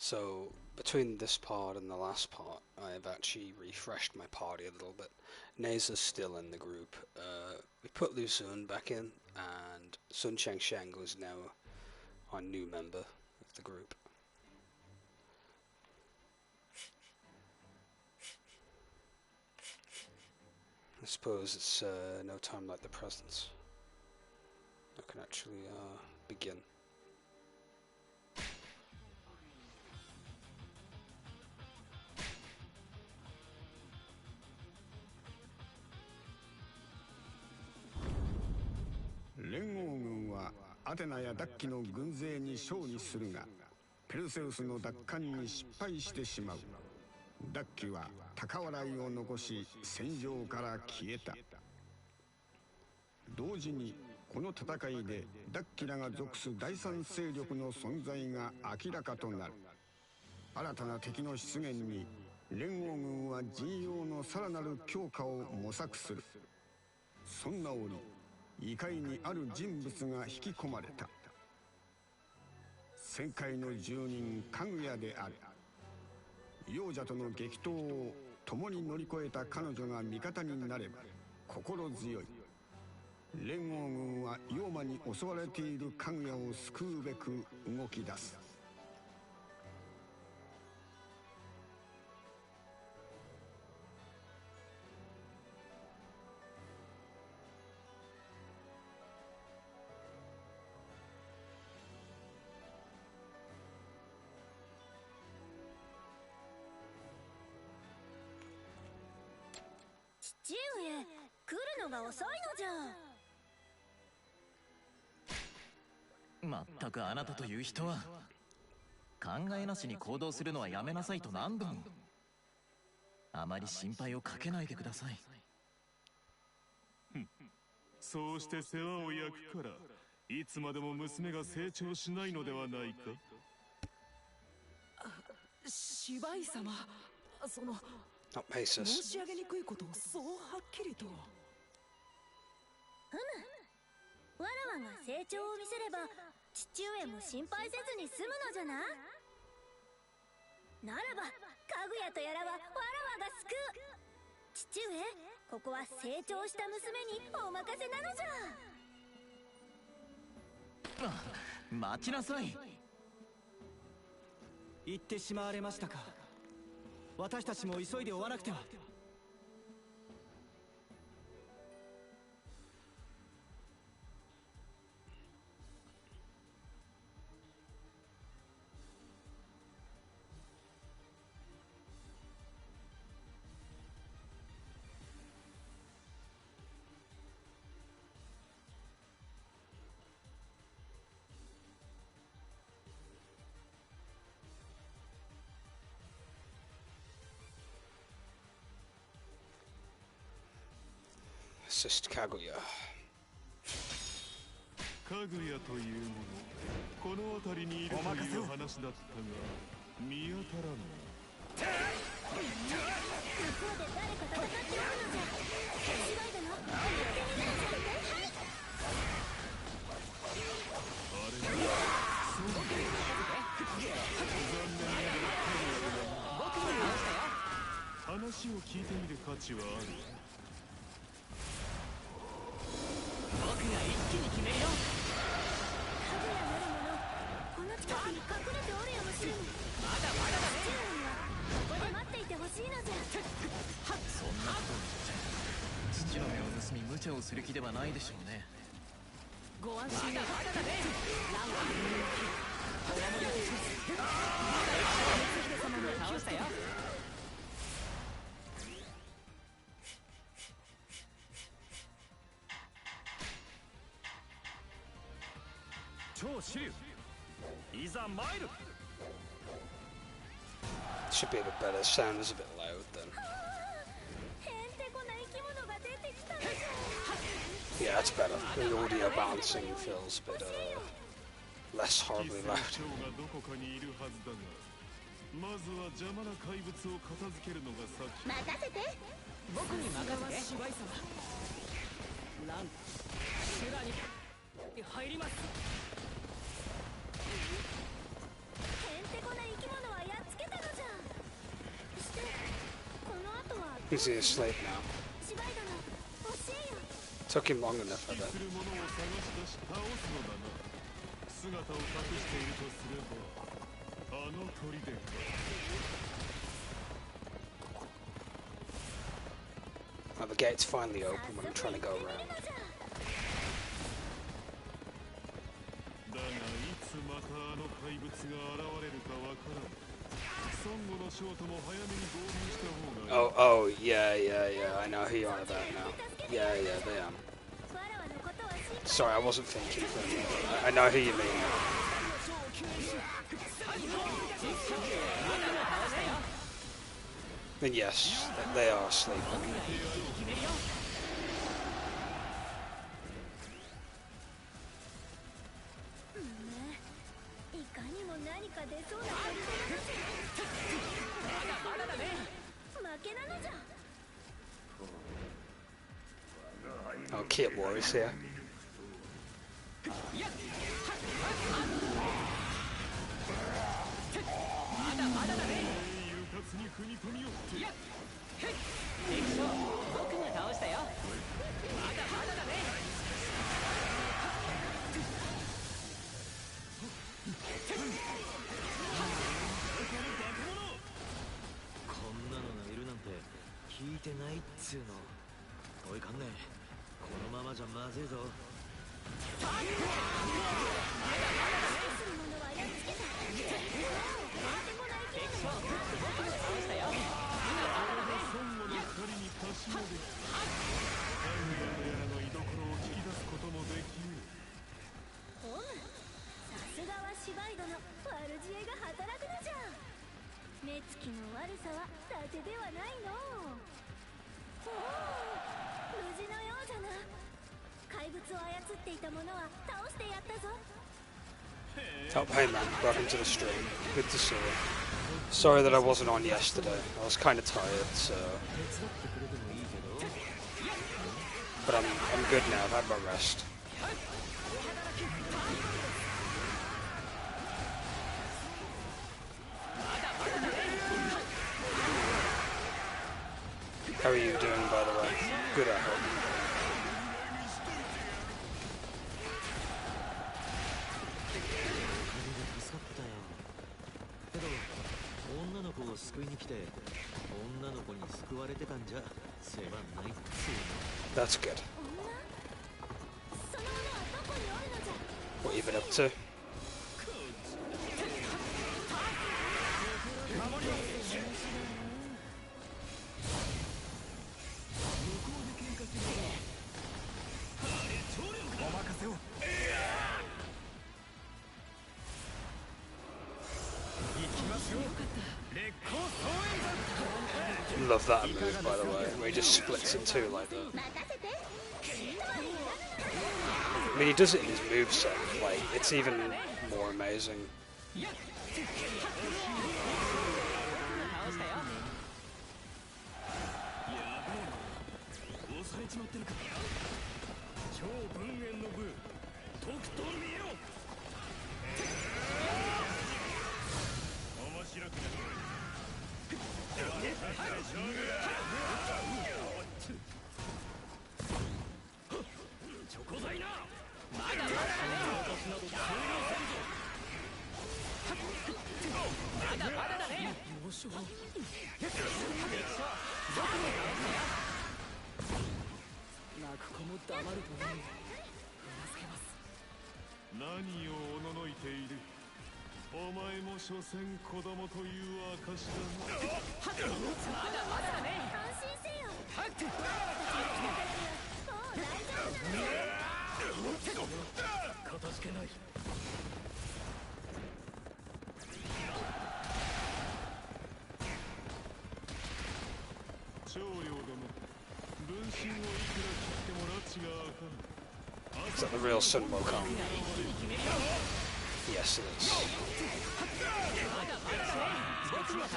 So between this part and the last part, I have actually refreshed my party a little bit. Neza's still in the group. We put Lu Xun back in, and Sun Chengsheng is now our new member of the group. I suppose it's no time like the present. I can actually begin.連合軍はアテナやダッキの軍勢に勝利するが、ペルセウスの奪還に失敗してしまう。ダッキは高笑いを残し戦場から消えた。同時にこの戦いでダッキらが属す第三勢力の存在が明らかとなる。新たな敵の出現に連合軍は陣容のさらなる強化を模索する。そんな折異界にある人物が引き込まれた。戦界の住人かぐやである。幼者との激闘を共に乗り越えた彼女が味方になれば心強い。連合軍は妖魔に襲われているかぐやを救うべく動き出す。父上、来るのが遅いのじゃ。まったくあなたという人は考えなしに行動するのはやめなさいと何度も。あまり心配をかけないでください。そうして世話を焼くからいつまでも娘が成長しないのではないか。芝居様、その申し上げにくいことをそうはっきりと。わらわが成長を見せれば父上も心配せずに済むのじゃな。ならばかぐやとやらはわらわが救う。父上、ここは成長した娘にお任せなのじゃ。待ちなさい。言ってしまわれましたか。私たちも急いで追わなくては。Assist Kaguya. かぐやというもの、この辺りにいるという話だったが見当たらぬ。向こうで誰か戦っておるのじゃ。芝居殿、行ってみるのじゃ。はい。あれそうだ。残念ながらかぐやだが話を聞いてみる価値はある。僕が一気に決めるよ。かぐやなる者、この近くに隠れておるやもしれぬ。まだまだだね。父上にはここで待っていてほしいのじゃ。そんなことに父の目を盗み無茶をする気ではないでしょうね。ご安心な。まだまだだね。ランワーのお守りいたします。光秀様の倒したよ。超支流、いざ参る。 Should be a bit better. Sound is a bit loud then. へんてこな生き物が出てきたのじゃ。 Yeah, it's better. The audio balancing feels a bit less horribly loud. 長がどこかにいるはずだが、まずは邪魔な怪物を片付けるのが先。任せて。僕に任せて。芝居様、ラン修羅に入ります。へんてこな生き物は Is he asleep now? 芝居殿教えよ Took him long enough, I bet. するものを探し出し倒すのだな。姿を隠しているとすればあの砦か。 Oh, the gate's finally open when I'm trying to go around. だがいつまたあの怪物が現れるかわからん。孫悟の将とも早めに合流した方がいい。 Oh, yeah. I know who you're on about now. Yeah, they am. わらわのことは心配 Sorry, I wasn't thinking for a minute. I know who you mean. Then yes, they are asleep. いかにも何か出そうな鳥肌だね負けなのじゃ Oh, Kit War is here. に踏み込みよって。僕が倒したよ。まだまだだね。こんなのがいるなんて聞いてないっつうの。おいかんねえ、このままじゃまずいぞ。目つきの悪さは伊達ではないの。おお、無事のようじゃな。怪物を操っていた者は倒してやったぞ。 Oh, hey man, welcome to the stream. Good to see you. Sorry that I wasn't on yesterday. I was kind of tired, so. But I'm good now. I've had my rest. How are you doing, by the way? Good, I hope. けど女の子を救いに来て女の子に救われてたんじゃ世話ないっつうの。 That's good. What you been up to? Love that move, by the way, where he just splits in two like that. I mean, he does it in his moveset, like, it's even more amazing. Is that the real Sun Wukong? Yes, it is.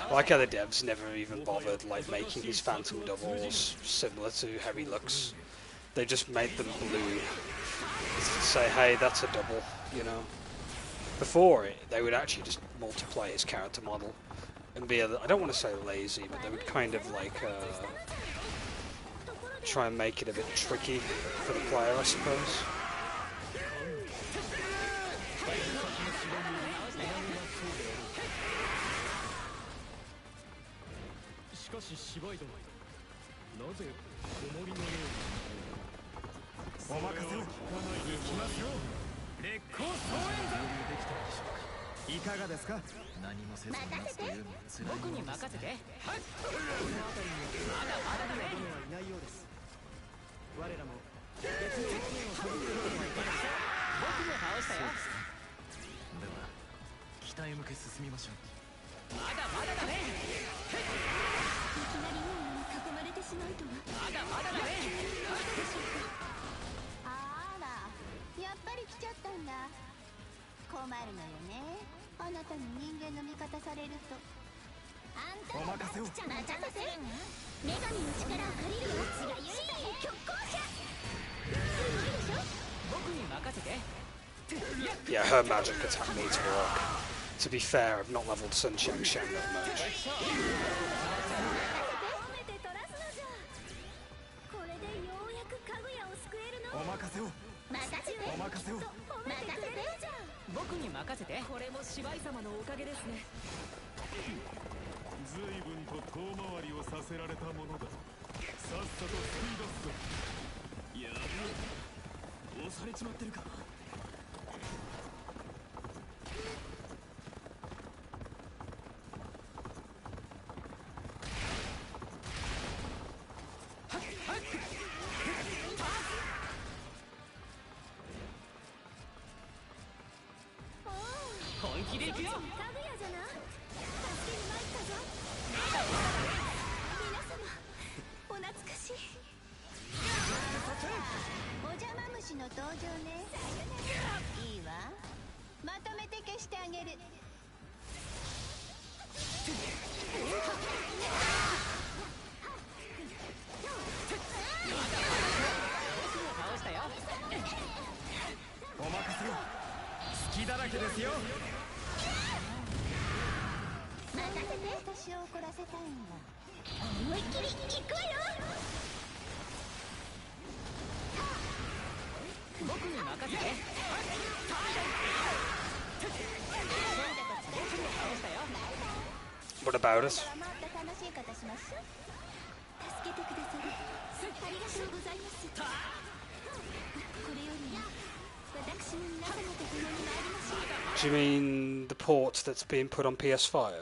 I like how the devs never even bothered like making his phantom doubles similar to how he looks. They just made them blue to say, hey, that's a double, you know. Before it, they would actually just multiply his character model and be I don't want to say lazy, but they would kind of like try and make it a bit tricky for the player, I suppose. Yeah, her magic attack needs work. To be fair, I've not leveled Sun Shang Shang that much. What about it? Do you mean the port that's being put on PS5?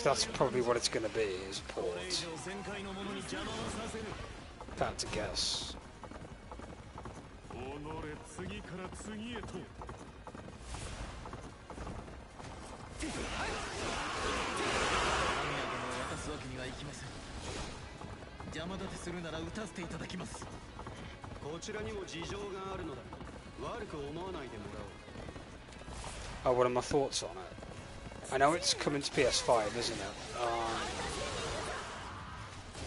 That's probably what it's going to be, is a port. If I had to guess. Oh, what are my thoughts on it? I know it's coming to PS5, isn't it?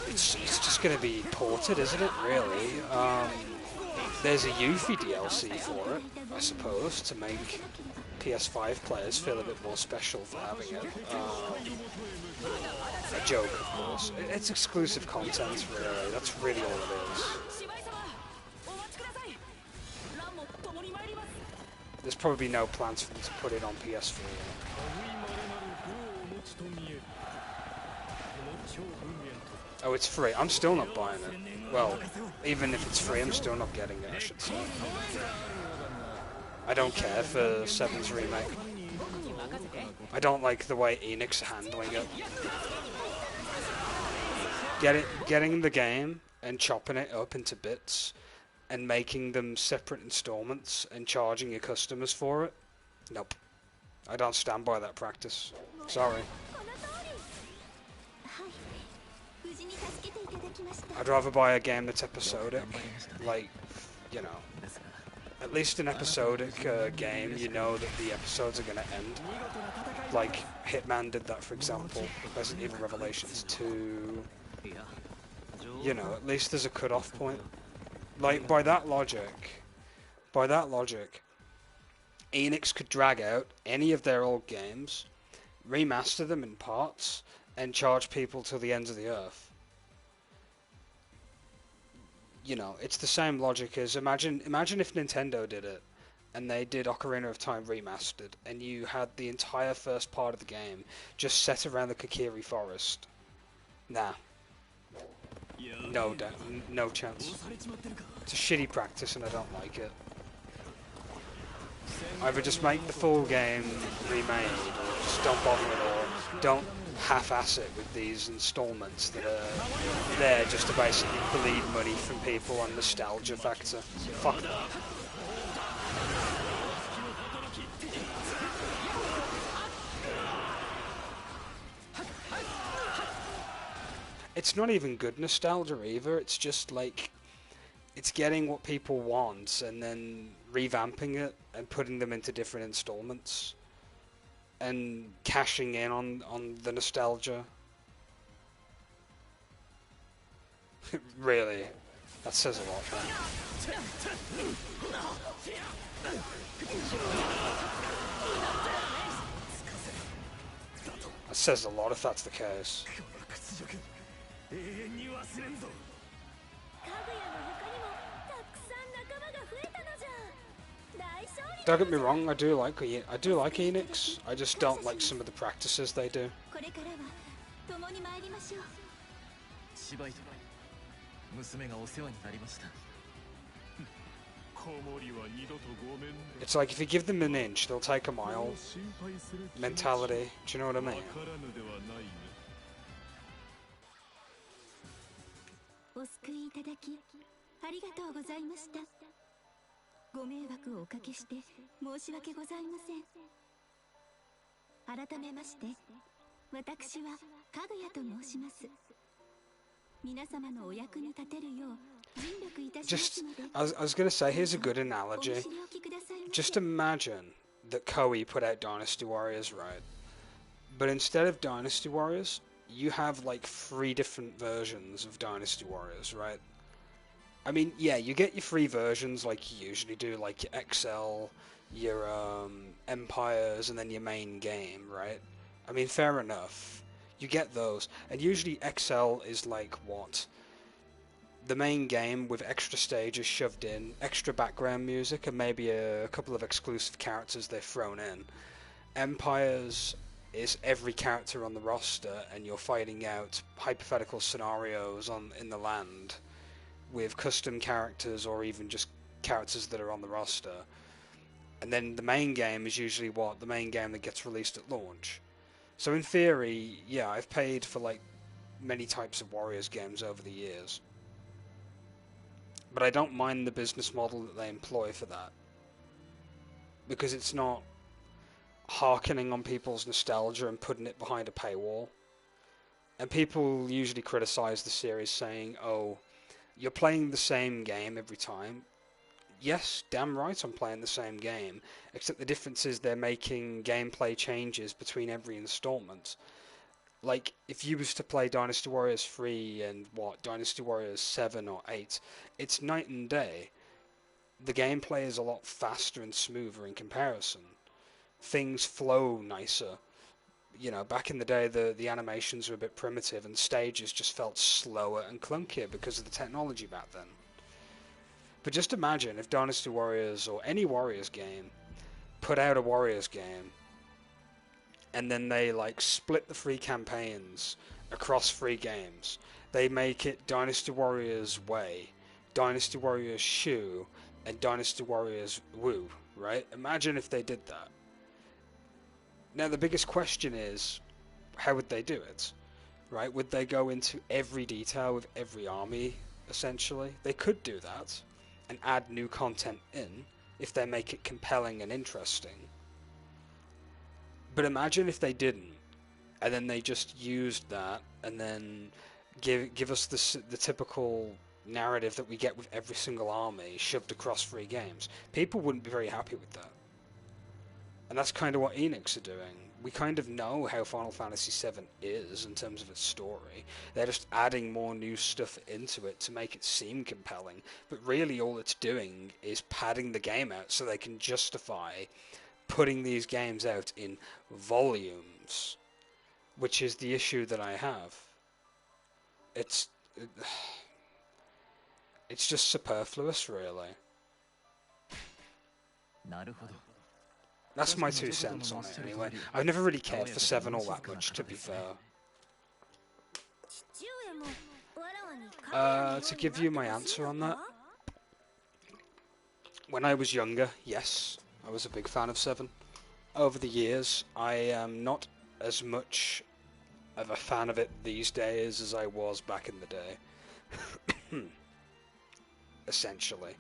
It's just going to be ported, isn't it, really? There's a Yuffie DLC for it, I suppose, to make PS5 players feel a bit more special for having it. A joke, of course. It's exclusive content, really. That's really all it is. There's probably no plans for them to put it on PS4. Oh, it's free. I'm still not buying it. Well, even if it's free, I'm still not getting it, I should say. I don't care for 7's remake. I don't like the way Enix are handling it. Getting the game and chopping it up into bits and making them separate installments and charging your customers for it? Nope. I don't stand by that practice. Sorry. I'd rather buy a game that's episodic. Like, you know, at least an episodic game, you know that the episodes are going to end. Like, Hitman did that, for example. Resident Evil Revelations 2. you know, at least there's a cutoff point. Like, by that logic, Enix could drag out any of their old games, remaster them in parts, and charge people till the ends of the earth. You know, it's the same logic as imagine if Nintendo did it, and they did Ocarina of Time remastered, and you had the entire first part of the game just set around the Kokiri Forest. Nah. No chance. It's a shitty practice and I don't like it. Either just make the full game remade, or just don't bother at all. Don't half-ass it with these installments that are there just to basically bleed money from people on nostalgia factor. Fuck that. It's not even good nostalgia either, it's just like, it's getting what people want and then revamping it and putting them into different installments and cashing in on the nostalgia. Really, that says a lot, man. That says a lot if that's the case. Don't get me wrong, I do like Enix. I just don't like some of the practices they do. It's like if you give them an inch, they'll take a mile mentality. Do you know what I mean? お救いいただきありがとうございました。ご迷惑をおかけして申し訳ございません。改めまして私はかぐやと申します。皆様のお役に立てるよう尽力いたしますので。 I was gonna say, here's a good analogy. Just imagine that Koei put out Dynasty Warriors, right? But instead of Dynasty Warriors, you have like 3 different versions of Dynasty Warriors, right? I mean, yeah, you get your free versions like you usually do, like your XL, your Empires, and then your main game, right? I mean, fair enough. You get those, and usually XL is like what? The main game with extra stages shoved in, extra background music, and maybe a couple of exclusive characters they've thrown in. Empires is every character on the roster, and you're fighting out hypothetical scenarios in the land with custom characters or even just characters that are on the roster. And then the main game is usually the main game that gets released at launch. So in theory, yeah, I've paid for like many types of Warriors games over the years, but I don't mind the business model that they employ for that, because it's not harkening on people's nostalgia and putting it behind a paywall. And people usually criticize the series saying, oh, you're playing the same game every time. Yes, damn right I'm playing the same game, except the difference is they're making gameplay changes between every installment. Like, if you was to play Dynasty Warriors 3 and, Dynasty Warriors 7 or 8, it's night and day. The gameplay is a lot faster and smoother in comparison. Things flow nicer. You know, back in the day, the animations were a bit primitive and stages just felt slower and clunkier because of the technology back then. But just imagine if Dynasty Warriors or any Warriors game put out a Warriors game and then they like split the 3 campaigns across 3 games. They make it Dynasty Warriors Way, Dynasty Warriors Shu, and Dynasty Warriors Wu, right? Imagine if they did that. Now the biggest question is, how would they do it? Right? Would they go into every detail with every army, essentially? They could do that, and add new content in, if they make it compelling and interesting. But imagine if they didn't, and then they just used that, and then give us the typical narrative that we get with every single army shoved across 3 games. People wouldn't be very happy with that. And that's kind of what Enix are doing. We kind of know how Final Fantasy VII is in terms of its story. They're just adding more new stuff into it to make it seem compelling. But really all it's doing is padding the game out so they can justify putting these games out in volumes, which is the issue that I have. It's just superfluous, really. That's my 2 cents on it, anyway. I've never really cared for 7 all that much, to be fair. To give you my answer on that, when I was younger, yes, I was a big fan of 7. Over the years, I am not as much of a fan of it these days as I was back in the day. Essentially.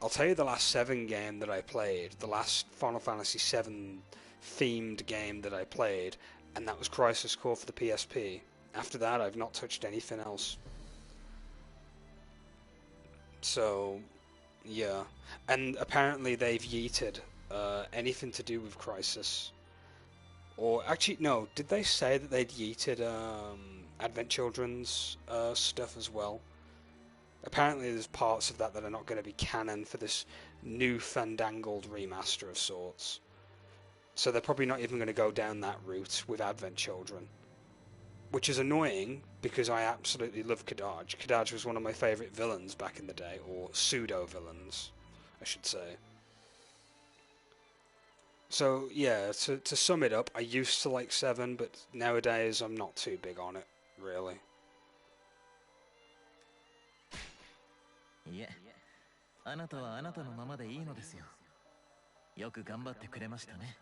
I'll tell you the last 7 game that I played, the last Final Fantasy VII themed game that I played, and that was Crisis Core for the PSP. After that, I've not touched anything else. So, yeah. And apparently they've yeeted anything to do with Crisis. Or, actually, no, did they say that they'd yeeted Advent Children's stuff as well? Apparently there's parts of that that are not going to be canon for this new fandangled remaster of sorts. So they're probably not even going to go down that route with Advent Children. Which is annoying, because I absolutely love Kadaj. Kadaj was one of my favourite villains back in the day, or pseudo-villains, I should say. So, yeah, to sum it up, I used to like 7, but nowadays I'm not too big on it, really. いえ、あなたはあなたのままでいいのですよ。よく頑張ってくれましたね。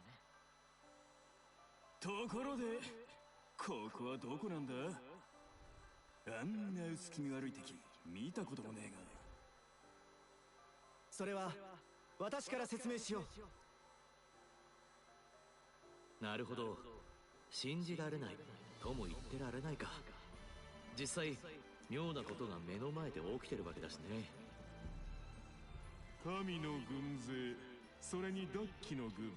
ところで、ここはどこなんだ？あんな薄気味悪い敵、見たこともねえが。それは私から説明しよう。なるほど。信じられないとも言ってられないか。実際妙なことが目の前で起きてるわけだしね。神の軍勢、それにダッキの軍。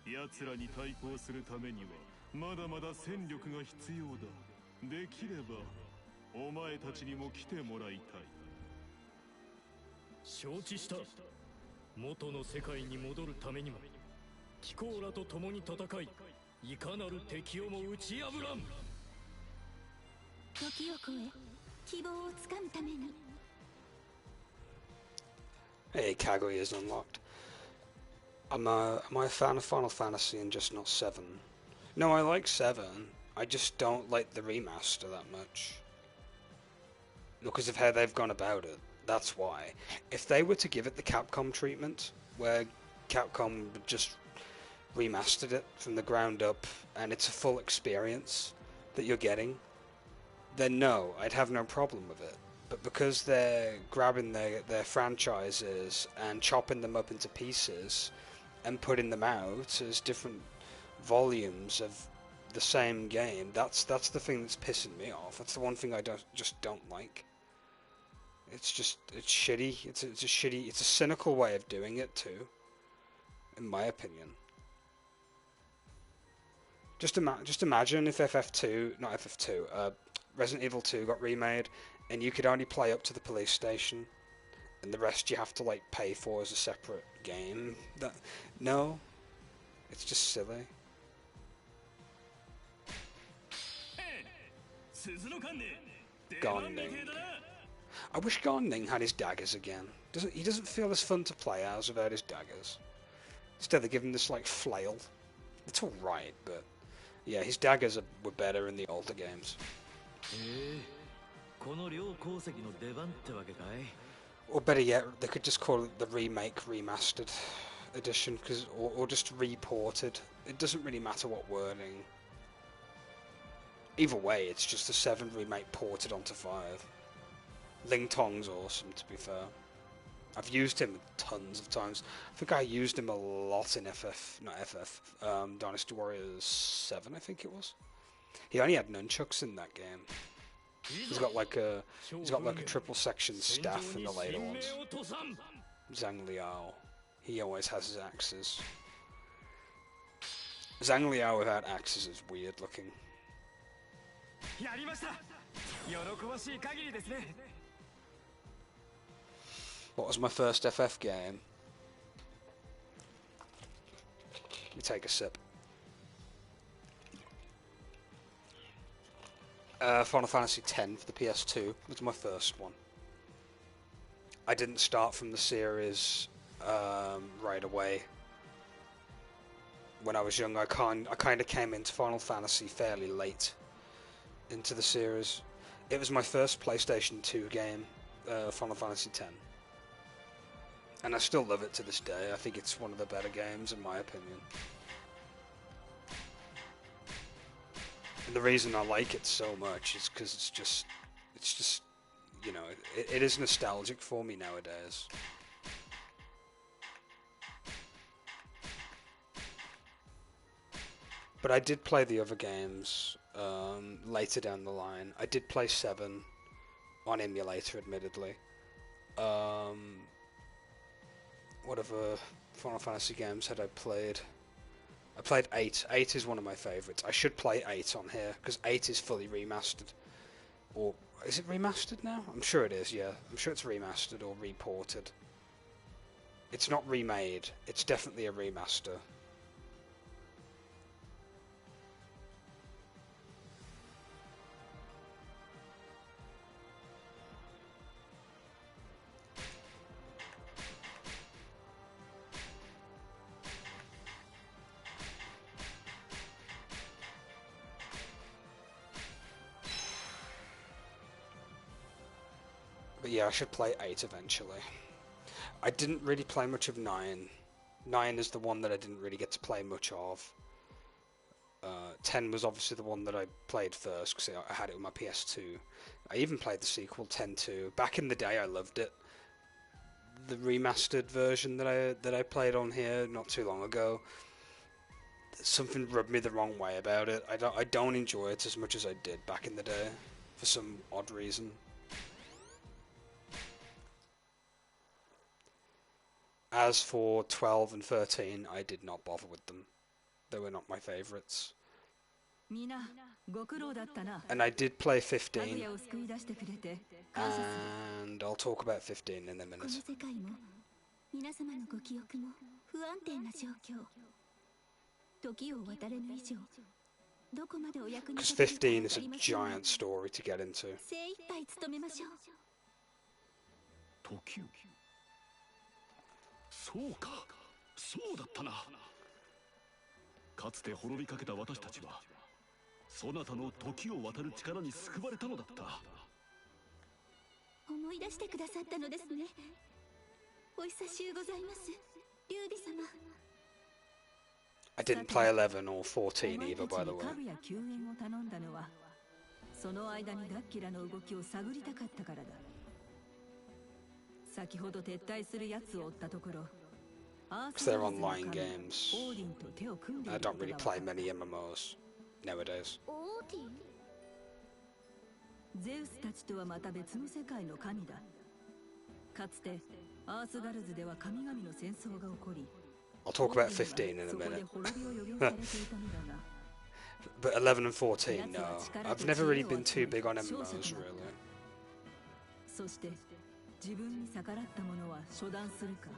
奴らに対抗するためにはまだまだ戦力が必要だ。できればお前たちにも来てもらいたい。承知した。元の世界に戻るためにも貴公らと共に戦い、いかなる敵をも打ち破らん。時を超え希望をつかむために。 Hey, Kaguya is unlocked. Am I a fan of Final Fantasy and just not 7? No, I like 7. I just don't like the remaster that much. Because of how they've gone about it. That's why. If they were to give it the Capcom treatment, where Capcom just remastered it from the ground up, and it's a full experience that you're getting, then no, I'd have no problem with it. But because they're grabbing their franchises and chopping them up into pieces and putting them out as different volumes of the same game, that's the thing that's pissing me off. That's the one thing I just don't like. It's shitty. It's a cynical way of doing it too, in my opinion. Just imagine if Resident Evil 2 got remade, and you could only play up to the police station, and the rest you have to like pay for as a separate game. No, it's just silly. Gardening. I wish Gardening had his daggers again. He doesn't feel as fun to play as without his daggers. Instead they give him this like flail. It's alright, but yeah, his daggers were better in the older games. Or better yet, they could just call it the remake remastered edition, or just reported. It doesn't really matter what wording. Either way, it's just a 7 remake ported onto 5. Ling Tong's awesome, to be fair. I've used him tons of times. I think I used him a lot in Dynasty Warriors 7, I think it was. He only had nunchucks in that game. He's got like a triple section staff in the later ones. Zhang Liao. He always has his axes. Zhang Liao without axes is weird looking. What was my first FF game? Let me take a sip. Final Fantasy X for the PS2 was my first one. I didn't start from the series right away. When I was young, I kind of came into Final Fantasy fairly late into the series. It was my first PlayStation 2 game, Final Fantasy X. And I still love it to this day. I think it's one of the better games in my opinion. And the reason I like it so much is because it's just, you know, it is nostalgic for me nowadays. But I did play the other games later down the line. I did play 7 on emulator, admittedly. What other Final Fantasy games had I played? I played 8. 8 is one of my favourites. I should play 8 on here, because 8 is fully remastered. Or, is it remastered now? I'm sure it is, yeah. I'm sure it's remastered or reported. It's not remade. It's definitely a remaster. But yeah, I should play 8 eventually. I didn't really play much of 9. 9 is the one that I didn't really get to play much of. 10 was obviously the one that I played first, because I had it on my PS2. I even played the sequel, 10-2. Back in the day, I loved it. The remastered version that I played on here not too long ago, something rubbed me the wrong way about it. I don't enjoy it as much as I did back in the day, for some odd reason. As for 12 and 13, I did not bother with them. They were not my favourites. And I did play 15, and I'll talk about 15 in a minute. Because 15 is a giant story to get into. Tokyo. そうか、そうだったな。かつて滅びかけた私たちは、そなたの時を渡る力に救われたのだった。思い出してくださったのですね。お久しゅうございます、劉備様。I didn't play 11 or 14 either, by the way. 救援を頼んだのは、その間にダッキラの動きを探りたかったからだ。先ほど撤退するやつを追ったところ、because they're online games. I don't really play many MMOs nowadays. ゼウスたちとはまた別の世界の神だ。かつてアースガルズでは神々の戦争が起こり、 I'll talk about 15 in a minute. But 11 and 14, no. I've never really been too big on MMOs, really. そして自分に逆らった者は処断するか。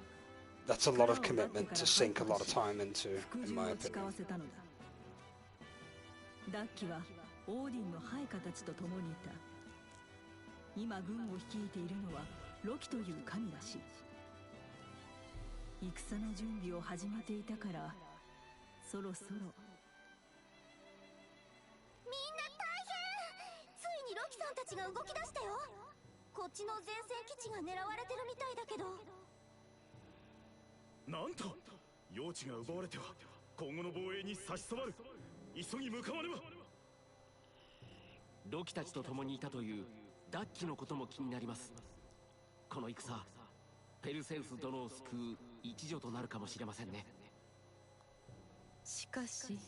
That's a lot of commitment to sink a lot of time into, in my opinion. ダッキはオーディンの配下たちと共にいた。今軍を率いているのはロキという神らしい。戦の準備を始めていたから、そろそろ。みんな大変！ついにロキさんたちが動き出したよ。こっちの前線基地が狙われてるみたいだけど。なんと用地が奪われては今後の防衛に差し障る。急ぎ向かわねば。ロキたちと共にいたというダッキのことも気になります。この戦、ペルセウス殿を救う一助となるかもしれませんね。しかし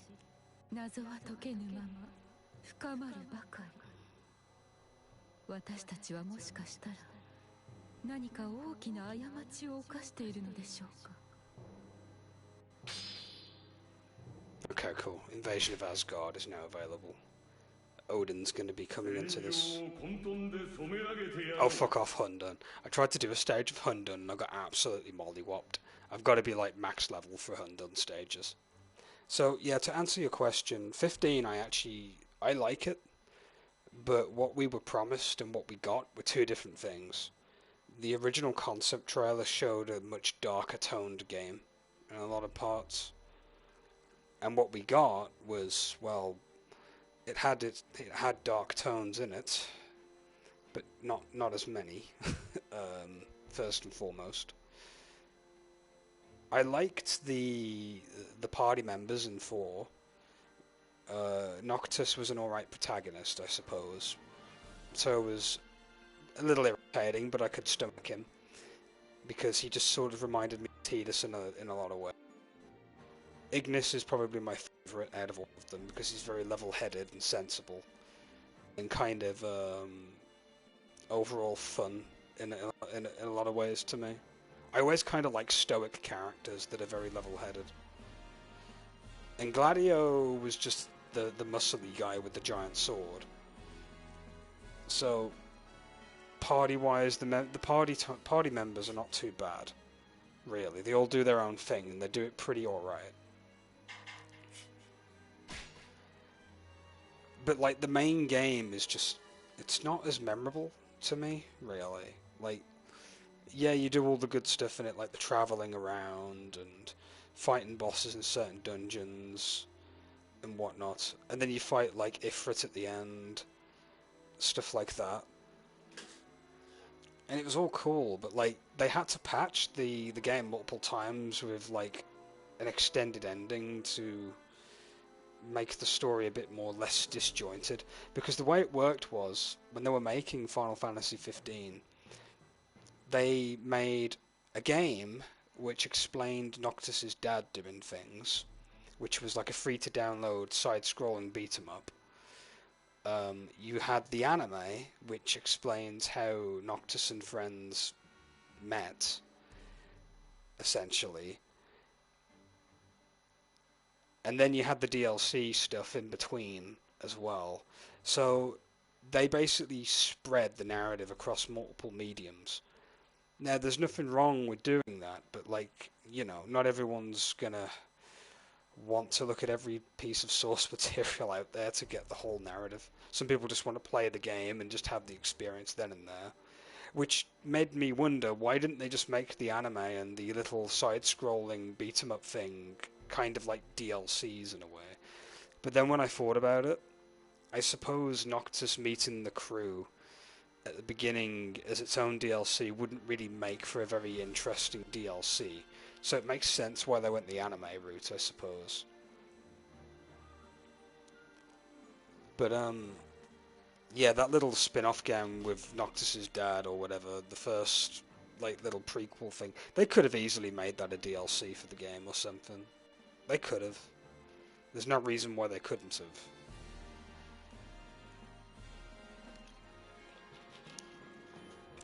謎は解けぬまま深まるばかり。私たちはもしかしたら何か大きな過ちを犯しているのでしょうか。Okay, cool. Invasion of Asgard is now available. Odin's going to be coming into this. Oh, fuck off, Hundun. I tried to do a stage of Hundun and I got absolutely mollywopped. I've got to be like max level for Hundun stages. So, yeah, to answer your question, 15 I like it, but what we were promised and what we got were two different things. The original concept trailer showed a much darker toned game in a lot of parts. And what we got was, well, it had dark tones in it, but not as many. First and foremost, I liked the party members in 4. Noctis was an alright protagonist, I suppose. So it was a little irritating, but I could stomach him because he just sort of reminded me of Tidus in a lot of ways. Ignis is probably my favourite out of all of them because he's very level-headed and sensible and kind of overall fun in a lot of ways to me. I always kind of like stoic characters that are very level-headed. And Gladio was just the muscly guy with the giant sword. So party-wise, the party members are not too bad, really. They all do their own thing and they do it pretty alright. But, like, the main game is just, it's not as memorable to me, really. Like, yeah, you do all the good stuff in it, like the travelling around and fighting bosses in certain dungeons and whatnot. And then you fight, like, Ifrit at the end, stuff like that. And it was all cool, but, like, they had to patch the game multiple times with, like, an extended ending to make the story a bit more less disjointed, because the way it worked was when they were making Final Fantasy 15, they made a game which explained Noctis's dad doing things, which was like a free to download side-scrolling beat 'em up. You had the anime, which explains how Noctis and friends met, essentially. And then you had the DLC stuff in between as well. So they basically spread the narrative across multiple mediums. Now, there's nothing wrong with doing that, but, like, you know, not everyone's gonna want to look at every piece of source material out there to get the whole narrative. Some people just want to play the game and just have the experience then and there. Which made me wonder, why didn't they just make the anime and the little side-scrolling beat-em-up thing kind of like DLCs in a way? But then when I thought about it, I suppose Noctis meeting the crew at the beginning as its own DLC wouldn't really make for a very interesting DLC. So it makes sense why they went the anime route, I suppose. But, yeah, that little spin-off game with Noctis's dad or whatever, the first, like, little prequel thing, they could have easily made that a DLC for the game or something. They could have. There's no reason why they couldn't have.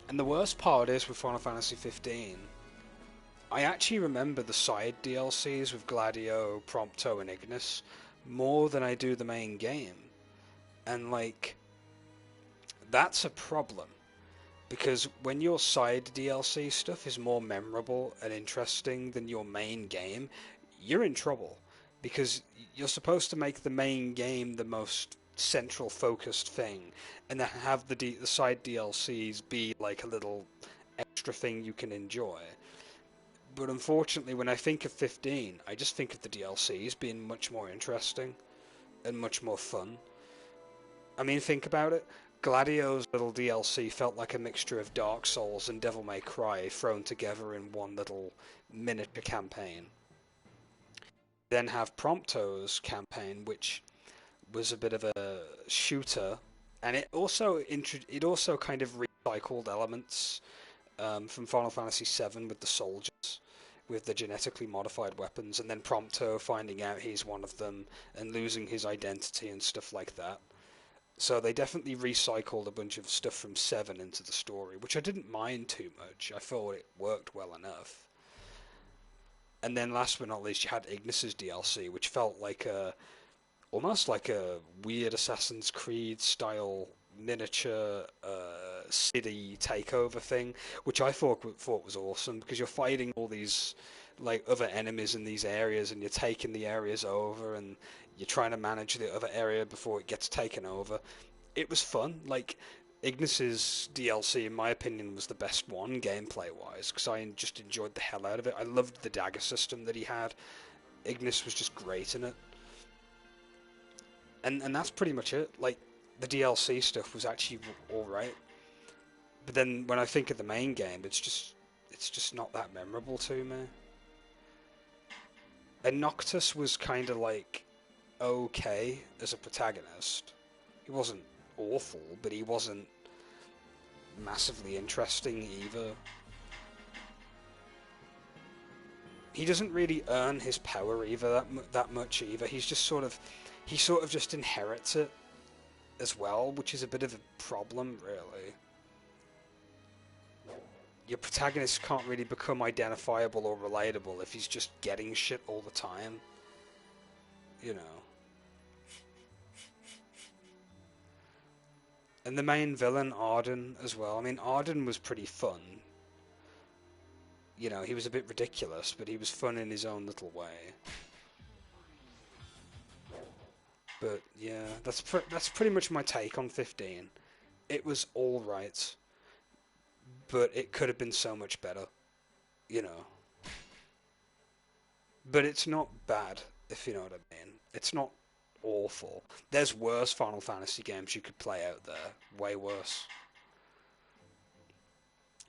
And the worst part is with Final Fantasy 15, I actually remember the side DLCs with Gladio, Prompto, and Ignis more than I do the main game. And, like, that's a problem. Because when your side DLC stuff is more memorable and interesting than your main game, you're in trouble. Because you're supposed to make the main game the most central focused thing, and then have the side DLCs be like a little extra thing you can enjoy. But unfortunately, when I think of 15, I just think of the DLCs being much more interesting and much more fun. I mean, think about it. Gladio's little DLC felt like a mixture of Dark Souls and Devil May Cry thrown together in one little miniature campaign. Then have Prompto's campaign, which was a bit of a shooter, and it also kind of recycled elements from Final Fantasy VII with the soldiers, with the genetically modified weapons, and then Prompto finding out he's one of them and losing his identity and stuff like that. So they definitely recycled a bunch of stuff from 7 into the story, which I didn't mind too much. I thought it worked well enough. And then last but not least, you had Ignis's DLC, which felt like almost like a weird Assassin's Creed style miniature city takeover thing, which I thought was awesome, because you're fighting all these like other enemies in these areas, and you're taking the areas over, and you're trying to manage the other area before it gets taken over. It was fun. Like, Ignis's DLC, in my opinion, was the best one gameplay-wise, because I just enjoyed the hell out of it. I loved the dagger system that he had. Ignis was just great in it. And that's pretty much it. Like, the DLC stuff was actually alright. But then when I think of the main game, it's just not that memorable to me. And Noctis was kind of like okay as a protagonist. He wasn't awful, but he wasn't massively interesting either. He doesn't really earn his power either that much either. He sort of just inherits it as well, which is a bit of a problem, really. Your protagonist can't really become identifiable or relatable if he's just getting shit all the time. You know. And the main villain, Arden, as well. I mean, Arden was pretty fun. You know, he was a bit ridiculous, but he was fun in his own little way. But yeah, that's pretty much my take on 15. It was all right, but it could have been so much better, you know. But it's not bad, if you know what I mean. It's not awful. There's worse Final Fantasy games you could play out there, way worse.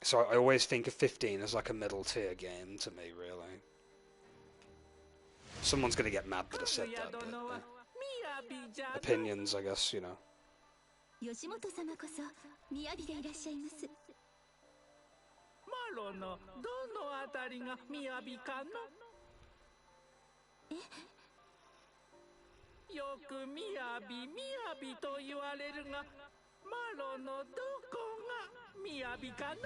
So I always think of 15 as like a middle tier game to me, really. Someone's gonna get mad that I said that, but opinions, I guess, you know. 吉本様こそ雅でいらっしゃいます。マロのどのあたりが雅かの？よく雅と言われるが、マロのどこが雅かの？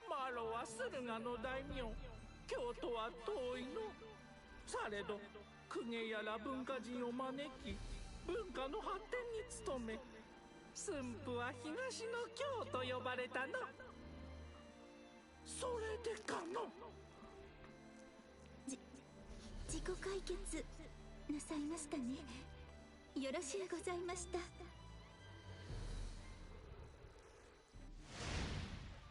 マロは駿河の大名、京都は遠いの。されど公家やら文化人を招き、文化の発展に努め、駿府は東の京と呼ばれたの。それでかの。自己解決なさいましたね。よろしゅうございました。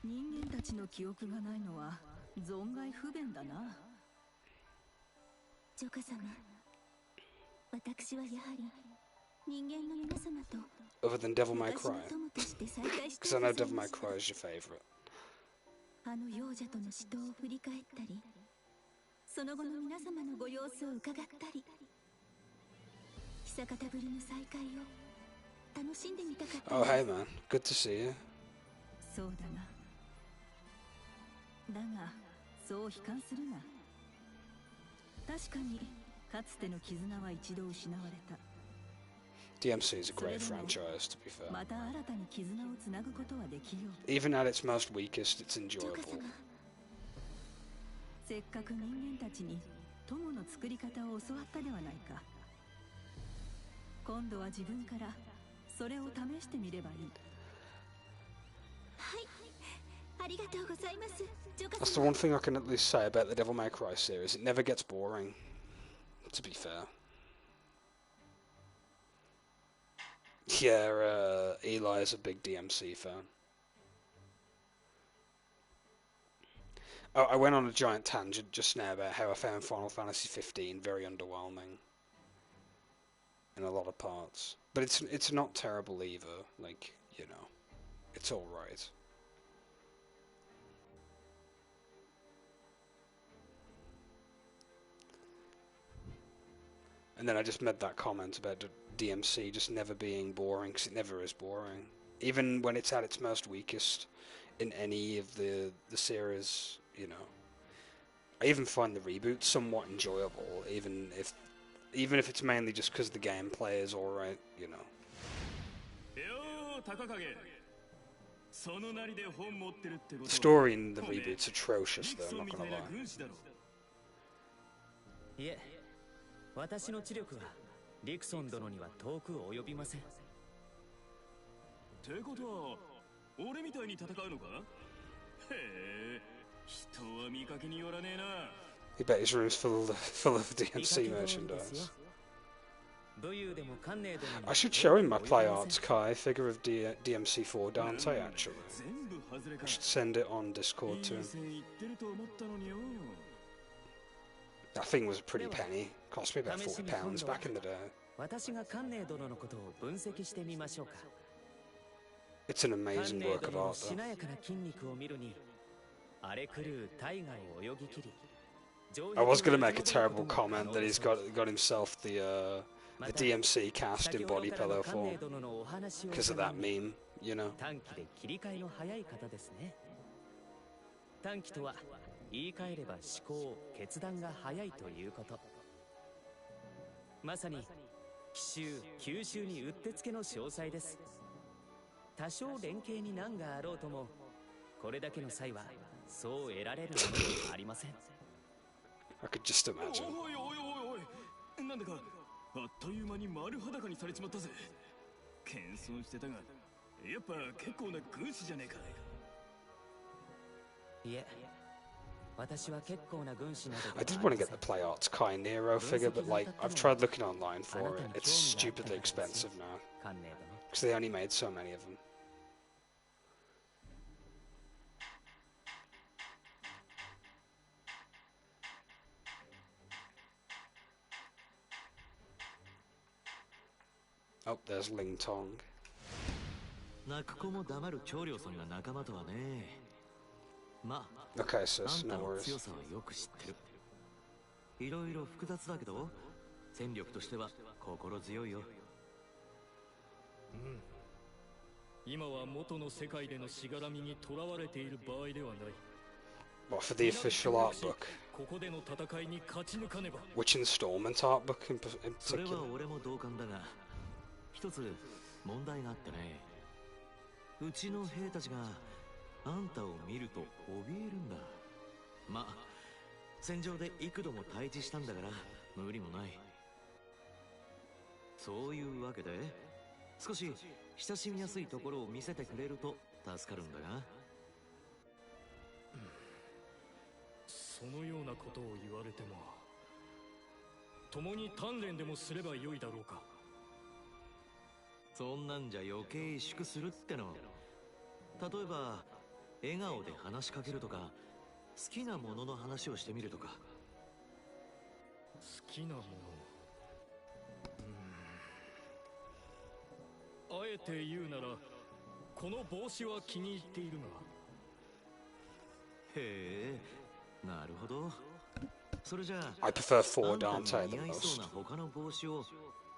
人間たちの記憶がないのは存外不便だな。ジョカ様、私はやはり人間の皆様と Other than Devil May Cry, because I know Devil May Cry is your favorite. あの幼者との死闘を振り返ったり、その後の皆様のご様子を伺ったり、久方ぶりの再会を楽しんでみたかった。 Oh hey man, good to see you. そうだな。だがそう悲観するな。確かにかつての絆は一度失われた。 DMC is a great franchise, to be fair. また新たに絆をつなぐことはできよう。 Even at its most weakest, it's enjoyable. せっかく人間たちに友の作り方を教わったではないか。今度は自分からそれを試してみればいい。はい、ありがとうございます。 That's the one thing I can at least say about the Devil May Cry series. It never gets boring, to be fair. Yeah, Eli is a big DMC fan. Oh, I went on a giant tangent just now about how I found Final Fantasy 15 very underwhelming in a lot of parts. But it's not terrible either, like, you know, it's alright. And then I just made that comment about the DMC just never being boring, because it never is boring. Even when it's at its most weakest in any of the series, you know. I even find the reboot somewhat enjoyable, even if it's mainly just because the gameplay is alright, you know. よー、高影。The story in the reboot's atrocious, though, I'm not gonna lie. いえ、私の知力はリクソン殿には遠く及びません。ってことは、俺みたいに戦うのか？へえ、人は見かけによらねえな。 You bet his room's full of DMC merchandise. I should show him my Play Arts Kai figure of DMC4 Dante, actually. I should send it on Discord to him. That thing was a pretty penny. Cost me about £40 back in the day. It's an amazing work of art, though. I was going to make a terrible comment that he's got himself the DMC cast in body pillow form because of that meme, you know. 短期とは言い換えれば思考決断が早いということ。まさに奇襲吸収にうってつけの詳細です。多少連携に難があろうともこれだけの際はそう得られるものではありません。 I could just imagine. おいおいおいおい、なんだかあっという間に丸裸にされちまったぜ。謙遜してたが、やっぱ結構な軍師じゃねえか。いえ、私は結構な軍師など。 I did want to get the Play Arts Kai Nero figure, but like I've tried looking online for it. It's stupidly expensive now because they only made so many of them. Oh, there's Ling Tong. 泣く子も黙る長領さんが仲間とはね。まあ、Okay, sis, あんた no の worries. 強さはよく知ってる。いろいろ複雑だけど、戦力としては心強いよ。今は元の世界でのしがらみにとらわれている場合ではない。 What, for the official art book? ここでの戦いに勝ち抜かねば。 Which installment art book in それは particular? 俺も同感だが、一つ問題があってね。うちの兵たちがあんたを見ると怯えるんだ。まあ、戦場で幾度も対峙したんだから無理もない。そういうわけで、少し親しみやすいところを見せてくれると助かるんだが。そのようなことを言われても、共に鍛錬でもすればよいだろうか。そんなんじゃ余計萎縮するっての。例えば笑顔で話しかけるとか、好きなものの話をしてみるとか。好きなもの、あえて言うならこの帽子は気に入っているが。へえ、なるほど。それじゃあ I prefer 4あんた Dante に the 似合いそう most. な他の帽子を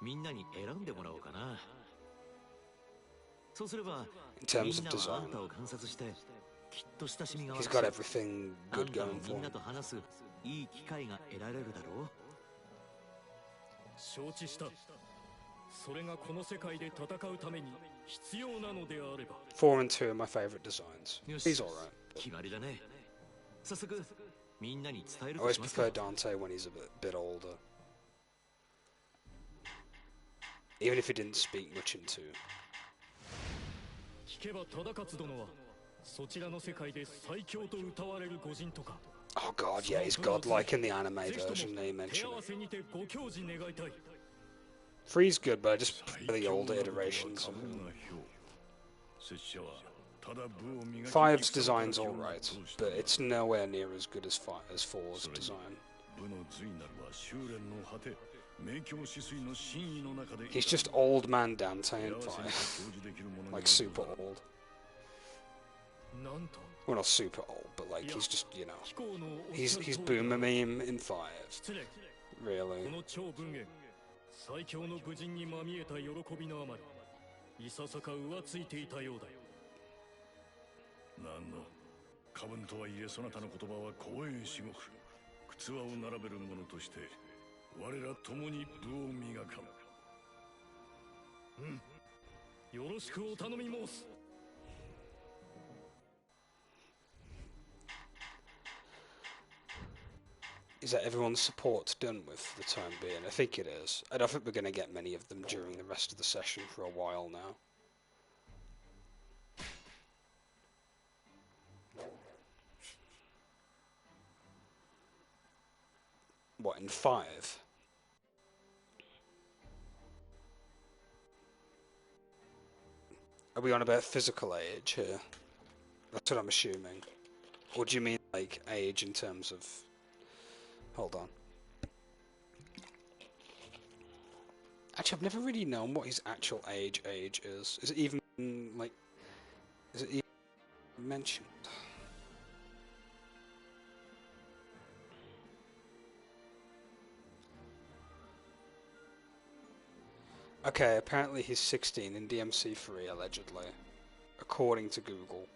みんなに選んでもらおうかな。そうすれば In terms み of んなはあ design, んたを観察してきっと親しみが湧 he's く got し、 everything あ good んたも going み for んな him. と話すいい機会が得られるだろう。承知した。それがこの世界で戦うために必要なのであれば。 4 and 2 are my favourite designs. よし、 He's alright. 決まりだね。早速みんなに伝え I ると always しますか。 prefer Dante when he's a bit older. Even if he didn't speak much in 2. 聞けば忠勝殿はそちらの世界で最強と謳われる御人とか。 Oh god, yeah, he's godlike in the anime ぜひとも version, they 手 mention 合わ it. せにてご教示願いたい。 3's good, but I just prefer the older iterations of him. 5's design's alright, but it's nowhere near as good as 4's design. He's just old man Dante in 5. Like super old. なんと Well, not super old, but like he's just, you know, he's boomer meme in 5. 失礼。 Really. この超文言、最強の武人にまみえた喜びのあまり、いささか浮ついていたようだよ。なんの過分とはいえそなたの言葉は光栄至極。靴輪を並べる者として我ら共に武を磨かん。よろしくお頼み申す。Is that everyone's support's done with for the time being? I think it is. I don't think we're going to get many of them during the rest of the session for a while now. What, in 5? Are we on about physical age here? That's what I'm assuming. Or do you mean, like, age in terms of... Hold on. Actually, I've never really known what his actual age is. Is it even, like... Is it even mentioned? Okay, apparently he's 16 in DMC3, allegedly. According to Google.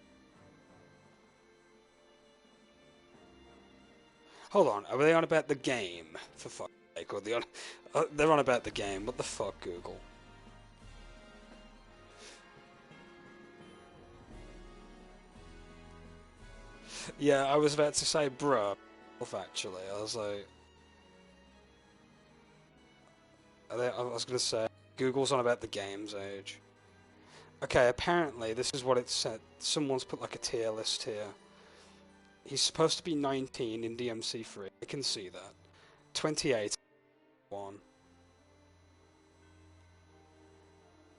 Hold on, are they on about the game? For fuck's sake, or they're on about the game. What the fuck, Google? Yeah, I was about to say, bruh. Actually, I was like... I was going to say, Google's on about the game's age. Okay, apparently, this is what it said. Someone's put like a tier list here. He's supposed to be 19 in DMC3. I can see that. 28. 1.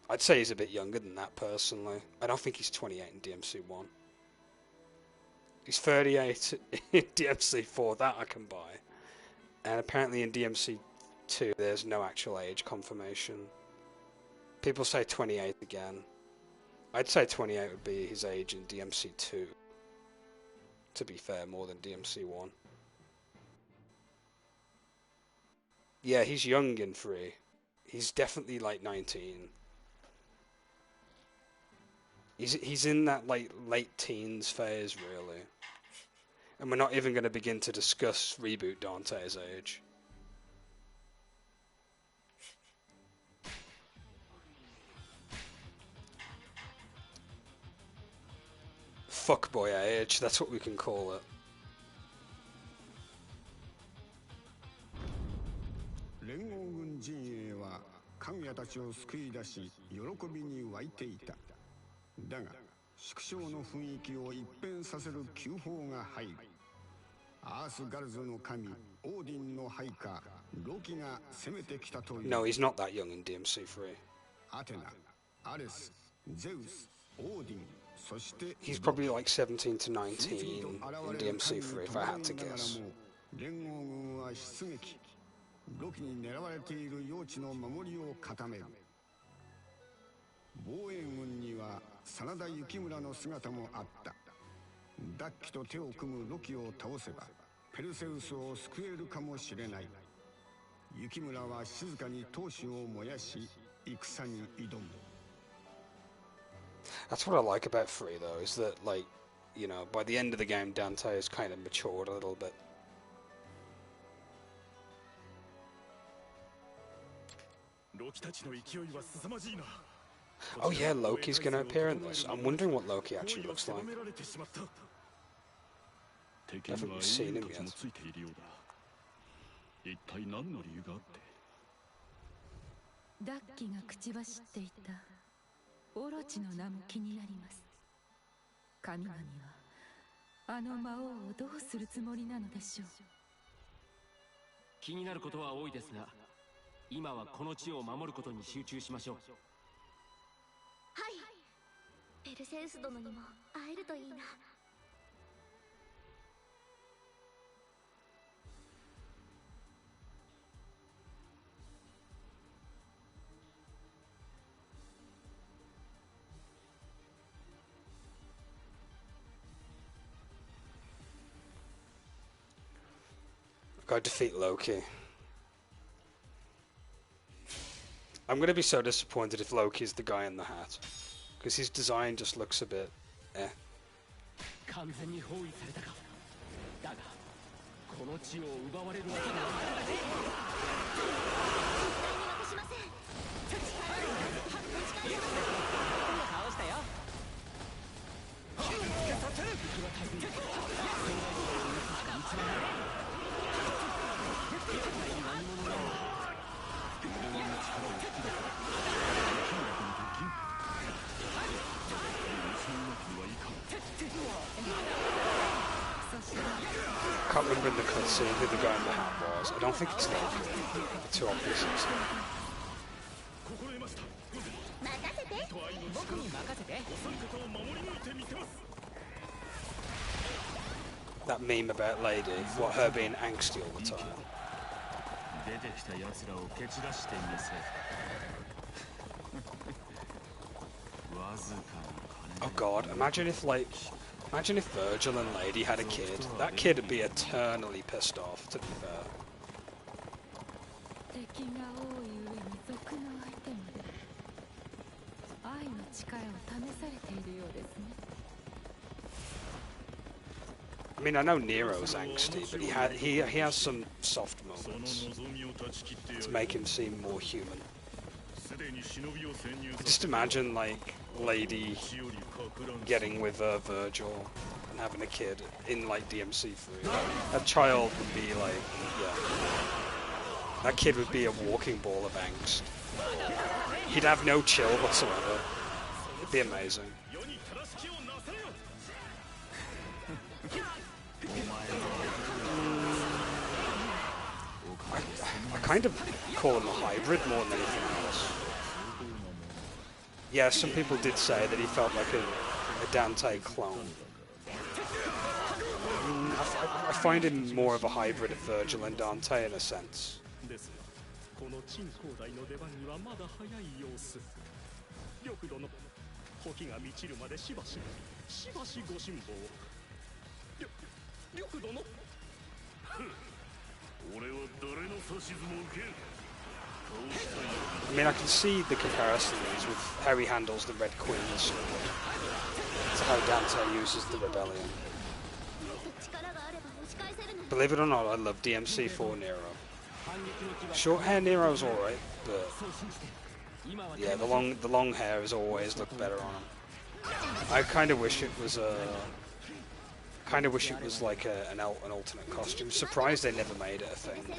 I'd say he's a bit younger than that, personally. I don't think he's 28 in DMC1. He's 38 in DMC4. That I can buy. And apparently in DMC2, there's no actual age confirmation. People say 28 again. I'd say 28 would be his age in DMC2. To be fair, more than DMC1. Yeah, he's young in 3. He's definitely like 19. He's in that like late teens phase, really. And we're not even going to begin to discuss Reboot Dante's age. Fuckboy age, that's what we can call it. 連合軍陣営は神谷たちを救い出し喜びに沸いていた。だが縮小の雰囲気を一変させる急報が入る。アースガルズの神オーディンの配下ロキが攻めてきたという。 No, he's not that young in DMC3. アテナ、アレス、ゼウス、オーディン。 He's probably like 17 to 19 in DMC3 if I had to guess. 連合軍は出撃。ロキに狙われている用地の守りを固める。防衛軍には真田幸村の姿もあった。ダッキと手を組むロキを倒せばペルセウスを救えるかもしれない。幸村は静かに闘志を燃やし戦に挑む。 That's what I like about 3 though, is that, like, you know, by the end of the game Dante has kind of matured a little bit. Oh yeah, Loki's gonna appear in this. I'm wondering what Loki actually looks like. I haven't really seen him yet. ダッキが口走っていたオロチの名も気になります。神々はあの魔王をどうするつもりなのでしょう。気になることは多いですが、今はこの地を守ることに集中しましょう。はい。ペルセウス殿にも会えるといいな。Go defeat Loki. I'm going to be so disappointed if Loki's the guy in the hat. Because his design just looks a bit eh. 完全に包囲されたか。だが、この地を奪われるわけにはいかない。絶対に渡しません。倒したよ。傷つけさせる。敵は大軍。can't remember in the cutscene who the guy in the hat was. I don't think it's Loki. It's too obvious. That meme about Lady, what, her being angsty all the time. Oh god, imagine if Virgil and Lady had a kid. That kid would be eternally pissed off, to be fair. I mean, I know Nero's angsty, but he has some soft moments to make him seem more human. Just imagine, like, Lady getting with Virgil and having a kid in, like, DMC3. That child would be, like, yeah. That kid would be a walking ball of angst. He'd have no chill whatsoever. It'd be amazing. I kind of call him a hybrid more than anything else. Yeah, some people did say that he felt like a Dante clone. I find him more of a hybrid of Virgil and Dante in a sense. I mean, I can see the comparisons with how he handles the Red Queen's sword to how Dante uses the Rebellion. Believe it or not, I love DMC4 Nero. Short hair Nero's alright, but yeah, the long hair has always looked better on him. I kind of wish it was like an alternate costume. Surprised they never made it a thing.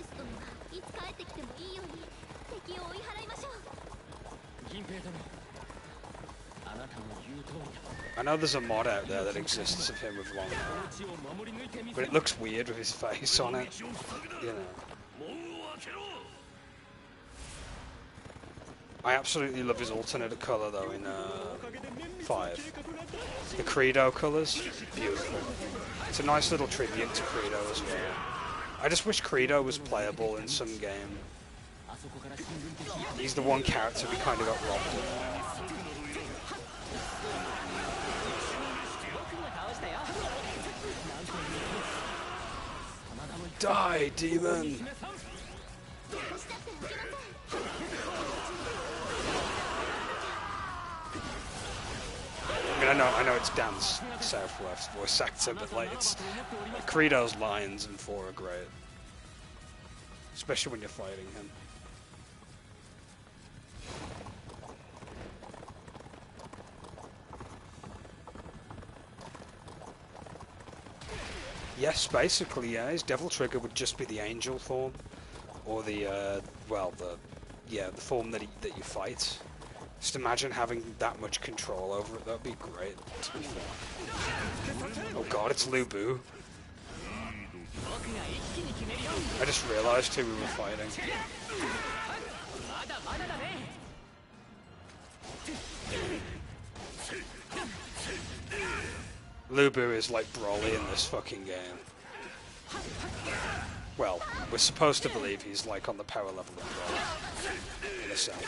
I know there's a mod out there that exists of him with long hair, but it looks weird with his face on it, you know. I absolutely love his alternate colour though in 5. The Credo colours, beautiful. It's a nice little tribute to Credo as well. I just wish Credo was playable in some game. He's the one character we kind of got robbed of. Die, demon! I mean, I know it's Dan's Southwest voice actor, but like, it's Credo's lines in 4 are great, especially when you're fighting him. Yes, basically, yeah. His Devil Trigger would just be the angel form, or the the form that you fight. Just imagine having that much control over it. That'd be great. To be fair. Oh god, it's Lu Bu. I just realised who we were fighting. Lu Bu is like Broly in this fucking game. Well, we're supposed to believe he's like on the power level of Broly, in a sense.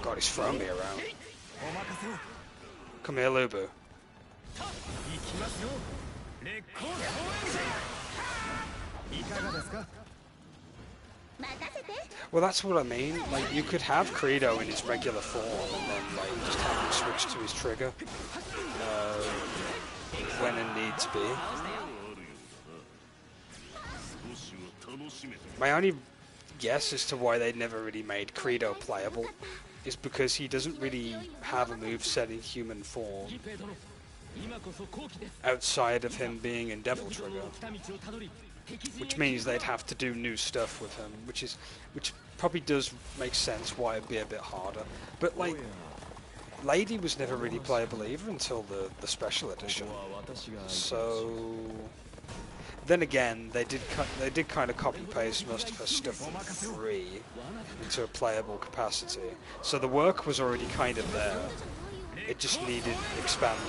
God, he's throwing me around. Come here, Lu Bu. Well, that's what I mean. Like, you could have Credo in his regular form and then, like, just have him switch to his trigger when it needs be. My only guess as to why they never really made Credo playable is because he doesn't really have a moveset in human form outside of him being in Devil Trigger. Which means they'd have to do new stuff with him, which probably does make sense why it'd be a bit harder. But like, Lady was never really playable either until the special edition. So then again, they did kind of copy paste most of her stuff from 3 into a playable capacity. So the work was already kind of there. It just needed expanding.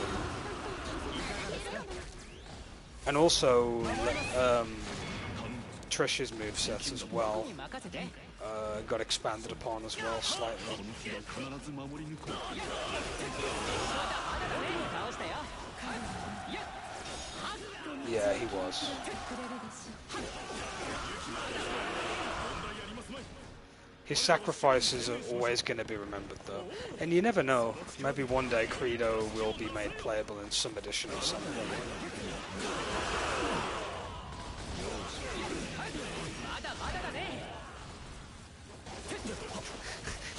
And also Trish's movesets as well got expanded upon as well slightly. Yeah, he was. His sacrifices are always going to be remembered though. And you never know, maybe one day Credo will be made playable in some edition or something.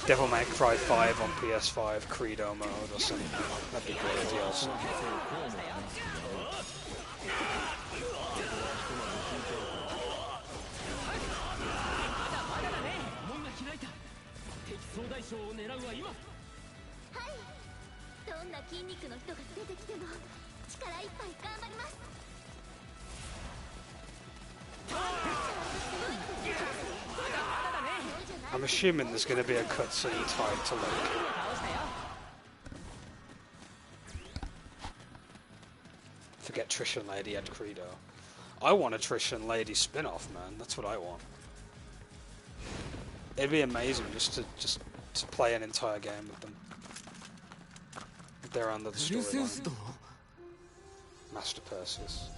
Devil May Cry 5 on PS5 Credo mode or something. That'd be great DLC. I'm assuming there's going to be a cutscene tied to Loki. Forget Trish and Lady had Credo. I want a Trish and Lady spin-off, man. That's what I want. It'd be amazing just to play an entire game with them. They're under the storyline. Master Perseus.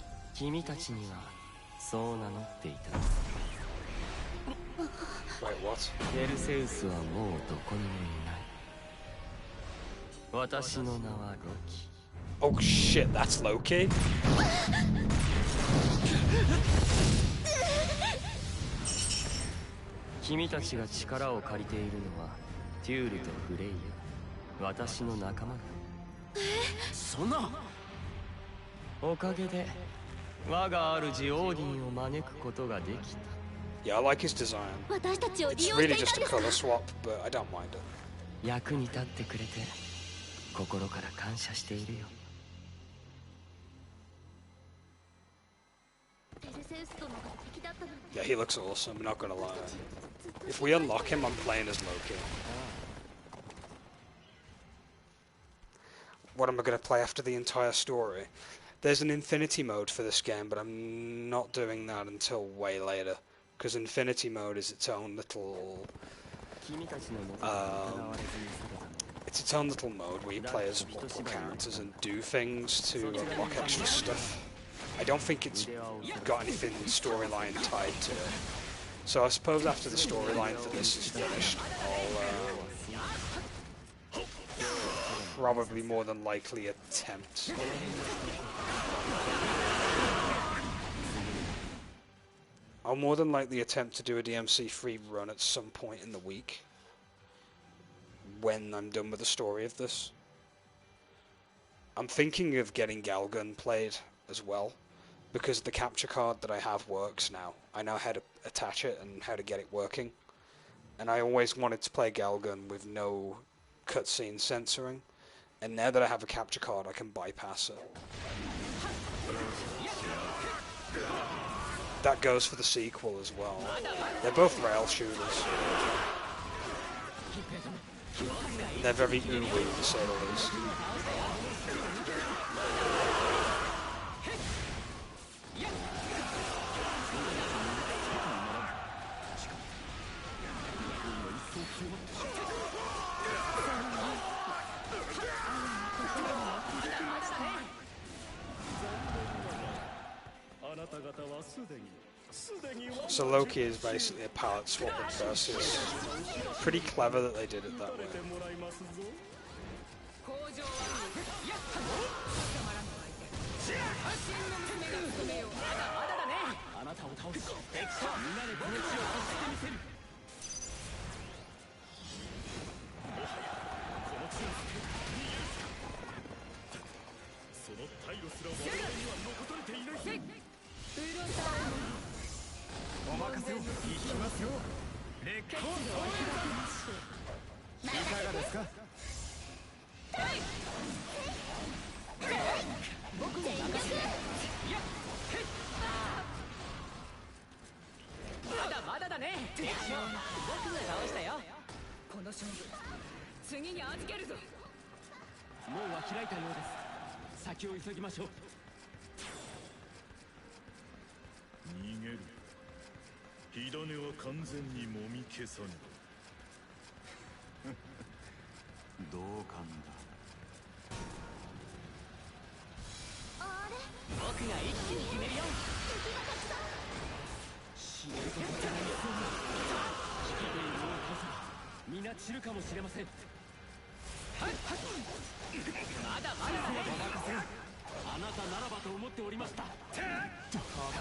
Wait, what? Oh shit, that's Loki? Yeah, I like his design. It's really just a color swap, but I don't mind it. Yeah, he looks awesome, I'm not gonna lie. If we unlock him, I'm playing as Loki. What am I gonna play after the entire story? There's an Infinity mode for this game, but I'm not doing that until way later. Because Infinity mode is its own little... it's its own little mode where you play as multiple characters and do things to unlock extra stuff. I don't think it's got anything storyline tied to it. So I suppose after the storyline for this is finished, I'll probably more than likely attempt. I'll more than likely attempt to do a DMC-free run at some point in the week when I'm done with the story of this. I'm thinking of getting Galgun played as well, because the capture card that I have works now. I know how to attach it and how to get it working. And I always wanted to play Galgun with no cutscene censoring, and now that I have a capture card I can bypass it. That goes for the sequel as well. They're both rail shooters. They're very ooey, to say the least. So Loki is basically a palette swap with Perseus. Pretty clever that they did it that way. 僕に任せて。まだまだだね。僕が倒したよ。この勝負次に預けるぞ。門は開いたようです。先を急ぎましょう。逃げる。火種は完全にもみ消さぬ。同感だ。あれ僕が一気に決めるよ。死ねるとこじゃないそうな。引き手にこの傘皆散るかもしれません。はいはい。まだまだだね。お任せ。あなたならばと思っておりました。加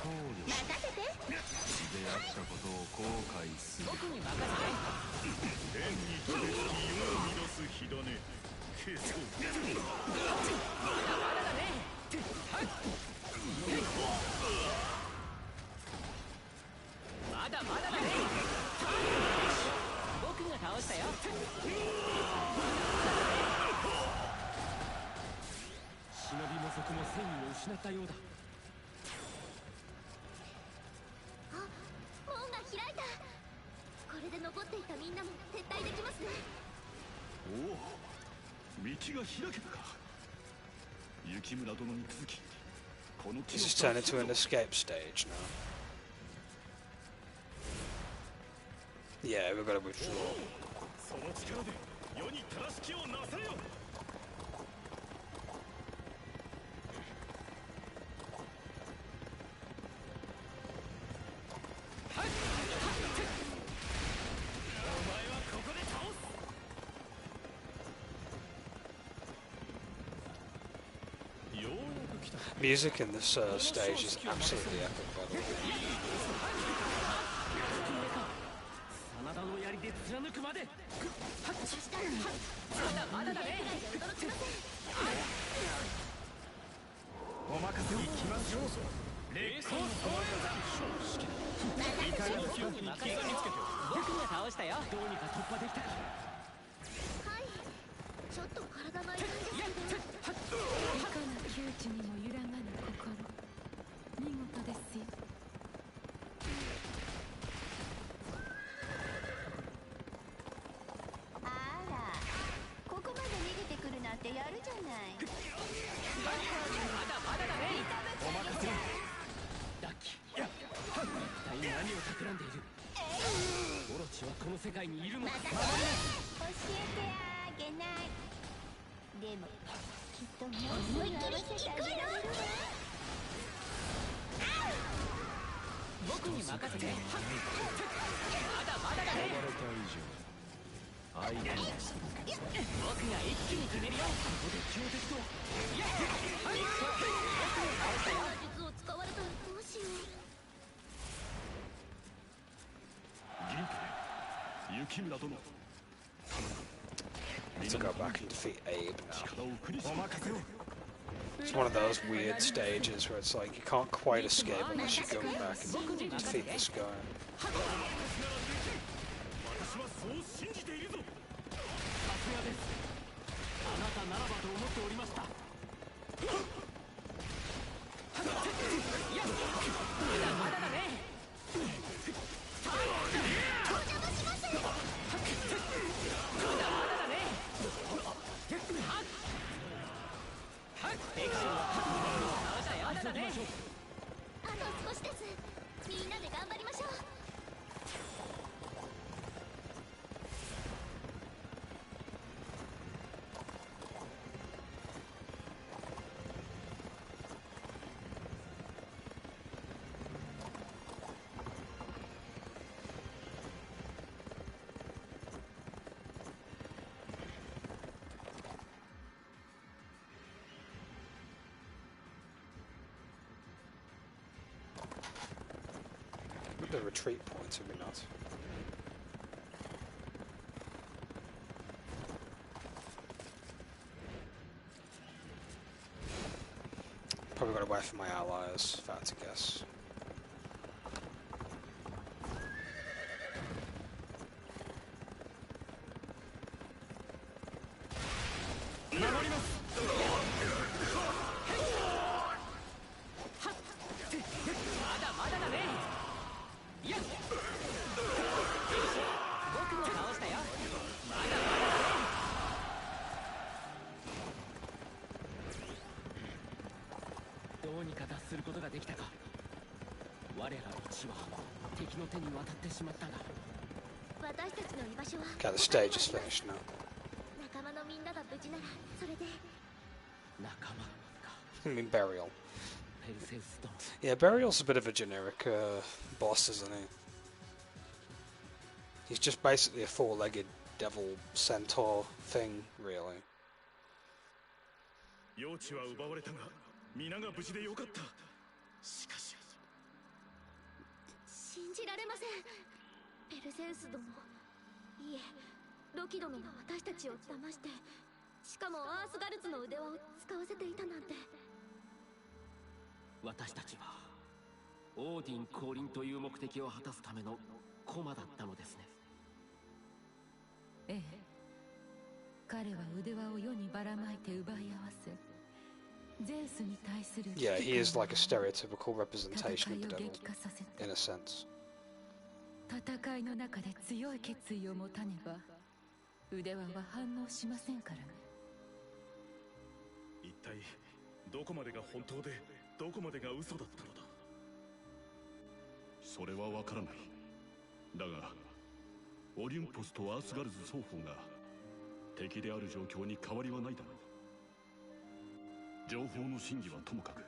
工力任せて。出会ったことを後悔する。僕に任せて。天に触れ世を乱す火種消そう。まだまだだね。まだまだだね。僕が倒したよ。忍びも賊も戦意を失ったようだ。あ、門が開いた。これで残っていたみんなも撤退できますね。おお、道が開けたか。雪村殿に続き、この地 This is turned into an escape stage now. Yeah, we've got to withdraw. その力で世に正しきをなされよ。Music in this stage is absolutely epic, by the way. 真田の槍で貫くまで。まだまだだね。お任せを。行きましょう。レースを僕が倒したよ。どうにか突破できたか。はい、ちょっと体が痛いんですけど。いかな窮地にも揺らがぬ心、見事ですよ。あら、ここまで逃げてくるなんてやるじゃない。まだまだだね。お任せを。ラッキー。一体何を企んでいる。オロチはこの世界にいるのか。教えてあげない。でもきっともう思いっきり行くわよ。僕に任せて。まだまだだね。相手にするけど。僕が一気に決めるよ。ここで強敵と。術を使われたらどうしよう。銀家雪村殿。 To go back and defeat Abe now. お任せを。 It's one of those weird stages where it's like you can't quite escape unless you go back and defeat this guy. 私はそう信じているぞ。さすがです。あなたならばと思っておりました。まだまだだね。お邪魔します。まだまだだね。まだだね。あと少しです。みんなで頑張りましょう。The retreat points would be nuts. Probably got away from my allies, if I had to guess. どうにか脱することができたか。我ら一は敵の手に渡ってしまったが、私たちの居場所は Okay, the stage is finished now. 仲間のみんなが無事ならそれで。仲間か。 I mean, Burial. ペルセウスと Yeah, Burial's a bit of a generic boss, isn't he? He's just basically a four-legged devil centaur thing, really. 幼稚は奪われたが皆が無事でよかった。しかし信じられません。ペルセウス殿、いえ、ロキ殿が私たちを騙して、しかもアースガルツの腕輪を使わせていたなんて。私たちはオーディン降臨という目的を果たすための駒だったのですね。ええ、彼は腕輪を世にばらまいて奪い合わせ、ゼウスに対する Yeah, he is like a stereotypical representation of the devil, in a sense. 戦いの中で強い決意を持たねば腕輪は反応しませんからね。一体どこまでが本当でどこまでが嘘だったのだ。それはわからない。だがオリュンポスとアースガルズ双方が敵である状況に変わりはないだろう。情報の真偽はともかく、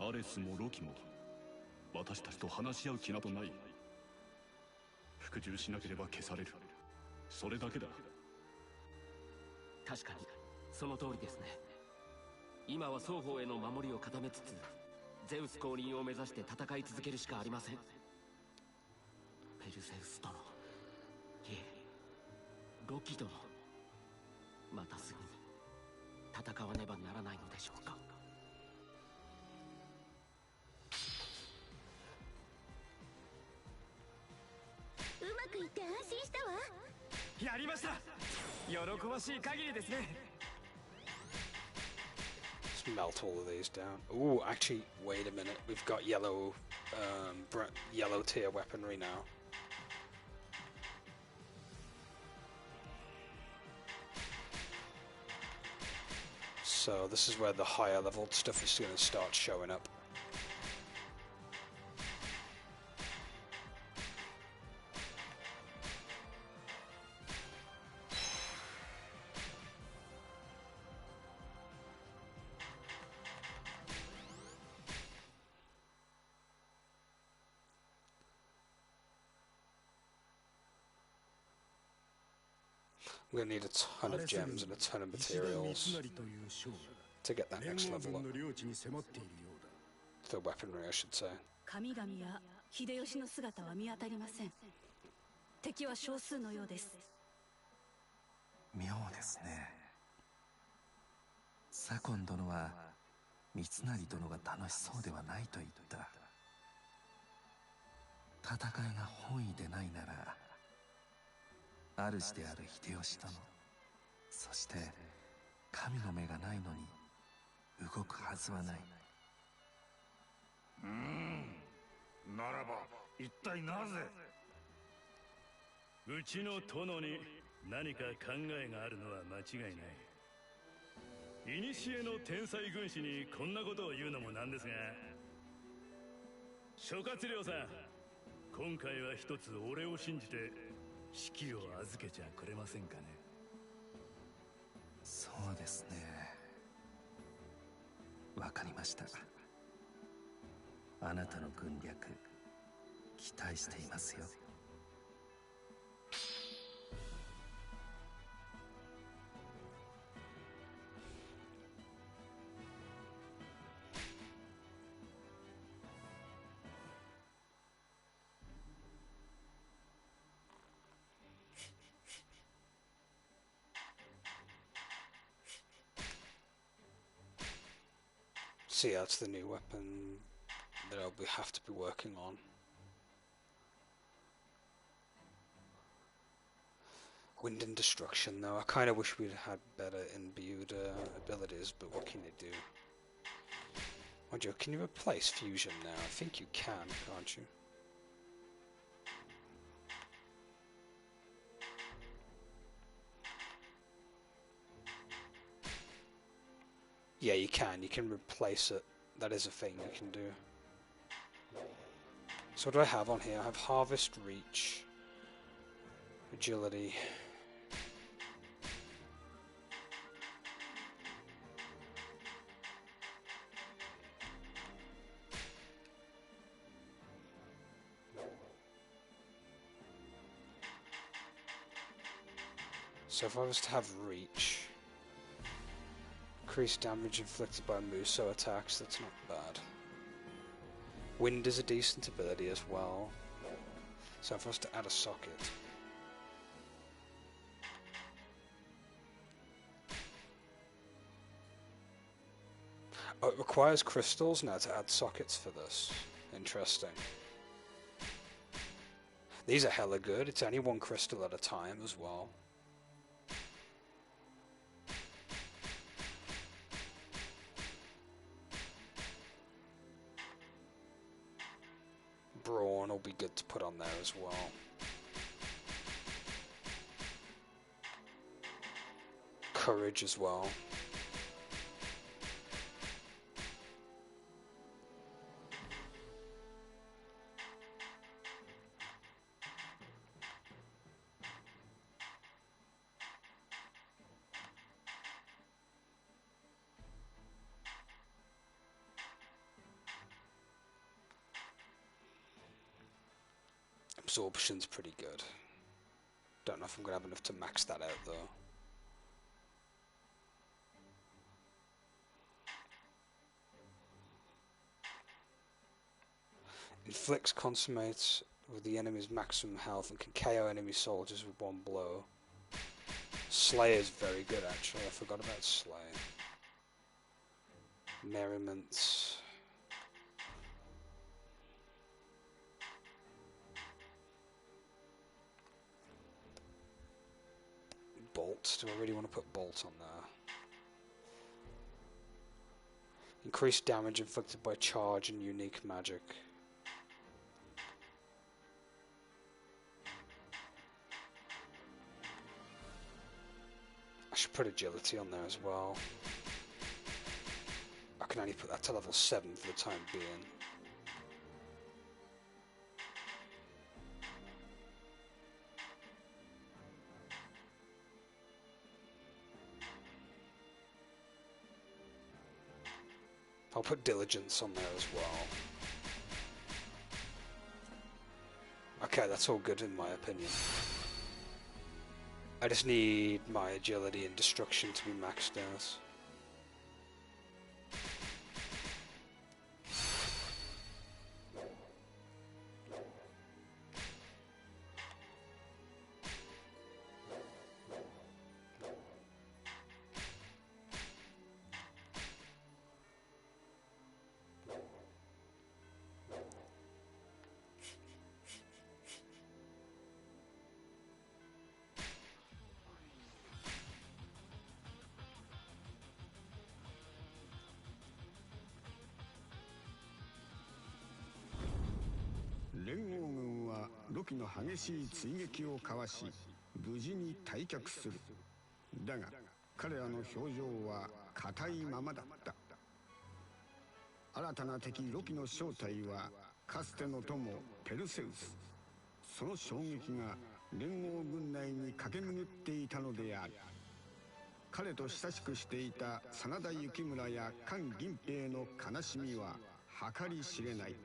アレスもロキも私たちと話し合う気などない。服従しなければ消される、それだけだ。確かにその通りですね。今は双方への守りを固めつつ、ゼウス降臨を目指して戦い続けるしかありません。ペルセウス殿、いえ、ロキ殿、またすぐに戦わねばならないのでしょうか。うまくいって安心したわ。やりました。喜ばしい限りですね。Let's melt all of these down. Ooh, actually, wait a minute. We've got yellow, yellow tier weaponry now. So this is where the higher leveled stuff is going to start showing up. I'm going to need a ton of gems and a ton of materials to get that next level up. The weaponry, I should say. 神々や秀吉の姿は見当たりません。敵は少数のようです。妙ですね。左近殿は三成殿が楽しそうではないと言った。戦いが本意でないなら、主である秀吉殿、そして神の目がないのに動くはずはない。ならば一体なぜ。うちの殿に何か考えがあるのは間違いない。古の天才軍師にこんなことを言うのもなんですが、諸葛亮さん、今回は一つ俺を信じて指揮を預けちゃくれませんかね。そうですね。わかりました。あなたの軍略、期待していますよ。So yeah, that's the new weapon that I'll have to be working on. Wind and destruction, though. I kind of wish we'd had better imbued abilities, but what can you do? Mind you, can you replace fusion now? I think you can, can't you? Yeah, you can. You can replace it. That is a thing you can do. So what do I have on here? I have Harvest, Reach, Agility. So if I was to have Reach, increased damage inflicted by Musou attacks, that's not bad. Wind is a decent ability as well. So if I was to add a socket. Oh, it requires crystals now to add sockets for this. Interesting. These are hella good. It's only one crystal at a time as well. Brawn will be good to put on there as well. Courage as well. Absorption's pretty good. Don't know if I'm going to have enough to max that out though. Inflicts consummates with the enemy's maximum health and can KO enemy soldiers with one blow. Slay is very good actually, I forgot about Slay. Merriments. Bolt. Do I really want to put Bolt on there? Increased damage inflicted by charge and unique magic. I should put agility on there as well. I can only put that to level 7 for the time being. I'll put diligence on there as well. Okay, that's all good in my opinion. I just need my agility and destruction to be maxed out.連合軍はロキの激しい追撃をかわし無事に退却する。だが彼らの表情は硬いままだった。新たな敵ロキの正体はかつての友ペルセウス。その衝撃が連合軍内に駆け巡っていたのである。彼と親しくしていた真田幸村や菅銀平の悲しみは計り知れない。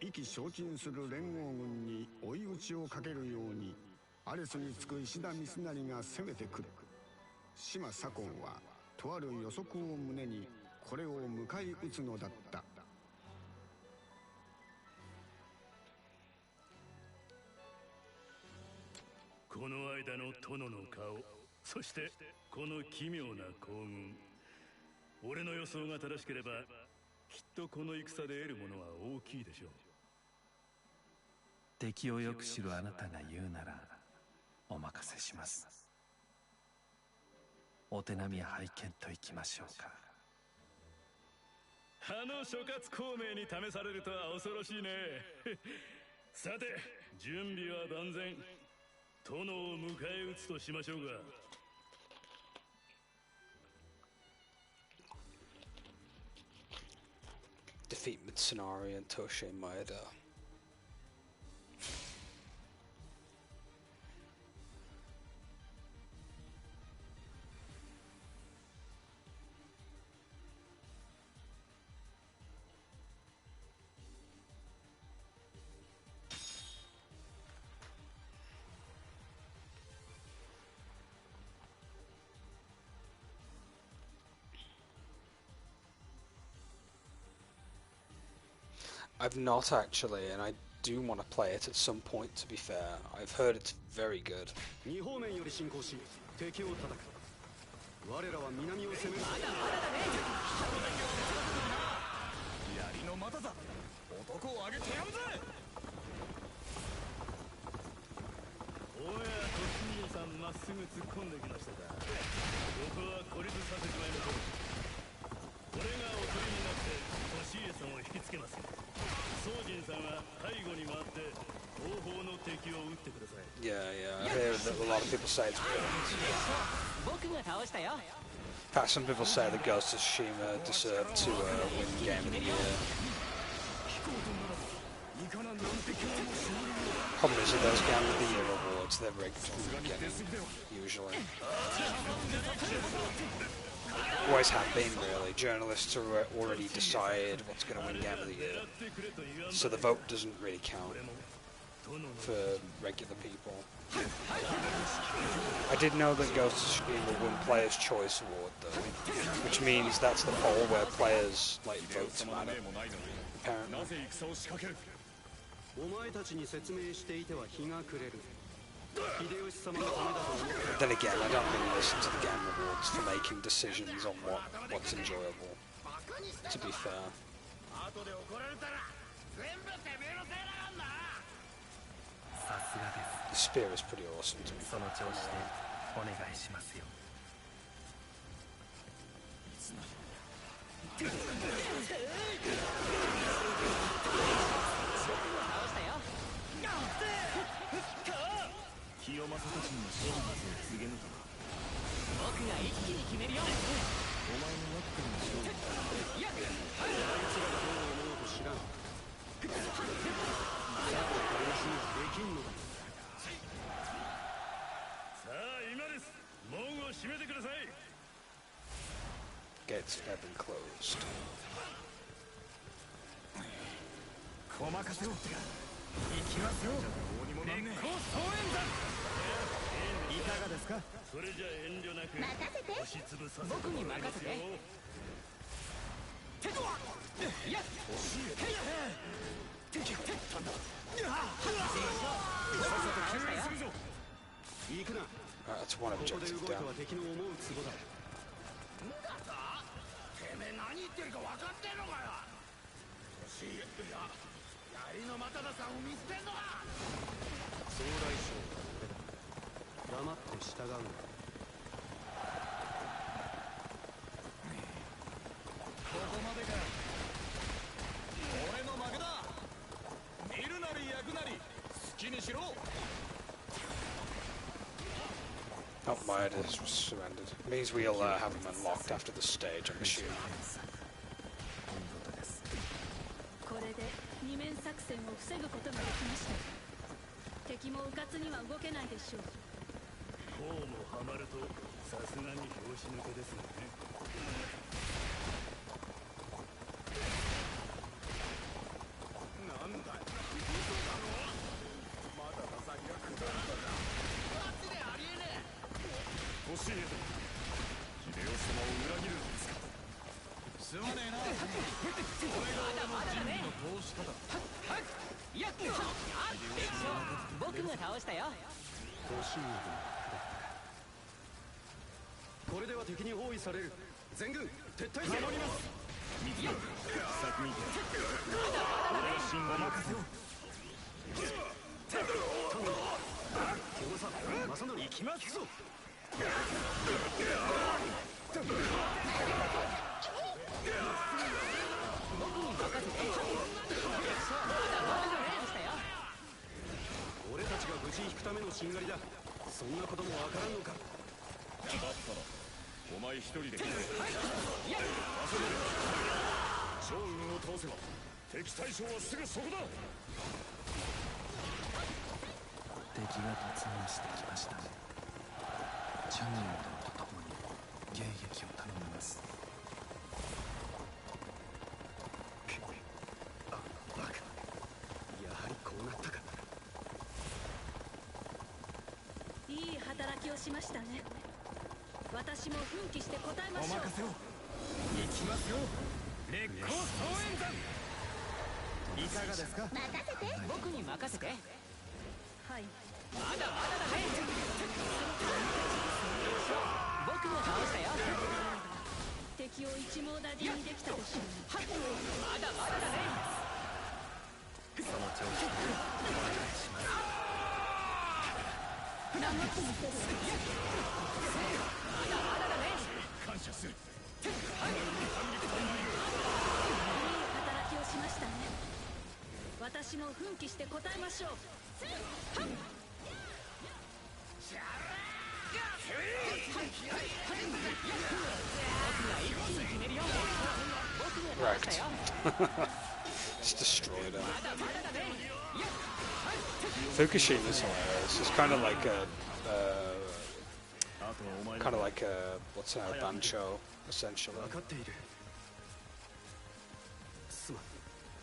意気消沈する連合軍に追い打ちをかけるようにアレスにつく石田三成が攻めてくる。島左近はとある予測を胸にこれを迎え撃つのだった。この間の殿の顔、そしてこの奇妙な行軍、俺の予想が正しければきっとこの戦で得るものは大きいでしょう。敵をよく知るあなたが言うならお任せします。お手並み拝見といきましょうか。あの諸葛孔明に試されるとは恐ろしいね。さて、準備は万全。殿を迎え撃つとしましょうが。Defeat Mitsunari and Toshe Maeda. I've not actually, and I do want to play it at some point, to be fair. I've heard it's very good. Yeah, I hear that a lot of people say it's brilliant. In fact, some people say the Ghost of Tsushima deserved to win Game of the Year. Problem is, with those Game of the Year awards, they're rigged from the beginning, usually. Always have been, really. Journalists are already decide what's going to win Game of the Year, so the vote doesn't really count for regular people. I did know that Ghost of Tsushima won Player's Choice Award, though, which means that's the poll where players like votes matter. Apparently. Then again, I don't really listen to the Game Awards for making decisions on what's enjoyable, to be fair. The spear is pretty awesome to me. Gates have been closed. That's one objective down. Oh, Maeda has surrendered. It means we'll have him unlocked after the stage, I'm assuming. さ正則行きますぞ。俺たちが無事引くためのしんがりだ。そんなこともわからんのか。だったらお前一人で将軍を倒せば敵対将はすぐそこだ。敵が突入してきましたね。チャンネルとともに迎撃を頼みます。あ、バカ。やはりこうなったか。いい働きをしましたね。私も奮起して答えましょう。お任せを。行きますよ。烈光総演山。いかがですか。任せて。僕に任せて。はい。まだまだだね。僕が倒したよ。敵を一網打尽にできたでしょう。まだまだだね。その調子でお願いします。黙ってみせる。まだまだだね。感謝する。いい働きをしましたね。私も奮起して答えましょう。Right. Just destroyed him. Fukushima's hilarious. It's kind of like a what's that, bancho, essentially.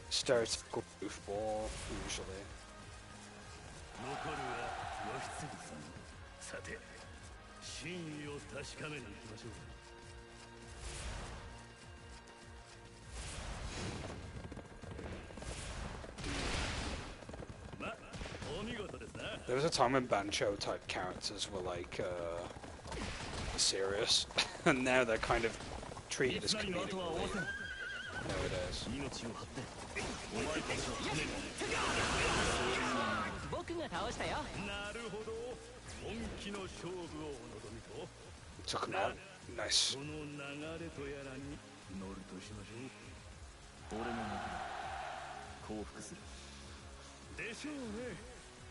Stereotypical goofball, usually. 残るは義経さん。さて、真意を確かめに行きましょう。There was a time when bancho type characters were like serious, and now they're kind of treated as comedic relief nowadays. 僕が倒したよ。なるほど。本気の勝負をお望みと。 Took him out. Nice. その流れとやらに乗るとしましょう。俺も降伏する。でしょうね。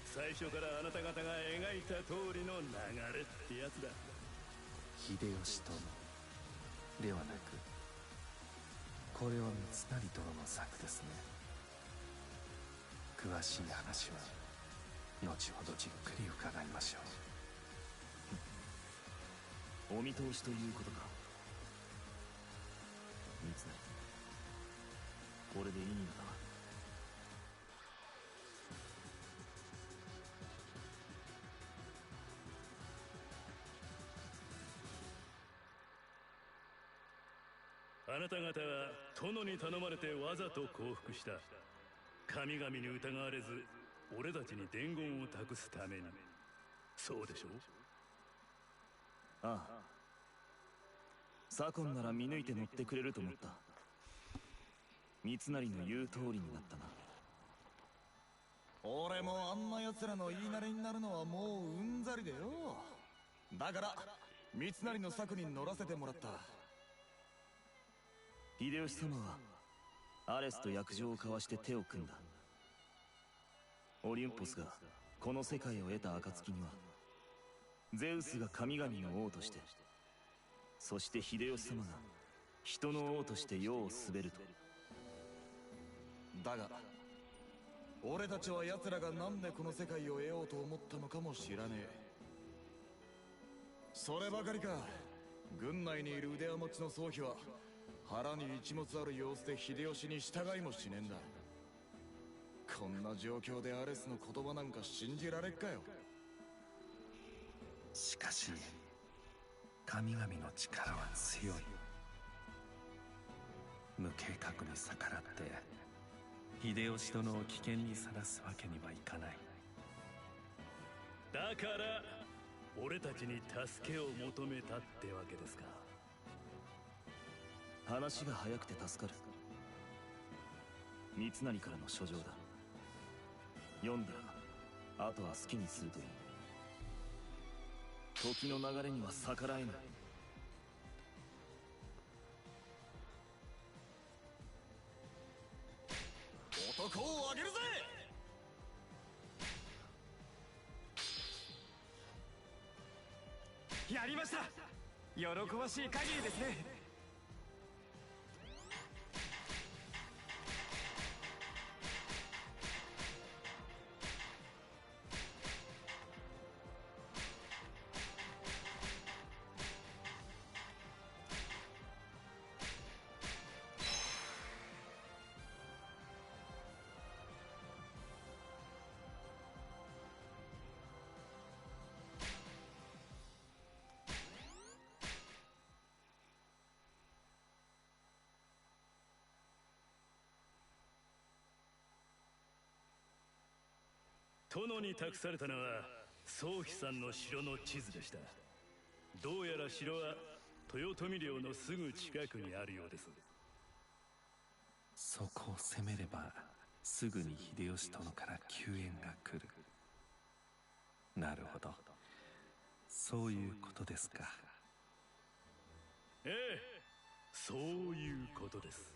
最初からあなた方が描いた通りの流れってやつだ。秀吉殿ではなく、これは三成殿の作ですね。詳しい話は後ほどじっくり伺いましょう。お見通しということか。三成、これでいいのだわ。あなた方は殿に頼まれてわざと降伏した。神々に疑われず俺たちに伝言を託すために。そうでしょう。ああ、左近なら見抜いて乗ってくれると思った。三成の言う通りになったな。俺もあんな奴らの言いなれになるのはもううんざりでよ。だから三成の策に乗らせてもらった。秀吉様はアレスと約定を交わして手を組んだ。オリュンポスがこの世界を得た暁にはゼウスが神々の王として、そして秀吉様が人の王として世を滑ると。だが俺たちは奴らがなんでこの世界を得ようと思ったのかも知らねえ。そればかりか、軍内にいる腕輪持ちの宗妃は腹に一物ある様子で秀吉に従いもしねえんだ。こんな状況でアレスの言葉なんか信じられっかよ。しかし神々の力は強い。無計画に逆らって秀吉殿を危険にさらすわけにはいかない。だから俺たちに助けを求めたってわけですか。話が早くて助かる。三成からの書状だ。読んだらあとは好きにするといい。時の流れには逆らえぬ。男をあげるぜ。やりました。喜ばしい限りですね。殿に託されたのは宗妃さんの城の地図でした。どうやら城は豊臣領のすぐ近くにあるようです。そこを攻めればすぐに秀吉殿から救援が来る。なるほど、そういうことですか。ええ、そういうことです。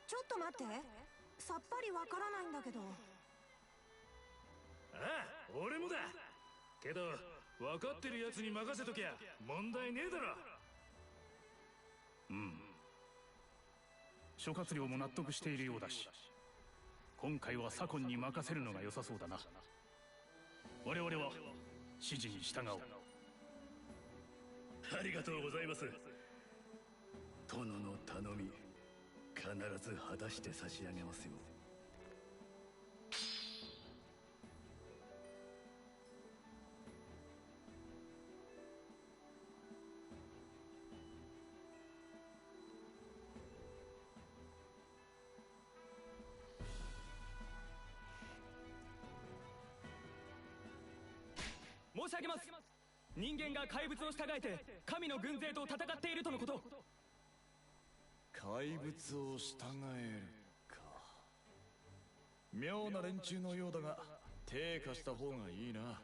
ちょっと待って、さっぱりわからないんだけど。ああ、俺もだ。けど分かってるやつに任せときゃ問題ねえだろ。うん、諸葛亮も納得しているようだし、今回は左近に任せるのが良さそうだな。我々は指示に従おう。ありがとうございます。殿の頼み必ず果たして差し上げますよ。申し上げます。人間が怪物を従えて神の軍勢と戦っているとのこと。怪物を従えるか。妙な連中のようだが手貸した方がいいな。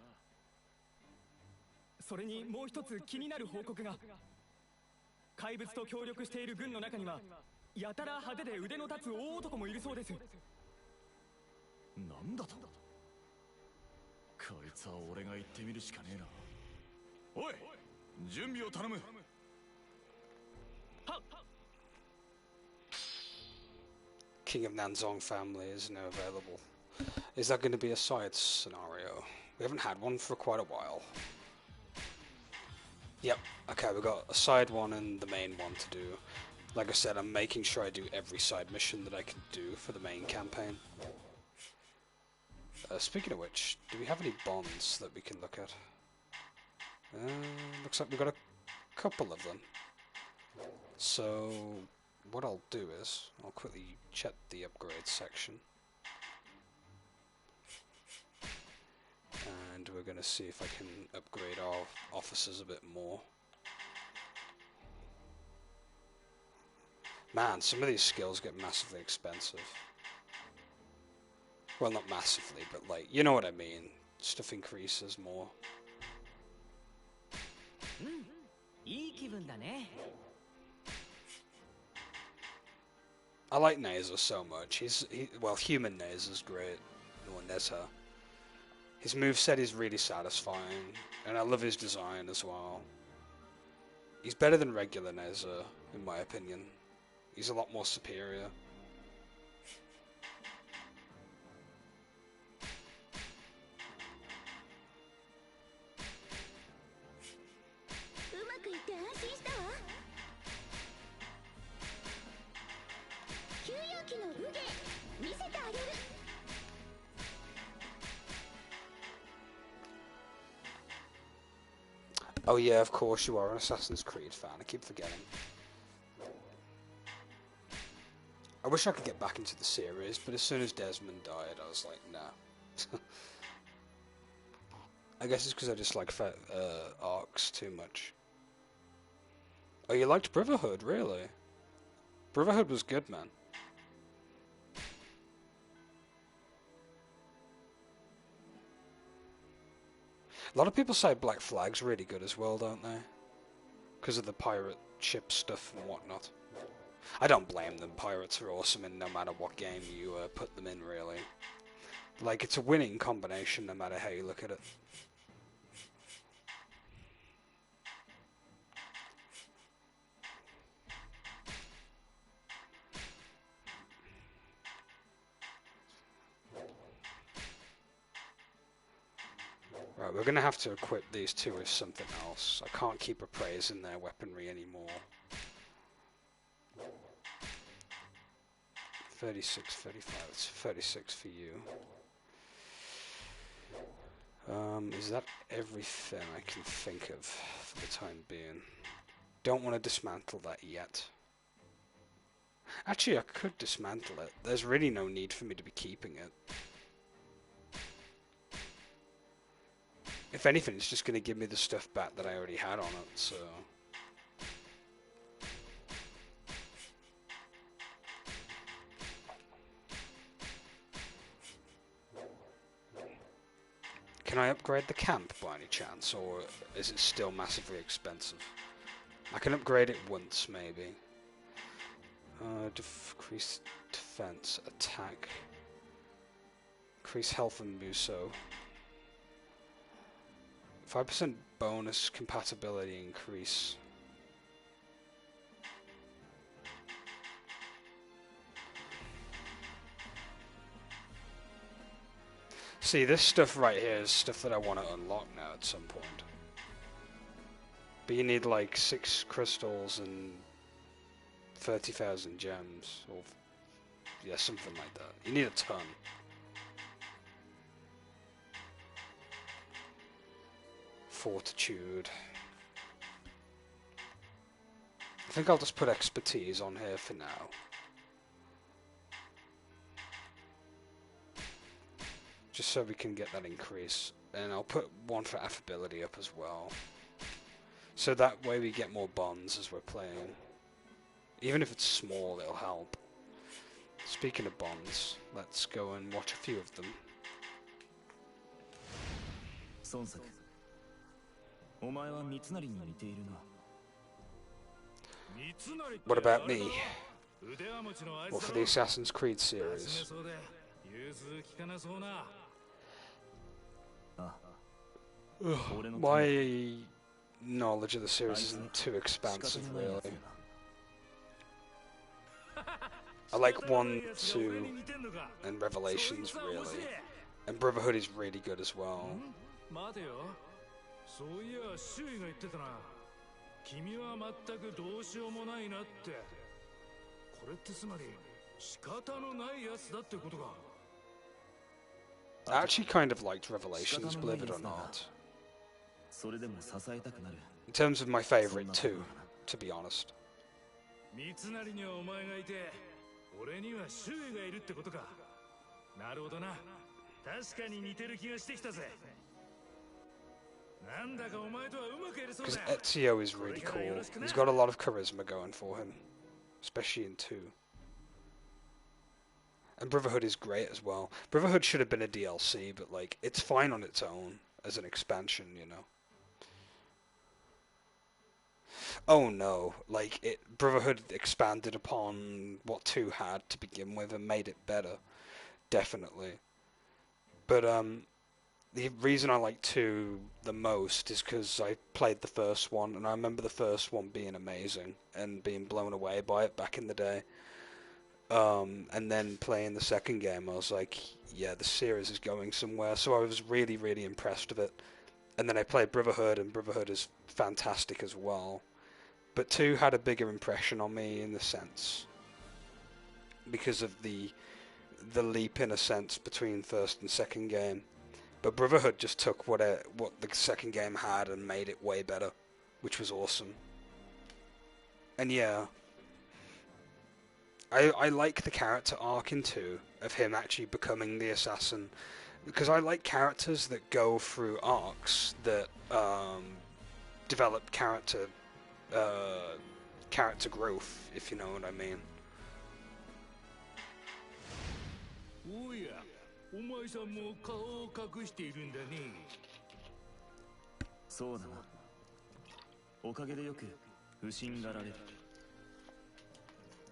それにもう一つ気になる報告が。怪物と協力している軍の中にはやたら派手で腕の立つ大男もいるそうです。なんだと。こいつは俺が行ってみるしかねえな。おい、準備を頼む。はっ。 King of Nanzong family is now available. Is that going to be a side scenario? We haven't had one for quite a while. Yep, okay, we've got a side one and the main one to do. Like I said, I'm making sure I do every side mission that I can do for the main campaign. Speaking of which, do we have any bonds that we can look at? Looks like we've got a couple of them. So, what I'll do is, I'll quickly check the upgrade section. And we're going to see if I can upgrade our officers a bit more. Man, some of these skills get massively expensive. Well, not massively, but like, you know what I mean. Stuff increases more. I like Nazer so much. Well, human Nazer's great. No, Nezha. His moveset is really satisfying, and I love his design as well. He's better than regular Nazer, in my opinion. He's a lot more superior. Oh yeah, of course you are an Assassin's Creed fan, I keep forgetting. I wish I could get back into the series, but as soon as Desmond died, I was like, nah. I guess it's because I dislike arcs too much. Oh, you liked Brotherhood, really? Brotherhood was good, man. A lot of people say Black Flag's really good as well, don't they? Because of the pirate ship stuff and whatnot. I don't blame them. Pirates are awesome in no matter what game you put them in, really. Like, it's a winning combination no matter how you look at it. Right, we're going to have to equip these two with something else. I can't keep appraising their weaponry anymore. 36, 35, it's 36 for you. Is that everything I can think of for the time being? Don't want to dismantle that yet. Actually, I could dismantle it. There's really no need for me to be keeping it. If anything, it's just going to give me the stuff back that I already had on it, so... Can I upgrade the camp by any chance, or is it still massively expensive? I can upgrade it once, maybe. Decrease defense, attack. Increase health and Musou. 5% bonus compatibility increase. See, this stuff right here is stuff that I want to unlock now at some point. But you need like 6 crystals and 30,000 gems, or yeah, something like that. You need a ton. Fortitude. I think I'll just put expertise on here for now. Just so we can get that increase. And I'll put one for affability up as well. So that way we get more bonds as we're playing. Even if it's small, it'll help. Speaking of bonds, let's go and watch a few of them. What about me? What for the Assassin's Creed series? My knowledge of the series isn't too expansive, really. I like 1, 2, and Revelations, really. And Brotherhood is really good as well. I actually kind of liked Revelations, believe it or not. In terms of my favourite too, to be honest. Because Ezio is really cool. He's got a lot of charisma going for him, especially in 2. And Brotherhood is great as well. Brotherhood should have been a DLC, but like it's fine on its own as an expansion, you know. Oh no, like Brotherhood expanded upon what 2 had to begin with and made it better, definitely. But the reason I like 2 the most is because I played the first one, and I remember the first one being amazing and being blown away by it back in the day. And then playing the second game, I was like, yeah, the series is going somewhere. So I was really, really impressed with it. And then I played Brotherhood, and Brotherhood is fantastic as well. But 2 had a bigger impression on me in the sense, because of the leap in a sense between first and second game. But Brotherhood just took what the second game had and made it way better, which was awesome. And yeah, I like the character arc in 2 of him actually becoming the assassin, because I like characters that go through arcs that develop character growth, if you know what I mean. そうだな。おかげでよく不審がられる。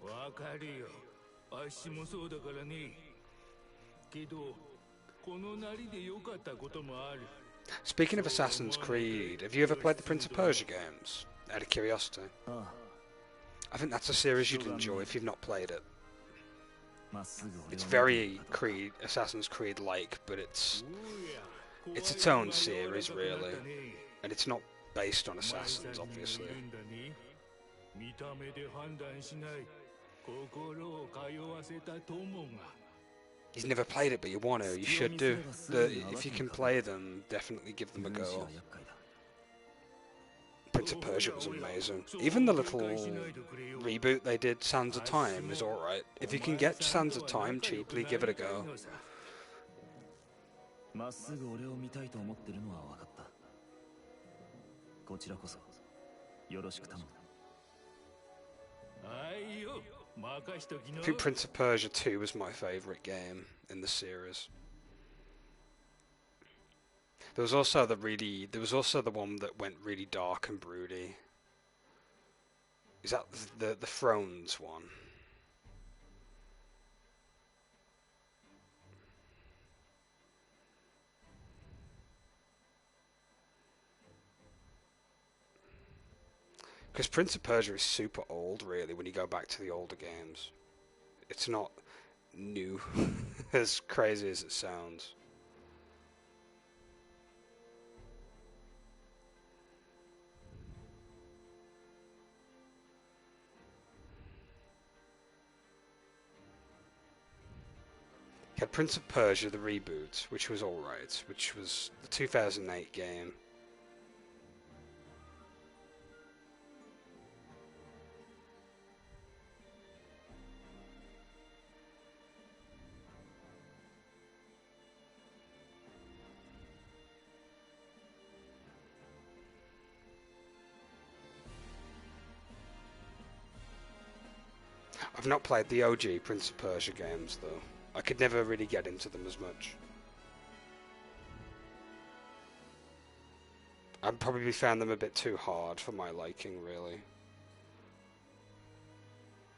わかるよ。あっしもそうだからね。けどこのなりで良かったこともある。 Speaking of Assassin's Creed, have you ever played the Prince of Persia games? Out of curiosity. I think that's a series you'd enjoy if you've not played it. It's very Assassin's Creed-like, but it's its own series, really. And it's not based on Assassins, obviously. He's never played it, but you want to. You should do. If you can play them, definitely give them a go. Prince of Persia was amazing. Even the little reboot they did, Sands of Time, is alright. If you can get Sands of Time cheaply, give it a go. まっすぐ俺を見たいと思ってるのは分かった。こちらこそよろしく頼む。はいよ。 I think Prince of Persia 2 was my favourite game in the series. There was also the one that went really dark and broody. Is that the Thrones one? Because Prince of Persia is super old, really, when you go back to the older games. It's not new, as crazy as it sounds. You had Prince of Persia, the reboot, which was alright, which was the 2008 game. I've not played the OG Prince of Persia games, though. I could never really get into them as much. I probably found them a bit too hard for my liking, really.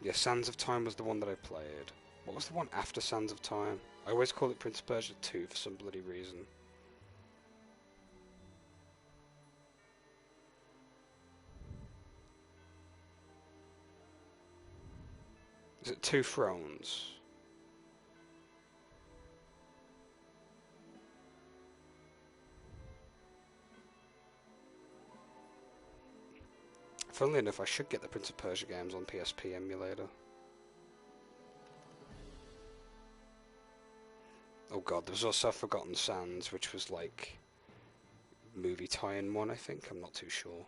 Yeah, Sands of Time was the one that I played. What was the one after Sands of Time? I always call it Prince of Persia 2 for some bloody reason. Is it Two Thrones? Funnily enough, I should get the Prince of Persia games on PSP emulator. Oh god, there was also Forgotten Sands, which was like movie tie-in one, I think. I'm not too sure.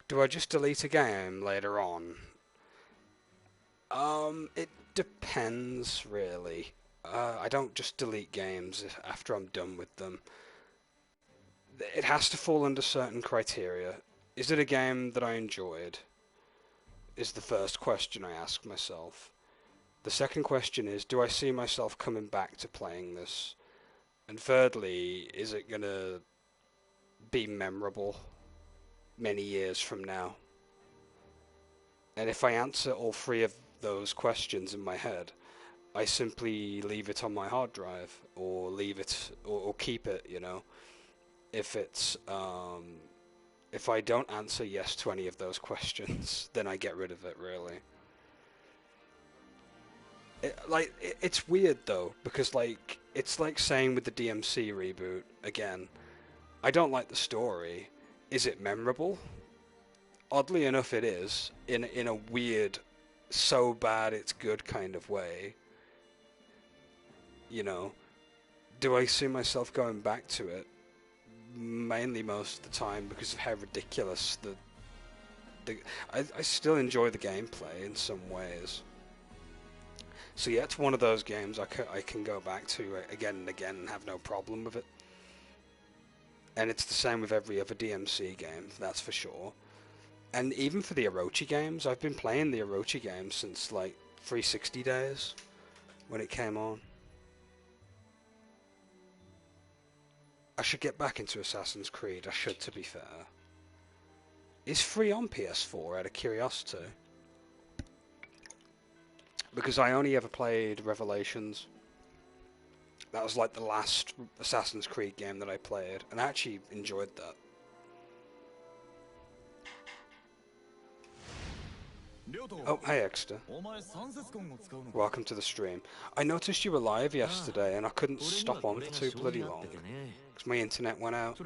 Do I just delete a game later on? It depends, really. I don't just delete games after I'm done with them. It has to fall under certain criteria. Is it a game that I enjoyed? Is the first question I ask myself. The second question is, do I see myself coming back to playing this? And thirdly, is it going to be memorable many years from now? And if I answer all three of those questions in my head, I simply leave it on my hard drive, or leave it, or keep it, you know. If it's, if I don't answer yes to any of those questions, then I get rid of it, really. It's weird, though, because, like, it's like saying with the DMC reboot, again, I don't like the story. Is it memorable? Oddly enough, it is, in a weird, so bad it's good kind of way. You know, do I see myself going back to it? Mainly most of the time because of how ridiculous I still enjoy the gameplay in some ways. So yeah, it's one of those games I can go back to again and again and have no problem with it. And it's the same with every other DMC game, that's for sure. And even for the Orochi games, I've been playing the Orochi games since like 360 days. when it came on. I should get back into Assassin's Creed, I should, to be fair. It's free on PS4 out of curiosity. Because I only ever played Revelations. That was like the last Assassin's Creed game that I played, and I actually enjoyed that. Oh, hey Exeter. Welcome to the stream. I noticed you were live yesterday and I couldn't stop on for too bloody long. Because my internet went out,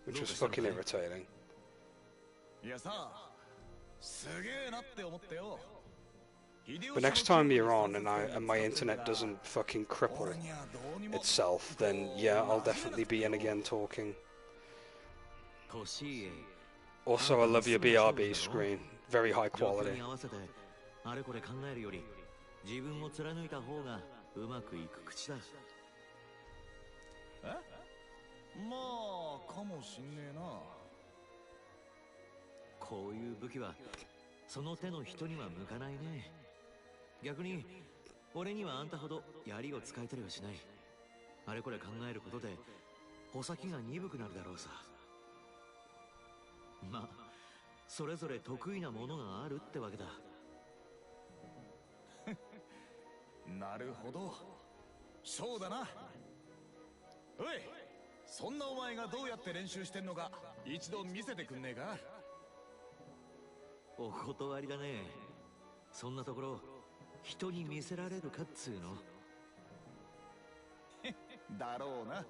which was fucking irritating. But next time you're on and my internet doesn't fucking cripple itself, then yeah, I'll definitely be in again talking. Also, I love your BRB screen. Very high quality. あれこれ考えるより自分を貫いた方がうまくいく口だ。え？まあかもしんねえな。こういう武器はその手の人には向かないね。逆に俺にはあんたほど槍を使えたりはしない。あれこれ考えることで穂先が鈍くなるだろうさ。まあそれぞれ得意なものがあるってわけだ。なるほど。そうだな。おい、そんなお前がどうやって練習してんのか一度見せてくんねえか。お断りだね。そんなところ人に見せられるかっつうの。だろうな。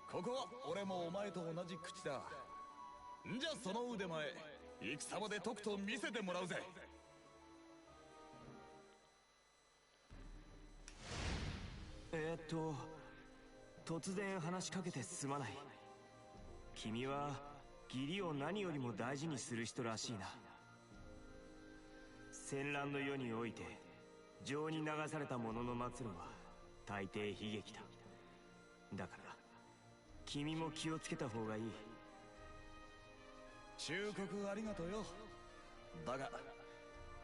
ここは俺もお前と同じ口だ。じゃあその腕前戦場でとくと見せてもらうぜ。突然話しかけてすまない。君は義理を何よりも大事にする人らしいな。戦乱の世において情に流された者の末路は大抵悲劇だ。だから君も気をつけた方がいい。忠告ありがとうよ。だが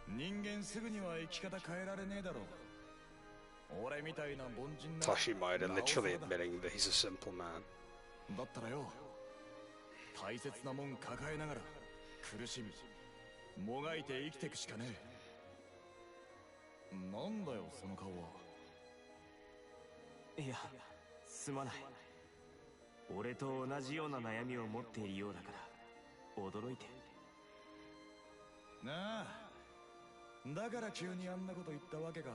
人間すぐには生き方変えられねえだろう。俺みたいな凡人な Tashimida literally admitting that he's a simple man. だったらよ、大切なもん抱えながら苦しみもがいて生きてくしかねえ。なんだよその顔は。いや、すまない。俺と同じような悩みを持っているようだから驚いて。なあ、だから急にあんなこと言ったわけか。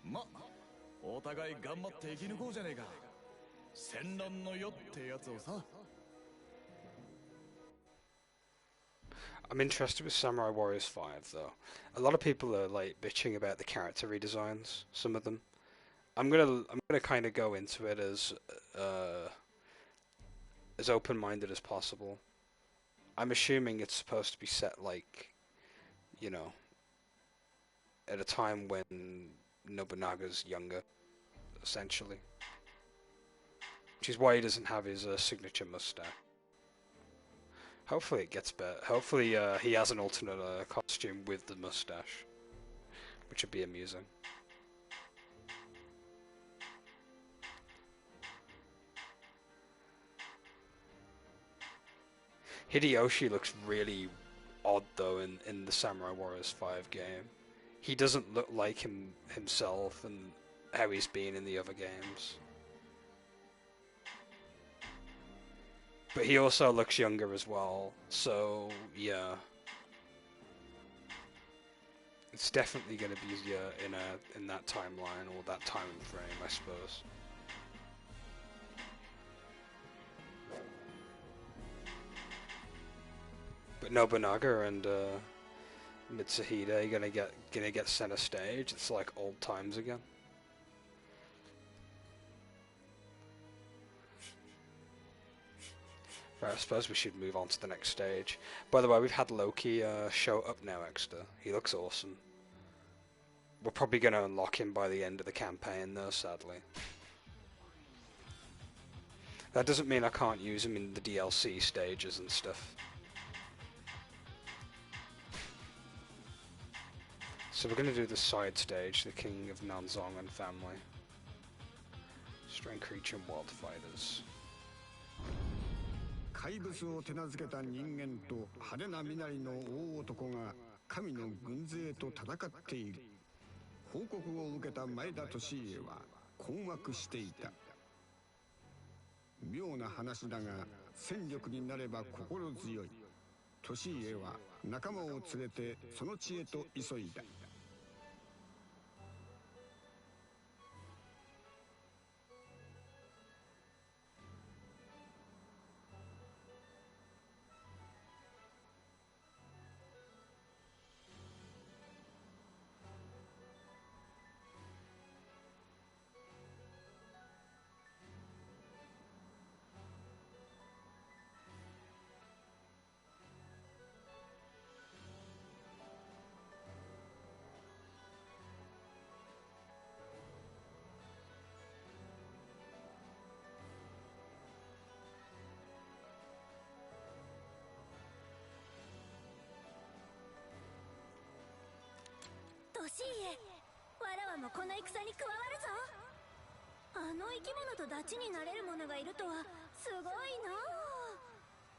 ま、お互い頑張って生き抜こうじゃねえか。戦乱の世ってやつをさ。I'm interested with Samurai Warriors 5 though. A lot of people are like bitching about the character redesigns, some of them. I'm gonna kind of go into it as open-minded as possible. I'm assuming it's supposed to be set like, you know, at a time when Nobunaga's younger, essentially. Which is why he doesn't have his signature mustache. Hopefully it gets better. Hopefully he has an alternate costume with the mustache, which would be amusing. Hideyoshi looks really odd though in the Samurai Warriors 5 game. He doesn't look like himself and how he's been in the other games. But he also looks younger as well, so yeah. It's definitely going to be in that timeline or that time frame, I suppose. But Nobunaga and Mitsuhide are gonna get center stage. It's like old times again. Right, I suppose we should move on to the next stage. By the way, we've had Loki show up now, Exeter. He looks awesome. We're probably going to unlock him by the end of the campaign, though, sadly. That doesn't mean I can't use him in the DLC stages and stuff. So we're going to do the side stage, the King of Nanzong and family. Strange creature and wild fighters. 怪物を手なずけた人間と派手な身なりの大男が神の軍勢と戦っている。報告を受けた前田利家は困惑していた。妙な話だが戦力になれば心強い。利家は仲間を連れてその地へと急いだ。利家、わらわもこの戦に加わるぞ。あの生き物とダチになれる者がいるとはすごいな。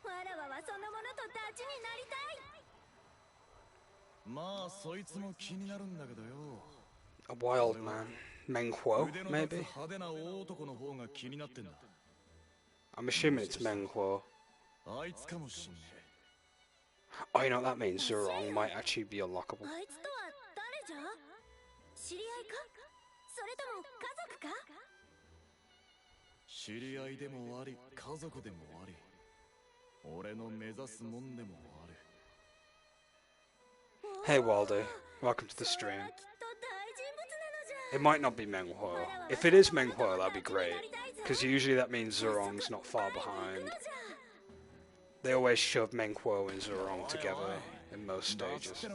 わらわはその者とダチになりたい。まあそいつも気になるんだけどよ。 A wild man. Menghuo, 腕の maybe? 立つ派手な大男の方が気になってんだ。 I'm assuming it's Menghuo. あいつかもしんね Oh, you know what that means? Zurong might actually be unlockable. あいつとは誰じゃ？知り合いか？それとも家族か？知り合いでもあり、家族でもあり、俺の目指すもんでもある。 Hey Waldo, welcome to the stream. It might not be Menghuo. If it is Menghuo, that'd be great, because usually that means Zurong's not far behind. They always shove Menghuo and Zurong together in most stages.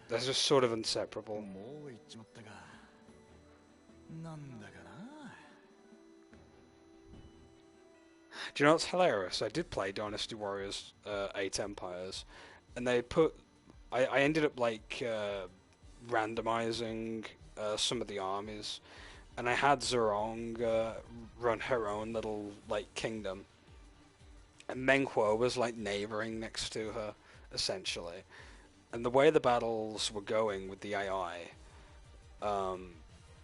They're just sort of inseparable. Do you know what's hilarious? I did play Dynasty Warriors 8 Empires, and they put... I ended up like randomizing some of the armies, and I had Zurong run her own little like kingdom, and Menghuo was like neighboring next to her, essentially. And the way the battles were going with the AI,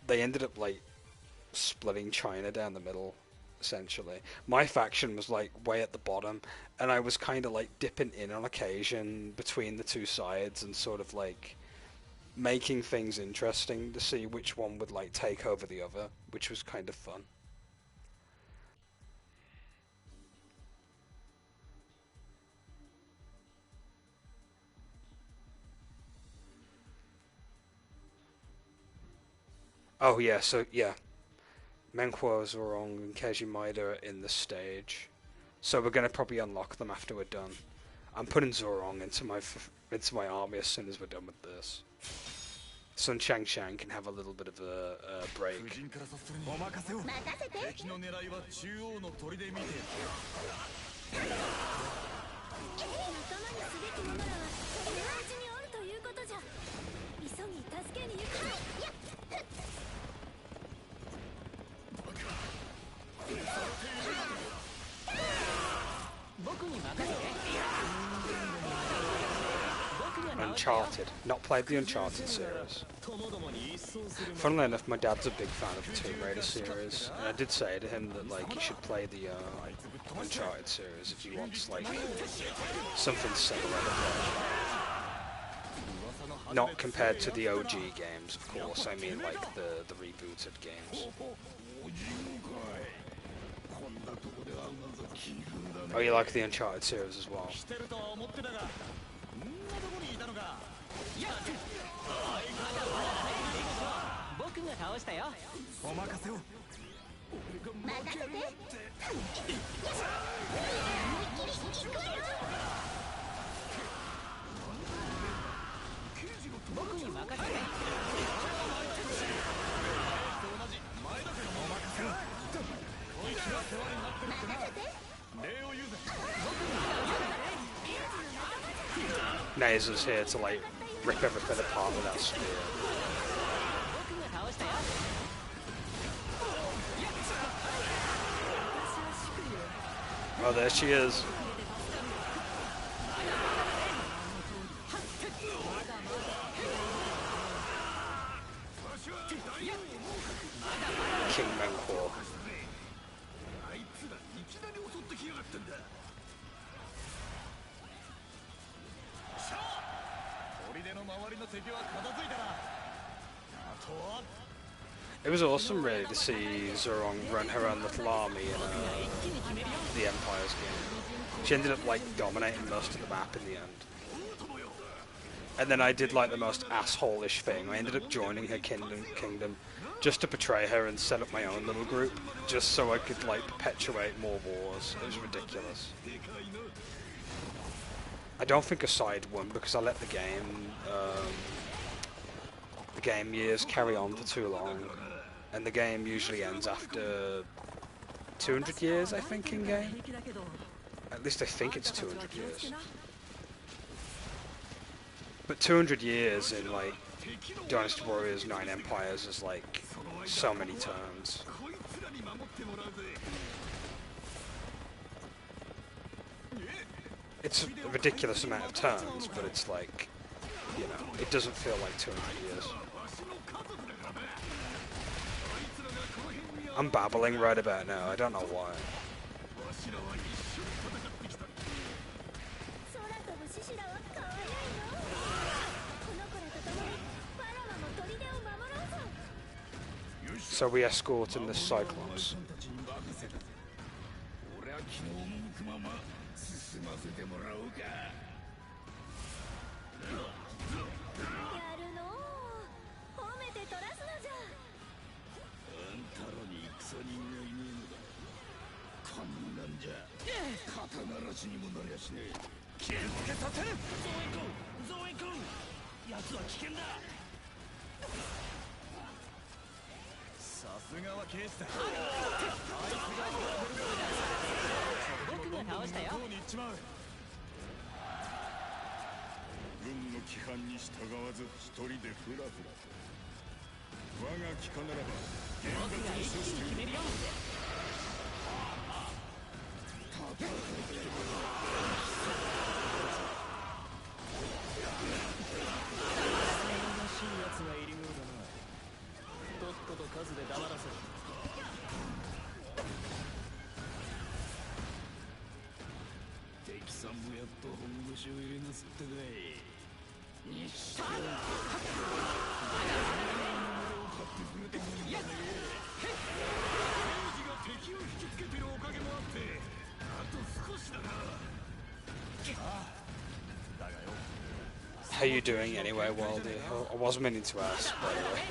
they ended up like splitting China down the middle, essentially. My faction was like way at the bottom, and I was kind of like dipping in on occasion between the two sides and sort of like making things interesting to see which one would like take over the other, which was kind of fun. Oh yeah, so yeah, Menghuo, Zurong, and Keiji Maeda are in the stage, so we're gonna probably unlock them after we're done. I'm putting Zurong into my army as soon as we're done with this. Sun Shang can have a little bit of a break. Uncharted. Not played the Uncharted series. Funnily enough, my dad's a big fan of the Tomb Raider series, and I did say to him that like he should play the Uncharted series if he wants like something similar. Not compared to the OG games, of course. I mean like the rebooted games. Oh, you like the Uncharted series as well? Naza's here to like rip everything apart with that spear. Oh, there she is. Kingman Claw. It was awesome, really, to see Zurong run her own little army in the Empire's game. She ended up, like, dominating most of the map in the end. And then I did, like, the most asshole-ish thing. I ended up joining her kingdom just to betray her and set up my own little group, just so I could, like, perpetuate more wars. It was ridiculous. I don't think a side won because I let the game years carry on for too long, and the game usually ends after 200 years, I think, in game. At least I think it's 200 years. But 200 years in, like, Dynasty Warriors 9 Empires is, like, so many turns. It's a ridiculous amount of turns, but it's like, you know, it doesn't feel like 200 years. I'm babbling right about now, I don't know why. So we escorting the Cyclops. How you doing anyway, Waldy? I was meaning to ask, by the way.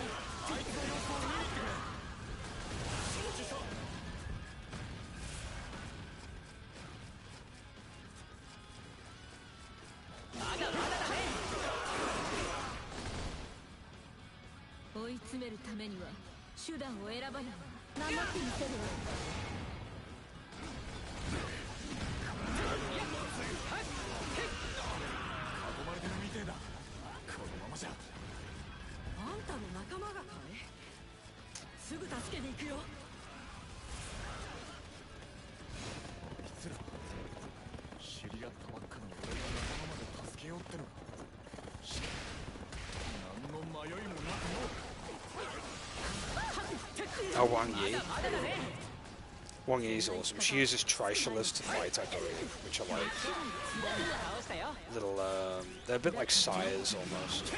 Oh, Wang Yi. Wang Yi's awesome. She uses Trishulers to fight, I believe, which I like. Little, they're a bit like sires, almost.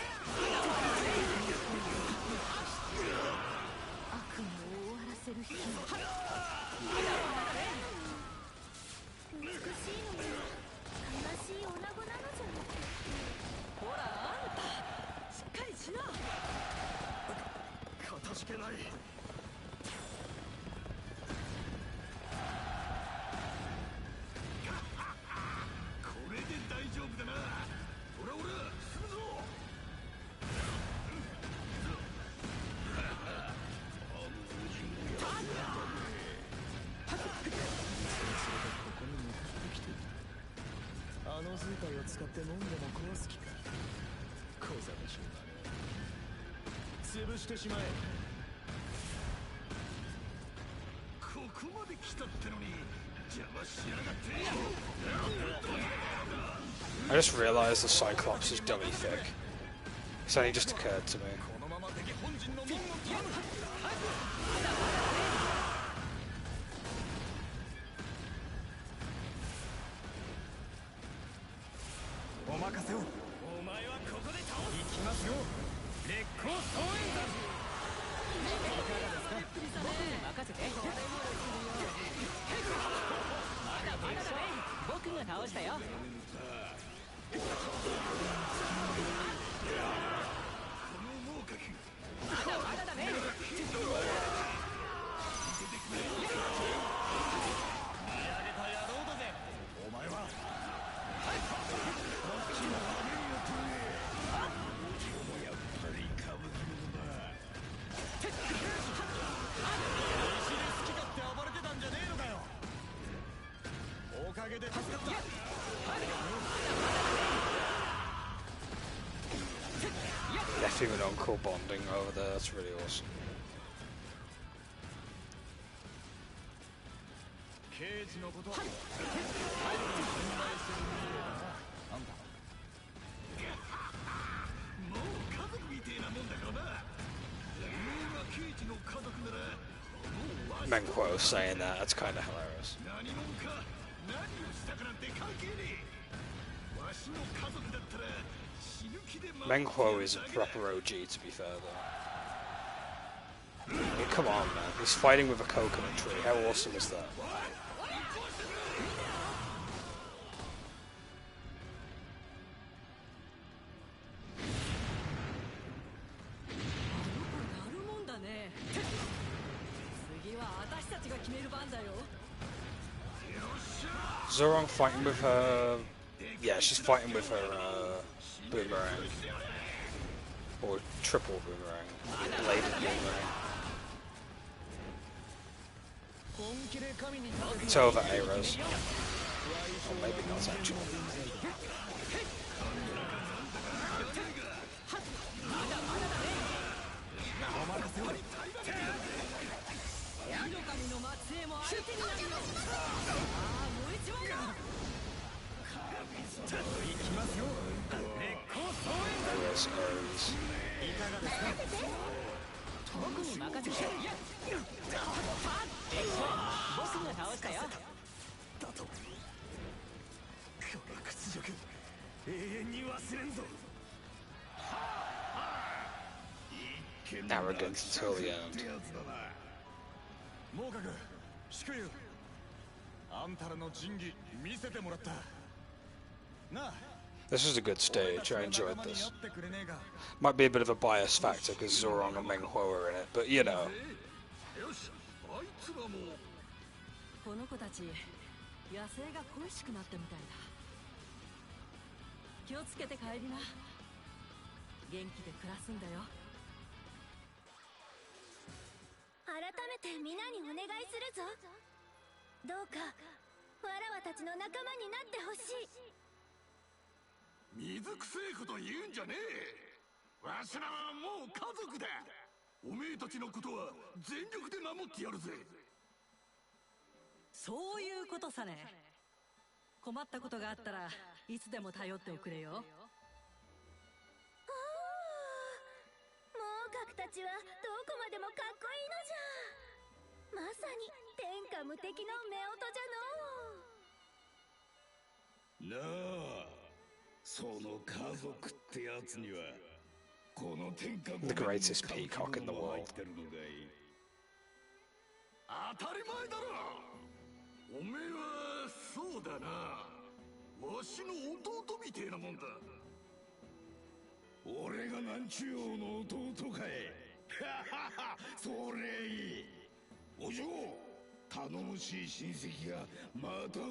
さでしょうがね。潰してしまえ。ここまで来たってのに邪魔しやがって。 I just realised the Cyclops is dummy thick. It's only just occurred to me. Nephew and uncle bonding over there, that's really awesome. Menquo saying that's kind of hilarious. Menquo is a proper OG, to be fair, though. I mean, come on, man. He's fighting with a coconut tree. How awesome is that? Zorong fighting with her... Yeah, she's fighting with her boomerang. Or triple boomerang. Bladed boomerang. It's over, Ares. Or maybe not, actually. Arrogance until the end. This is a good stage, I enjoyed this. Might be a bit of a bias factor because Zorong and Menghua are in it, but you know. The greatest peacock in the world.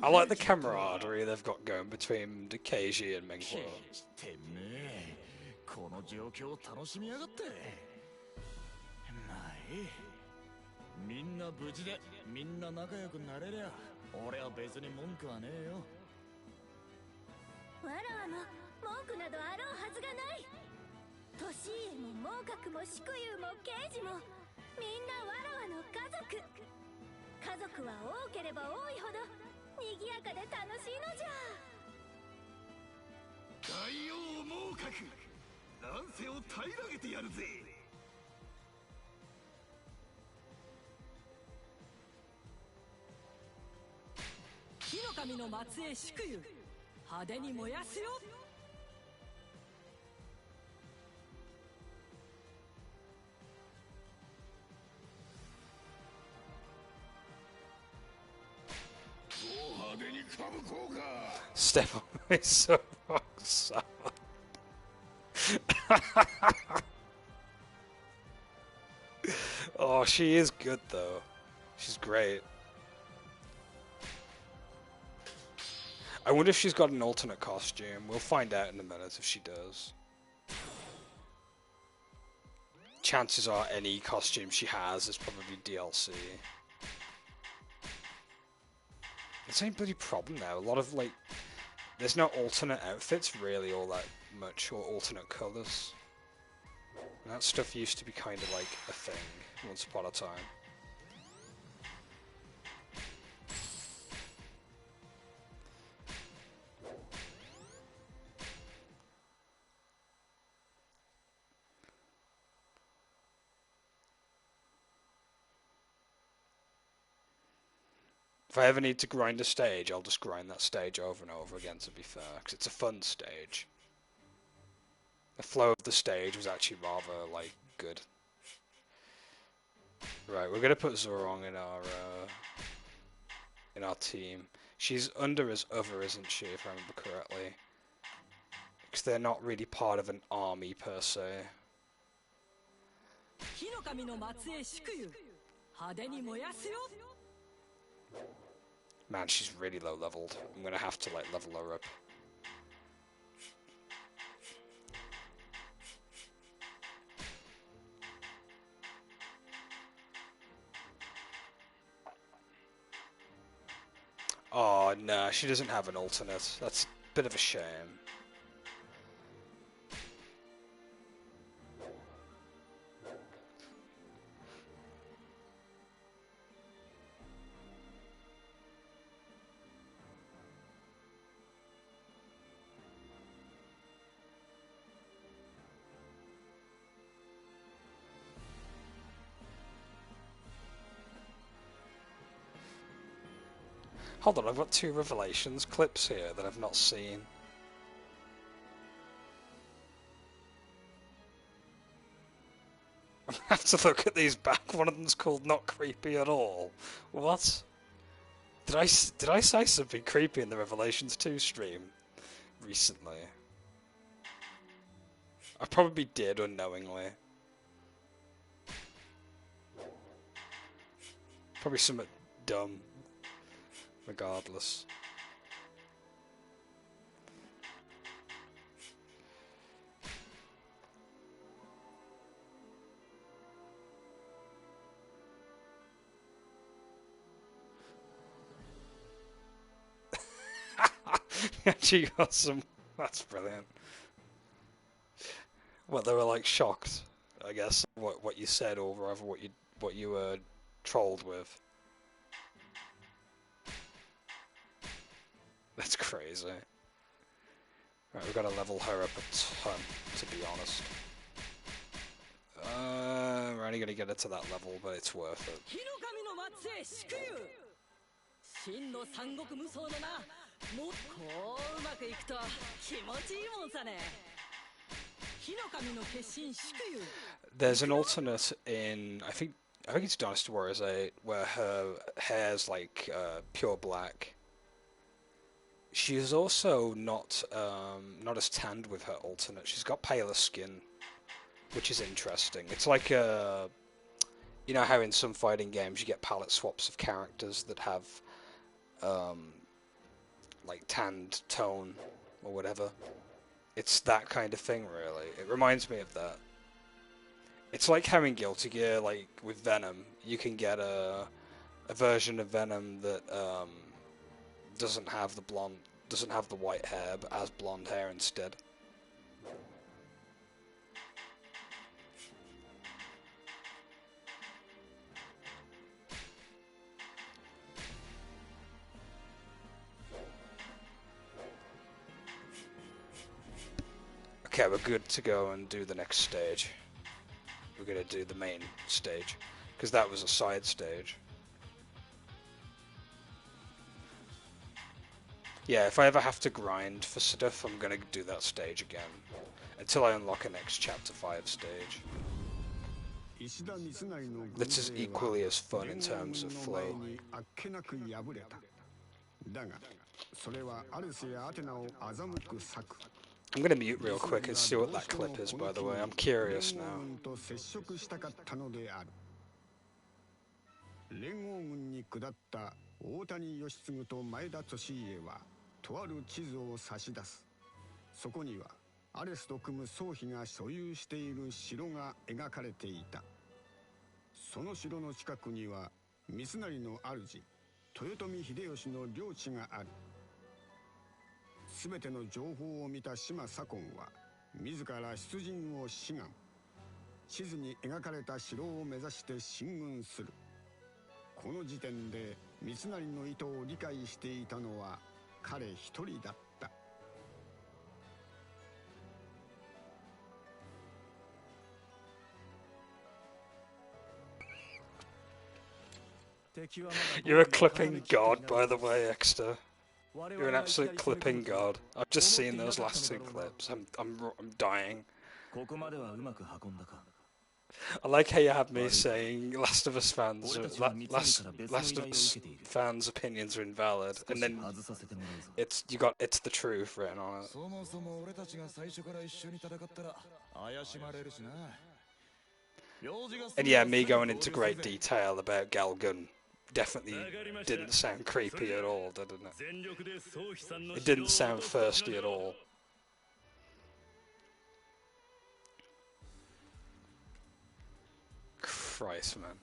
I like the camaraderie they've got going between Keiji and Menghua. この状況を楽しみやがってまあいいみんな無事でみんな仲良くなれりゃ俺は別に文句はねえよわらわも文句などあろうはずがない年家も猛角も祝友も刑事もみんなわらわの家族。家族は多ければ多いほど賑やかで楽しいのじゃ。大王猛角、乱世を平らげてやるぜ。火の神の末裔祝友、派手に燃やすよ。Step on my soapbox. Oh, she is good though. She's great. I wonder if she's got an alternate costume. We'll find out in a minute if she does. Chances are any costume she has is probably DLC. It's any bloody problem now. A lot of like, there's no alternate outfits really all that much, or alternate colours. And that stuff used to be kind of like a thing once upon a time. If I ever need to grind a stage, I'll just grind that stage over and over again, to be fair, because it's a fun stage. The flow of the stage was actually rather, like, good. Right, we're gonna put Zorong in our team. She's under as other, isn't she, if I remember correctly? Because they're not really part of an army, per se. Man, she's really low leveled. I'm gonna have to like level her up. Oh no, she doesn't have an alternate. That's a bit of a shame. Hold on, I've got 2 Revelations clips here that I've not seen. I have to look at these back. One of them's called Not Creepy at All. What? Did I say something creepy in the Revelations 2 stream recently? I probably did unknowingly. Probably something dumb. Regardless. She got some. That's brilliant. Well, they were like shocked, I guess, what you said, or rather what you were trolled with. That's crazy. Right, we've got to level her up a ton, to be honest. We're only going to get her to that level, but it's worth it. There's an alternate in, I think it's Dynasty Warriors 8, where her hair's like pure black. She is also not as tanned with her alternate. She's got paler skin, which is interesting. It's like you know how in some fighting games you get palette swaps of characters that have like tanned tone or whatever. It's that kind of thing, really. It reminds me of that. It's like how in Guilty Gear, like with Venom, you can get a version of Venom that doesn't have the white hair, but has blonde hair instead. Okay, we're good to go and do the next stage. We're gonna do the main stage, because that was a side stage. Yeah, if I ever have to grind for stuff, I'm gonna do that stage again, until I unlock a next Chapter 5 stage. That's is equally as fun in terms of flow. I'm gonna mute real quick and see what that clip is, by the way. I'm curious now. 連合軍に下った大谷義次と前田利家はとある地図を差し出す。そこにはアレスと組む宗妃が所有している城が描かれていた。その城の近くには三成の主豊臣秀吉の領地がある。すべての情報を見た島左近は自ら出陣を志願。地図に描かれた城を目指して進軍する。この時点で三成の意図を理解していたのは彼一人だった。You're a clipping god, by the way, Exeter. You're an absolute clipping god. I've just seen those last two clips. I'm dying. I like how you had me saying Last of Us fans opinions are invalid, and then it's the truth written on it. And yeah, me going into great detail about Galgun definitely didn't sound creepy at all, didn't it? It didn't sound thirsty at all. Christ, man.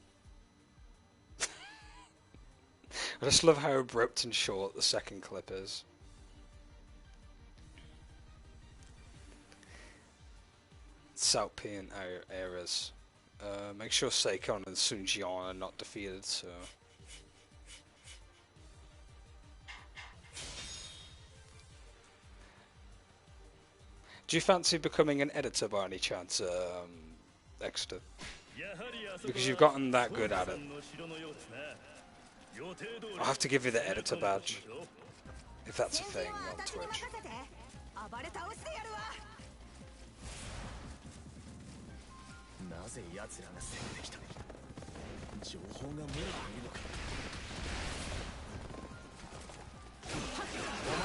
I just love how abrupt and short the second clip is. South-Pian eras. Make sure Seikon and Sun Jian are not defeated, so... Do you fancy becoming an editor by any chance, Exeter? Because you've gotten that good at it. I'll have to give you the editor badge, if that's a thing on Twitch.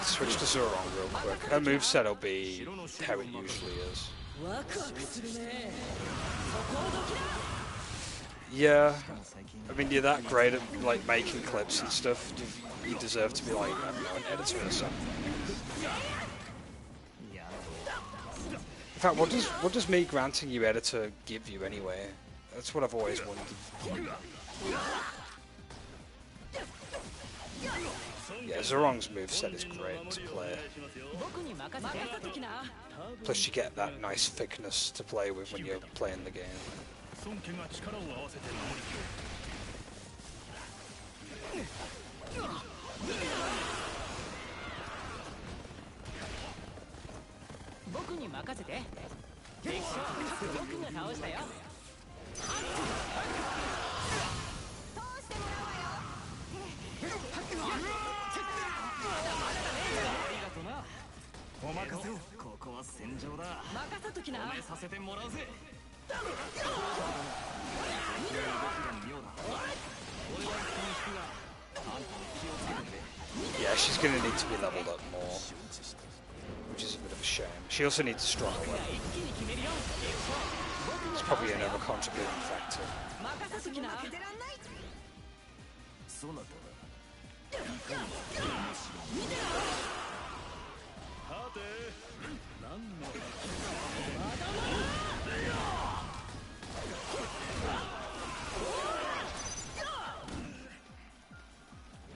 Switch to Zurong real quick. Her moveset will be how it usually is. Yeah, I mean, you're that great at like making clips and stuff. You deserve to be like, I don't know, an editor or something. In fact, what does me granting you editor give you anyway? That's what I've always wondered. Yeah, Zurong's moveset is great to play. Plus you get that nice thickness to play with when you're playing the game. Yeah, she's gonna need to be leveled up more, which is a bit of a shame. She also needs a stronger weapon. It's probably another contributing factor.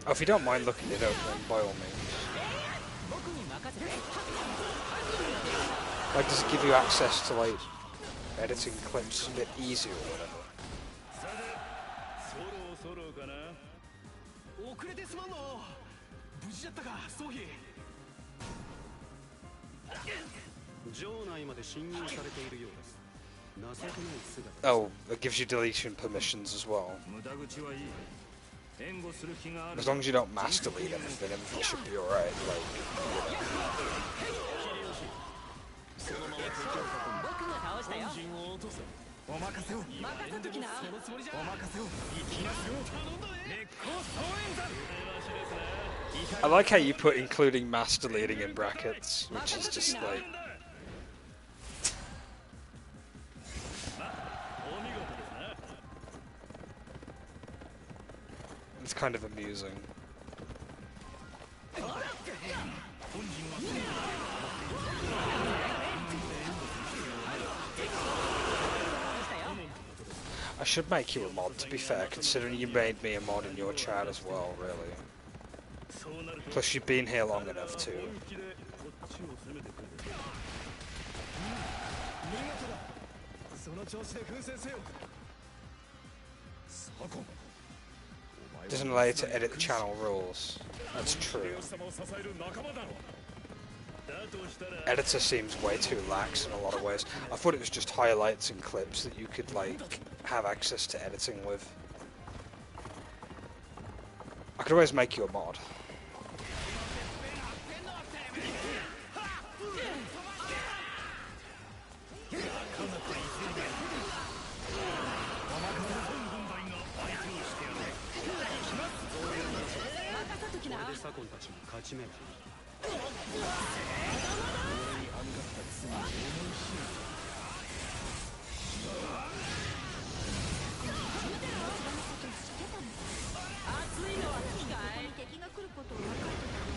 Oh, if you don't mind looking it up, then by all means. Like, does it give you access to, like, editing clips a bit easier or whatever? Oh, it gives you deletion permissions as well. As long as you don't mass delete anything, everything should be alright. Like, I like how you put including mass deleting in brackets, which is just like. It's kind of amusing. I should make you a mod, to be fair, considering you made me a mod in your chat as well, really. Plus you've been here long enough too. Doesn't allow you to edit the channel rules. That's true. Editor seems way too lax in a lot of ways. I thought it was just highlights and clips that you could like have access to editing with. I could always make you a mod.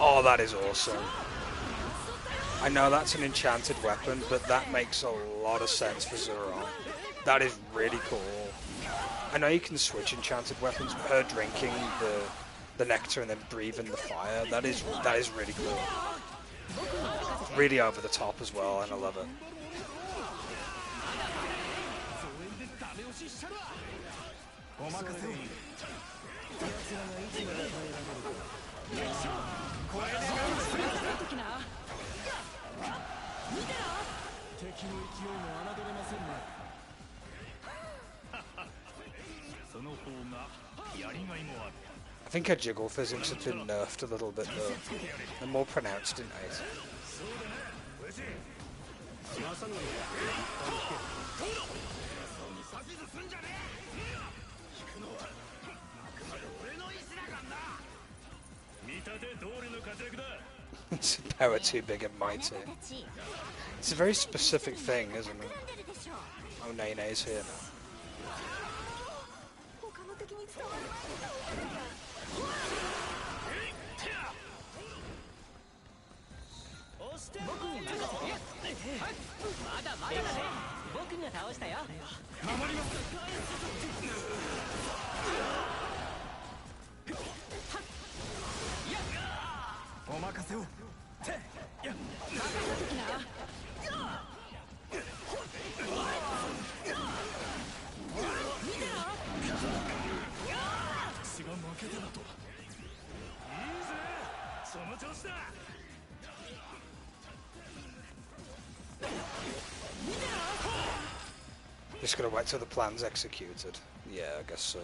Oh, that is awesome. I know that's an enchanted weapon, but that makes a lot of sense for Zero. That is really cool. I know you can switch enchanted weapons, but her drinking the nectar and then breathing the fire, that is really cool. Really over the top as well, and I love it. I think her jiggle physics have been nerfed a little bit though. They're more pronounced in 8. It's power too big and mighty. It's a very specific thing, isn't it? Oh, Nene's here now. Just gotta wait till the plan's executed. Yeah, I guess so.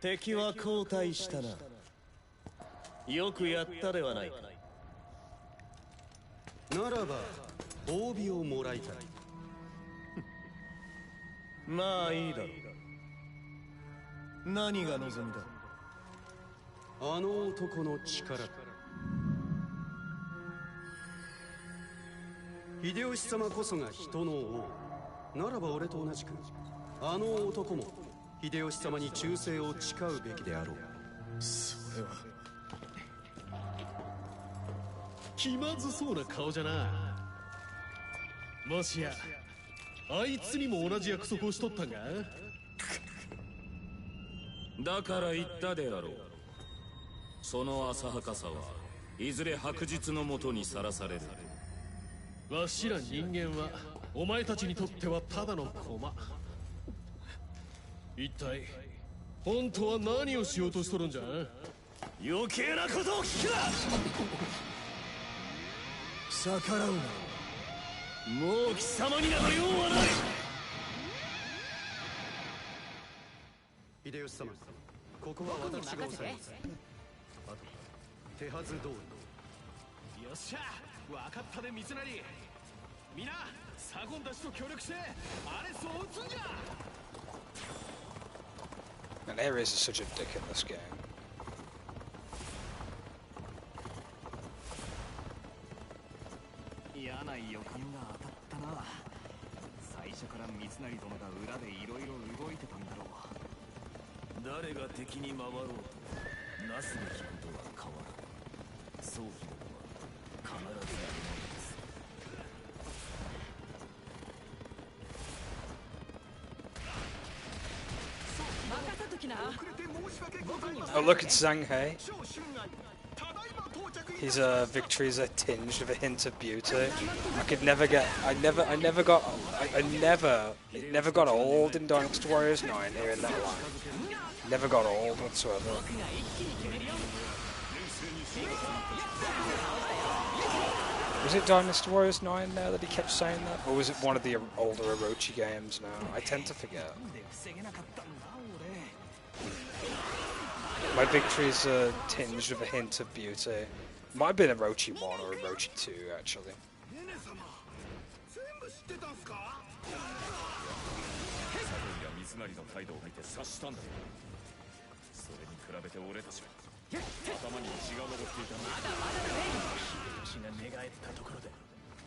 敵は後退したな。よくやったではないか。ならば褒美をもらいたい。まあいいだろう。何が望みだ。あの男の力。秀吉様こそが人の王。ならば俺と同じくあの男も秀吉様に忠誠を誓うべきであろう。それは気まずそうな顔じゃな。もしやあいつにも同じ約束をしとったんか。だから言ったであろう。その浅はかさはいずれ白日のもとにさらされる。わしら人間はお前たちにとってはただの駒。一体本当は何をしようとしとるんじゃ。余計なことを聞くな。逆らうな。もう貴様になど用はない。秀吉様、ここは私が抑えます。あと手はず通り。よっしゃ、分かったで三成。皆サゴンたちと協力してアレスを撃つんじゃ。And Ares is such a dick in this game. 嫌な予感が当たったな。最初から三成殿が裏でいろいろ動いてたんだろう。誰が敵に回ろうとなすべきことは変わらない。総理は必ずやるものです。Oh, look, it's Zanghei. His victories are tinged with a hint of beauty. It never got old in Dynasty Warriors 9 here in that line. Never got old whatsoever. Was it Dynasty Warriors 9 now that he kept saying that? Or was it one of the older Orochi games now? I tend to forget. My victories are tinged with a hint of beauty. Might have been Orochi 1 or Orochi 2, actually.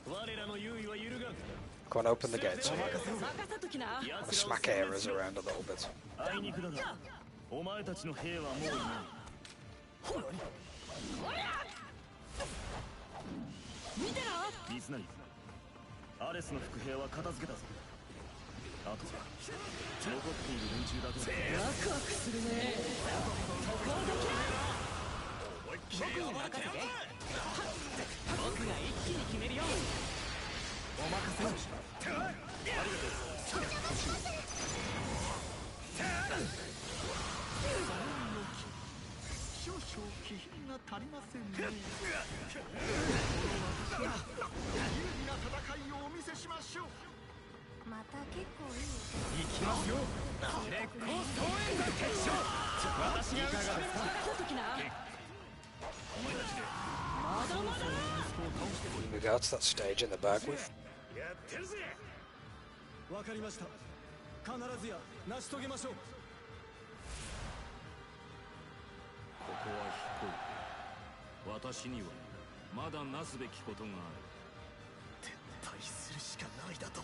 我らの優位は揺るがん。 Go on, open the gates. I want to smack Ares around a little bit. あいにくだがお前たちの兵はもういない。見てな。三成、アレスの伏兵は片付けたぞ。あとは残っている連中だけだ。ワクワクするね。僕に任せて。僕が一気に決めるよ。お任せ。ありがとう。少々気品が足りませんね。有利な戦いをお見せしましょう。また結構いい。行きますよ。烈光総援の決勝。私がいかがですか。お前たちでまだまだ。 We got to that stage in the back with. やってるぜ。わかりました。必ずや成し遂げましょう。ここは低い。私にはまだなすべきことがある。撤退するしかないだと。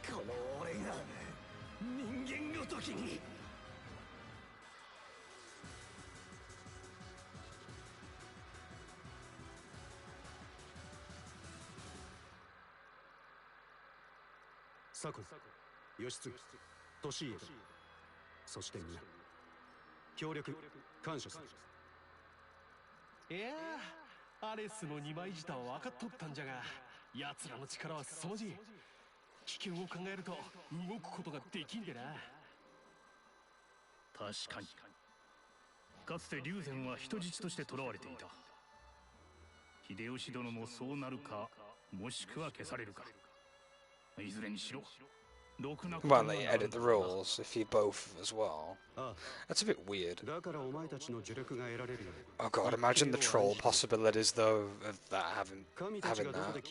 この俺が人間ごときに。左近、義継、利家、そして皆協力感謝する。いやー、アレスの二枚舌は分かっとったんじゃが、奴らの力は凄まじい。危険を考えると動くことができんでな。確かに。かつて龍禅は人質として囚われていた。秀吉殿もそうなるか、もしくは消されるか。いずれにしろ。Well, they edit the rules if you both as well. That's a bit weird. Oh god, imagine the troll possibilities though of that having that.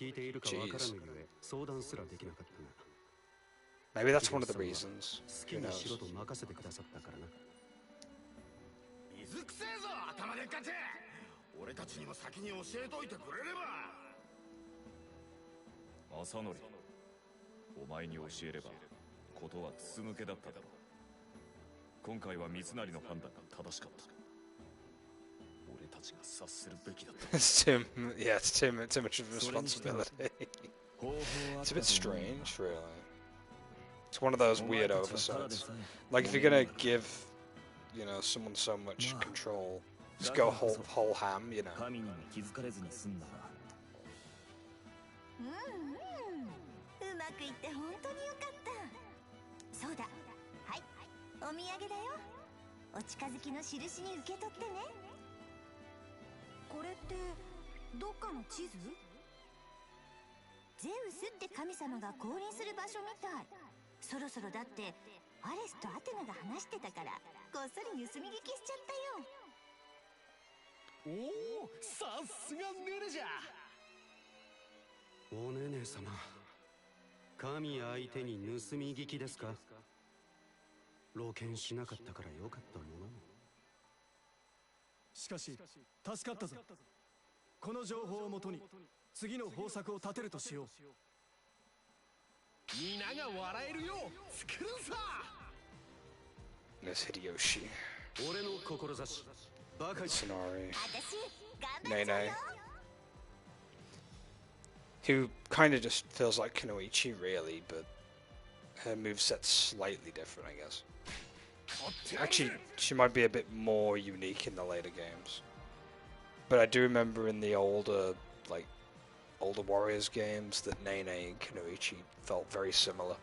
Jeez. Maybe that's one of the reasons. 好きにしろと任せてくださったからな。水くせえぞ頭でっかち。俺たちにも先に教えといてくれれば。正則、お前に教えればことは筒抜けだっただろう。今回は三成の判断が正しかった。俺たちが察するべきだった。Yeah, it's too much of a responsibility. It's a bit strange, really. It's one of those weird oversights. Like if you're gonna give, you know, someone so much control, just go whole ham, you know. うんうん、うまくいって本当によかった。そうだ、はい、お土産だよ。お近づきの印に受け取ってね。これってどっかの地図？ゼウスって神様が降臨する場所みたい。そろそろだってアレスとアテナが話してたからこっそり盗み聞きしちゃったよ。おお、さすがネネじゃ。おねね様、神相手に盗み聞きですか？露見しなかったからよかったもの。しかし助かったぞ。この情報をもとに次の方策を立てるとしよう。皆が笑えるよう作るさ。There's Hideyoshi. 俺の志、バカ。 Tsunari. Nene. Who kind of just feels like Kunoichi, really, but her moveset's slightly different, I guess. Actually, she might be a bit more unique in the later games. But I do remember in the older Warriors games that Nene and Kunoichi felt very similar.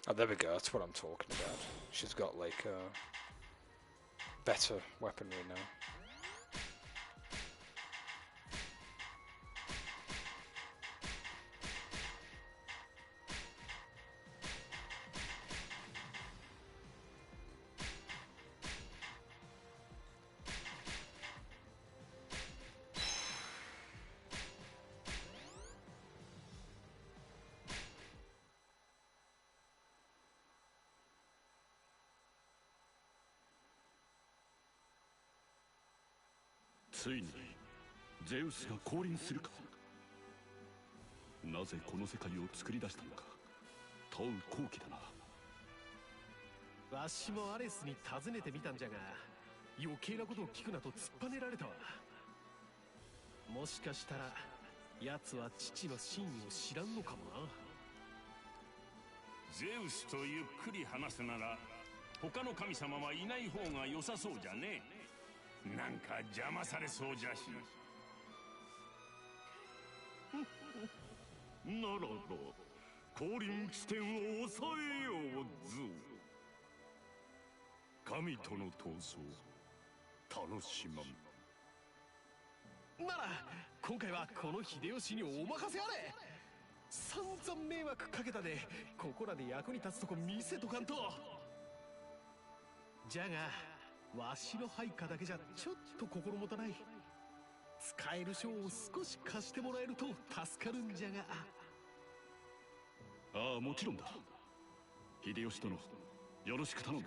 Oh, there we go, that's what I'm talking about. She's got like better weaponry now.「ついにゼウスが降臨するか。なぜこの世界を作り出したのか問う好奇だな。わしもアレスに尋ねてみたんじゃが、余計なことを聞くなと突っぱねられたわ。もしかしたら奴は父の真意を知らんのかもな。ゼウスとゆっくり話すなら他の神様はいない方が良さそうじゃね。なんか邪魔されそうじゃし。ならば降臨地点を抑えようぞ。神との闘争楽しまん。なら今回はこの秀吉にお任せあれ。散々迷惑かけたで、ここらで役に立つとこ見せとかんと。じゃがわしの配下だけじゃちょっと心もたない。使える賞を少し貸してもらえると助かるんじゃが。ああ、もちろんだ。秀吉殿、よろしく頼む。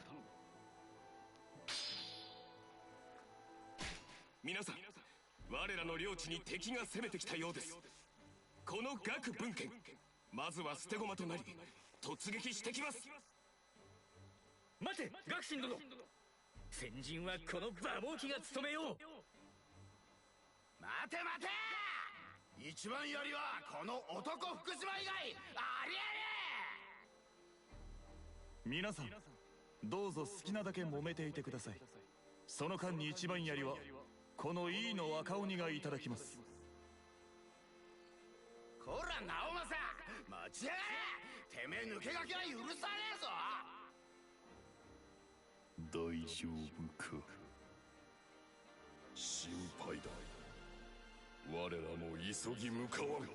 皆さん、我らの領地に敵が攻めてきたようです。この岳文献、まずは捨て駒となり突撃してきます。待て、学信殿。先陣はこの馬防機が務めよう。待て待て、一番槍はこの男福島以外ありえねえ。皆さん、どうぞ好きなだけ揉めていてください。その間に一番槍はこの井伊の若鬼がいただきます。こら直政、待ちやがれ。てめえ抜け駆けは許さねえぞ。大丈夫か。心配だ。我らも急ぎ向かわん。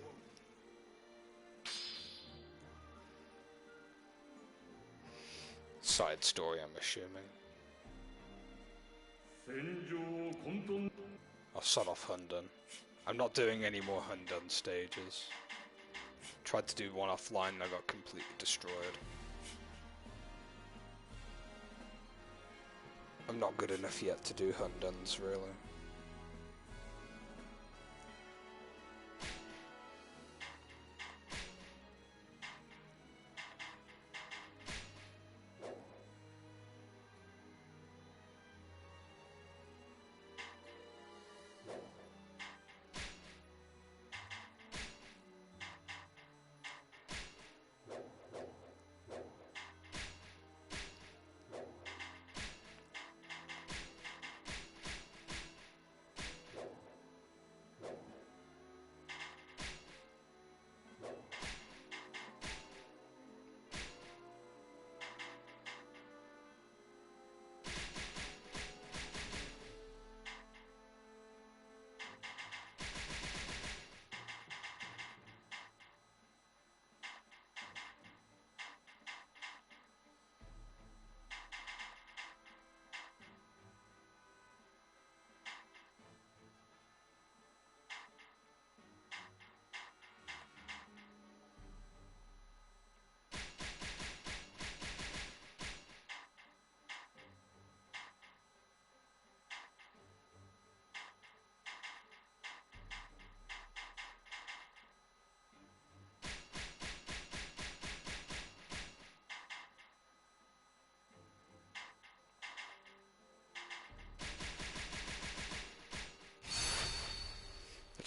Side story, I'm assuming. I'll start off Hundun. I'm not doing any more Hundun stages. Tried to do one offline and I got completely destroyed. I'm not good enough yet to do Hunduns, really.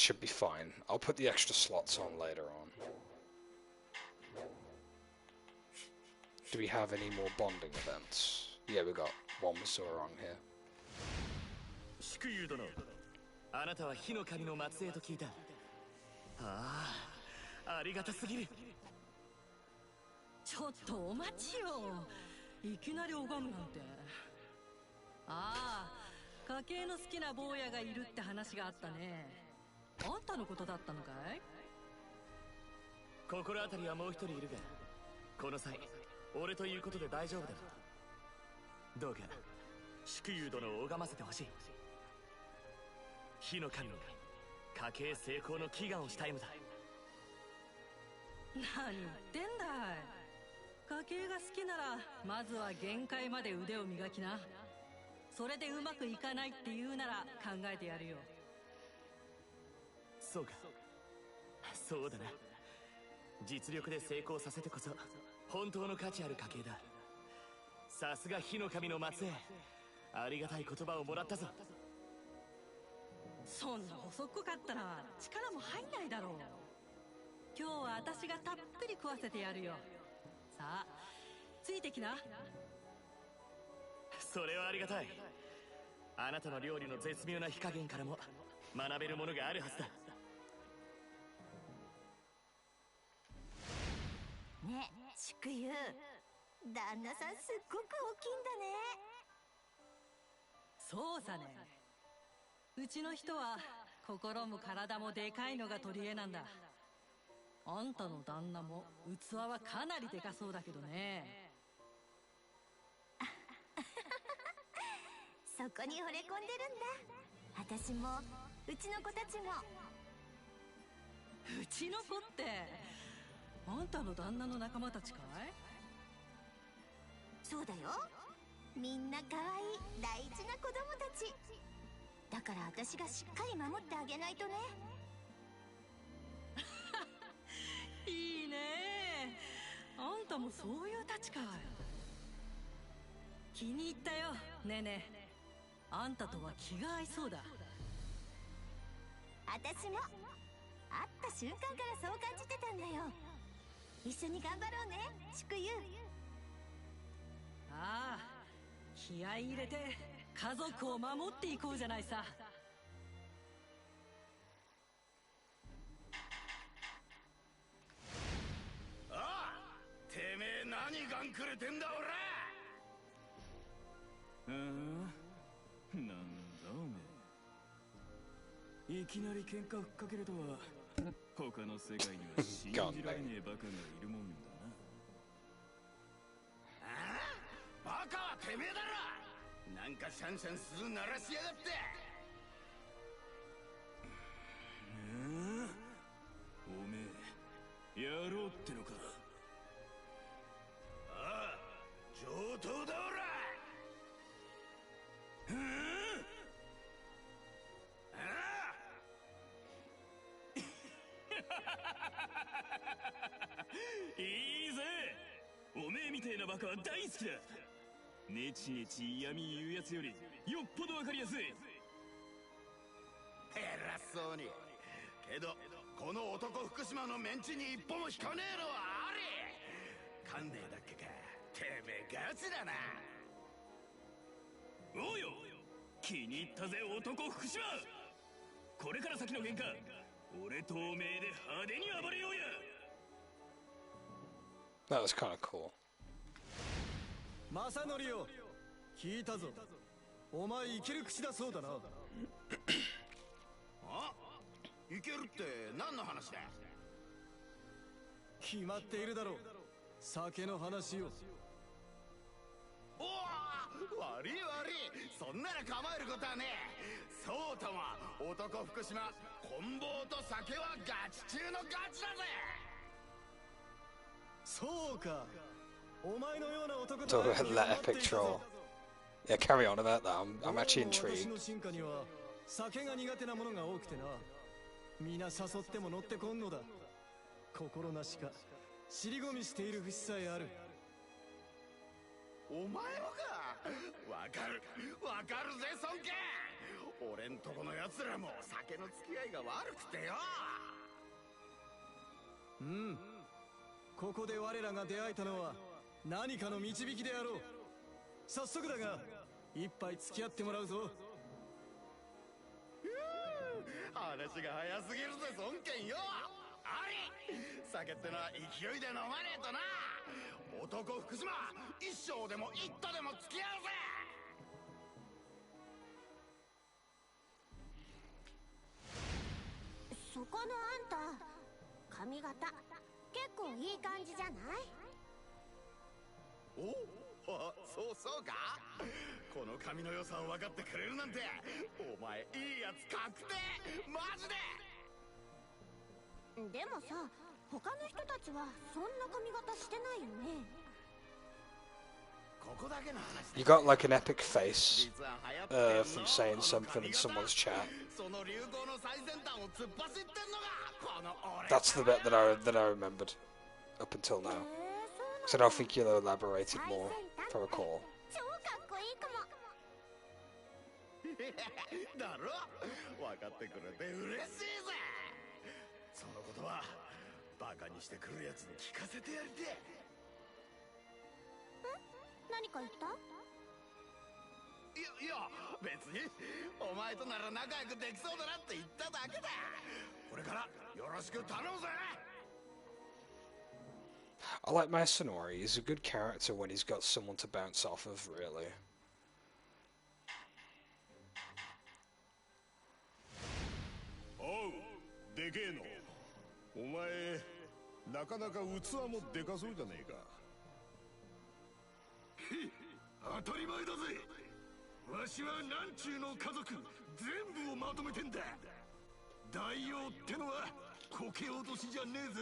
Should be fine. I'll put the extra slots on later on. Do we have any more bonding events? Yeah, we got one Musou on here. 祝友殿、あなたは火の神の末裔と聞いた。ああ、ありがたすぎる。ちょっとお待ちよ。いきなり拝むなんて。ああ、家系の好きな坊やがいるって話があったね。あんたのことだったのかい？心当たりはもう一人いるが、この際俺ということで大丈夫だろう。どうか祝友殿を拝ませてほしい。火の神が家系成功の祈願をしたいのだ。何言ってんだい。家系が好きならまずは限界まで腕を磨きな。それでうまくいかないって言うなら考えてやるよ。そうか、そうだな。実力で成功させてこそ本当の価値ある家系だ。さすが火の神の末裔、ありがたい言葉をもらったぞ。そんな細っこかったら力も入んないだろう。今日は私がたっぷり食わせてやるよ。さあついてきな。それはありがたい。あなたの料理の絶妙な火加減からも学べるものがあるはずだ。ねえ、祝友、旦那さんすっごく大きいんだね。そうさね。うちの人は心も体もでかいのが取り柄なんだ。あんたの旦那も器はかなりでかそうだけどね。そこに惚れ込んでるんだ。私もうちの子たちも。うちの子ってあんたの旦那の仲間たちかい？そうだよ。みんな可愛い大事な子供たちだから、私がしっかり守ってあげないとね。いいね。あんたもそういうたちかい。気に入ったよ、ねえねえ。あんたとは気が合いそうだ。私も会った瞬間からそう感じてたんだよ。一緒に頑張ろうね、祝友。ああ、気合い入れて家族を守っていこうじゃないさ。ああ、てめえ何ガンくれてんだ俺。なんだおめえ。いきなり喧嘩ふっかけるとは他の世界には信じられねえバカがいるもんだな。バカはてめえだろ。なんかシャンシャンする鳴らしやがって。おめえやろうってのか。ああ、上等だおら。いいぜ、おめえみてえなバカは大好きだ。ネチネチ嫌味言うやつよりよっぽどわかりやすい。偉そうに。けどこの男福島のメンチに一歩も引かねえのはあり。かんねえだっけか。てめえガチだな。おうよ、気に入ったぜ男福島。これから先の喧嘩、俺とおめえで派手に暴れようや。That was kind of cool. 正則よ、聞いたぞ。お前生きる口だそうだな。あ、いけるって何の話だ。決まっているだろう、酒の話よ。おお、悪い悪い、そんなら構えることはねえ。そうとも男福島、棍棒と酒はガチ中のガチだぜ。そうか、お前のような男 Talk about that epic troll. Yeah, carry on about that. I'm actually 私 intrigued. の進化には酒が苦手なものが多くてな。皆誘っても乗ってこんのだ。心なしか尻込みしている節さえある。お前もか。わかるわかるぜ尊敬。俺んとこの奴らも酒の付き合いが悪くてよ。うん、ここで我らが出会えたのは何かの導きであろう。早速だが一杯付き合ってもらうぞ。話が早すぎるぜ尊敬よ。あり、酒ってのは勢いで飲まねえとな。男福島、一生でも一斗でも付き合うぜ。そこのあんた、髪型結構いい感じじゃない？お、あ、そうか。この髪の良さを分かってくれるなんて、お前いいやつ確定。マジで。でもさ、他の人たちはそんな髪型してないよね。ここだけの話。 You got like an epic face from saying something in someone's chat. その流行の最先端を突っ走ってんのがこの俺。 That's the bit that I remembered up until now. So I don't think you'll elaborated more, if I recall. 超かっこいいかも。だろ、分かってくれて嬉しいぜ。そのことはバカにしてくるやつに聞かせてやりてえ。何か言った？いや別にお前となら仲良くできそうだなって言っただけだ。これからよろしく頼むぜ。 I like Masanori. He's a good character when he's got someone to bounce off of, really. おう、でけえの。お前なかなか器もでかそうじゃねえか。当たり前だぜ。わしはなんちゅうの家族全部をまとめてんだ。大王ってのはこけ落としじゃねえぜ。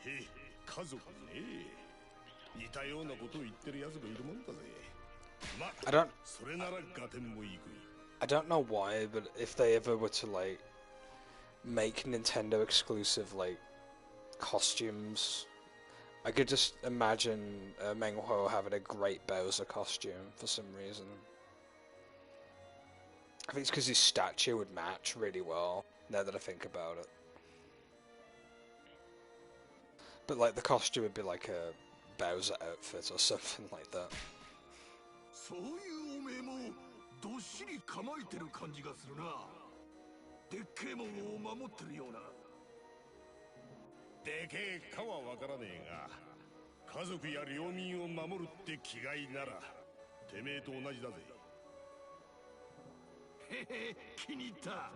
へ、家族ね。似たようなことを言ってるやつがいるもんだぜ。ま、それなら合点もいく。 I don't know why, but if they ever were to like make Nintendo exclusive like costumes, I could just imagine Meng Huo having a great Bowser costume for some reason. I think it's because his stature would match really well, now that I think about it. But like the costume would be like a Bowser outfit or something like that. そういうおめえもどっしり構えてる感じがするな。でっけえもんを守ってるような。でけえかはわからねえが、家族や領民を守るって気概ならてめえと同じだぜ。気に入った。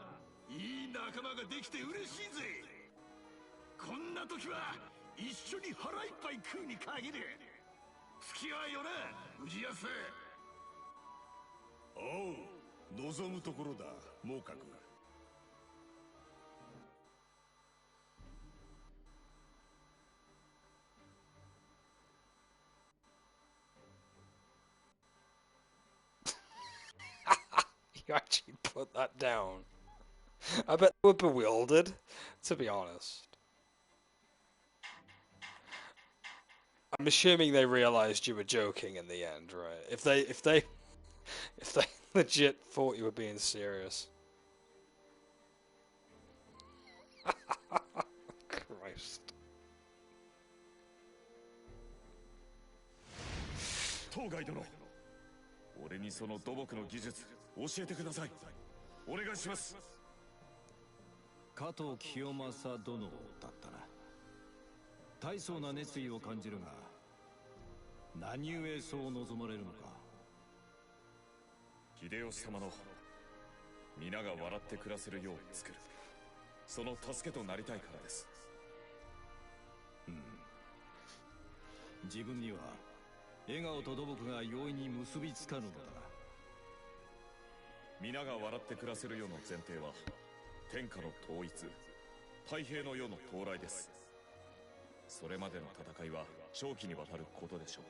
いい仲間ができて嬉しいぜ。こんな時は一緒に腹いっぱい食うに限る。付き合いよな、氏康。おう、望むところだ、猛角。You actually put that down. I bet they were bewildered, to be honest. I'm assuming they realized you were joking in the end, right? If they legit thought you were being serious. Christ. 当該殿、俺にその土木の技術教えてください。お願いします。加藤清正殿だったな。大層な熱意を感じるが、何故そう望まれるのか。秀吉様の皆が笑って暮らせるよう作る、その助けとなりたいからです。自分には笑顔と土木が容易に結びつかぬのだ。皆が笑って暮らせる世の前提は天下の統一、太平の世の到来です。それまでの戦いは長期にわたることでしょ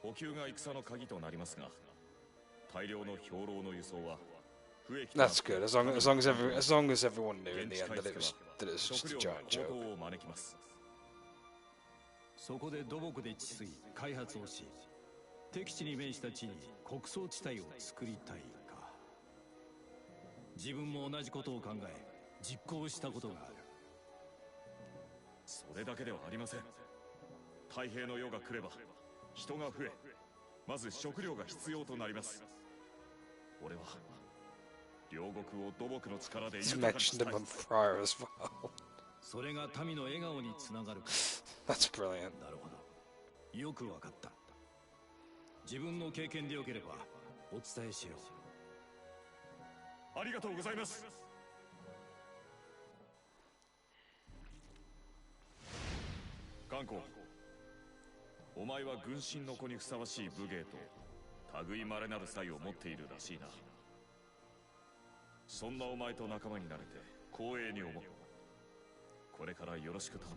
う。補給が戦の鍵となりますが、大量の兵糧の輸送は不益。 That's good, as long as everyone knew in the end that it was just a giant joke. そこで土木で治水開発をし、敵地に面した地に穀倉地帯を作りたいか。自分も同じことを考え実行したことがある。それだけではありません。太平の世が来れば人が増え、まず食料が必要となります。俺は両国を土木の力で豊かにしたい。それが民の笑顔につながるか。That's brilliant. なるほど。よくわかった。自分の経験でよければお伝えしよう。ありがとうございます。頑固、お前は軍神の子にふさわしい武芸と類まれなる才を持っているらしいな。そんなお前と仲間になれて光栄に思う。これからよろしく頼む。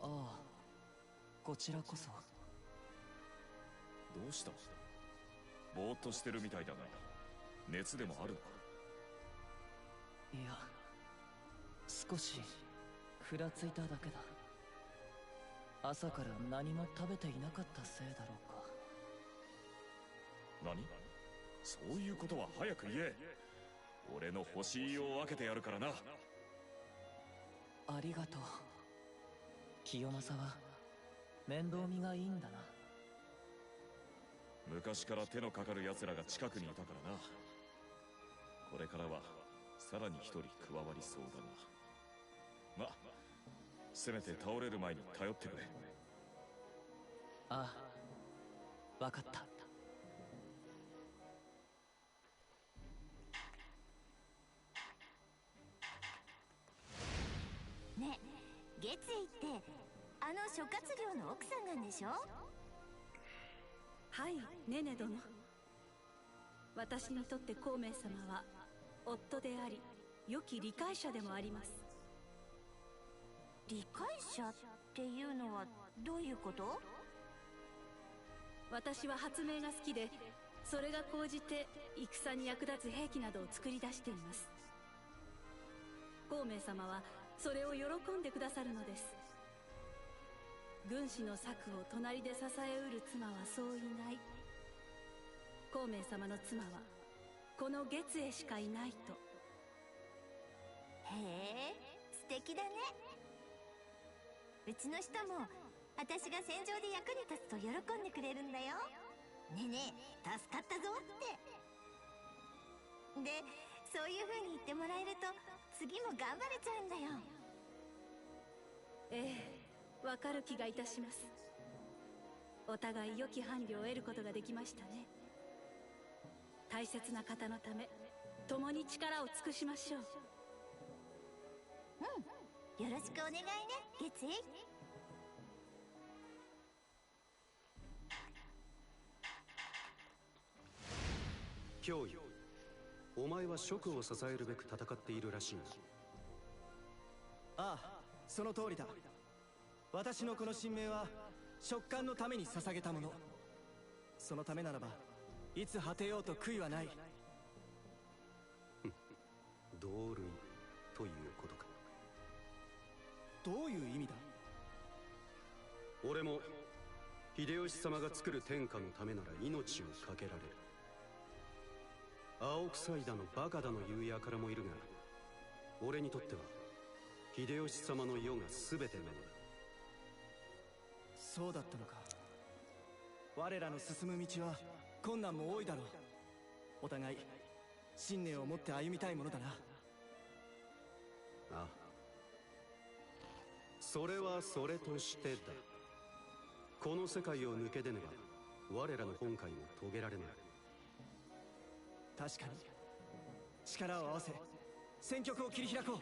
ああ、こちらこそ。どうした？ぼーっとしてるみたいだが、熱でもあるのか？いや、少しふらついただけだ。朝から何も食べていなかったせいだろうか。何？そういうことは早く言え。俺の欲しいを分けてやるからな。ありがとう。清正は面倒見がいいんだな。昔から手のかかる奴らが近くにいたからな。これからはさらに一人加わりそうだな。ま、せめて倒れる前に頼ってくれ。ああ、わかった。ね、月井ってあの諸葛亮の奥さんなんでしょ？はい、ねね殿。私にとって孔明様は夫であり良き理解者でもあります。理解者っていうのはどういうこと？私は発明が好きで、それが高じて戦に役立つ兵器などを作り出しています。孔明様はそれを喜んでくださるのです。軍師の策を隣で支えうる妻はそういない。孔明様の妻はこの月へしかいないと。へえ、素敵だね。うちの人も私が戦場で役に立つと喜んでくれるんだよ。ねえねえ、助かったぞって。で、そういう風に言ってもらえると次も頑張れちゃうんだよ。ええ、わかる気がいたします。お互い良き伴侶を得ることができましたね。大切な方のため共に力を尽くしましょう。よろしくお願いね、月影。教諭、お前は蜀を支えるべく戦っているらしいな。ああ、その通りだ。私のこの神明は蜀漢のために捧げたもの。そのためならばいつ果てようと悔いはない。同類ということか。どういう意味だ？俺も秀吉様が作る天下のためなら命を懸けられる。青臭いだのバカだの言う輩もいるが、俺にとっては秀吉様の世が全てなのだ。そうだったのか。我らの進む道は困難も多いだろう。お互い信念を持って歩みたいものだな。ああ、それはそれとしてだ。この世界を抜け出ねば我らの本懐も遂げられない。確かに力を合わせ戦局を切り開こう。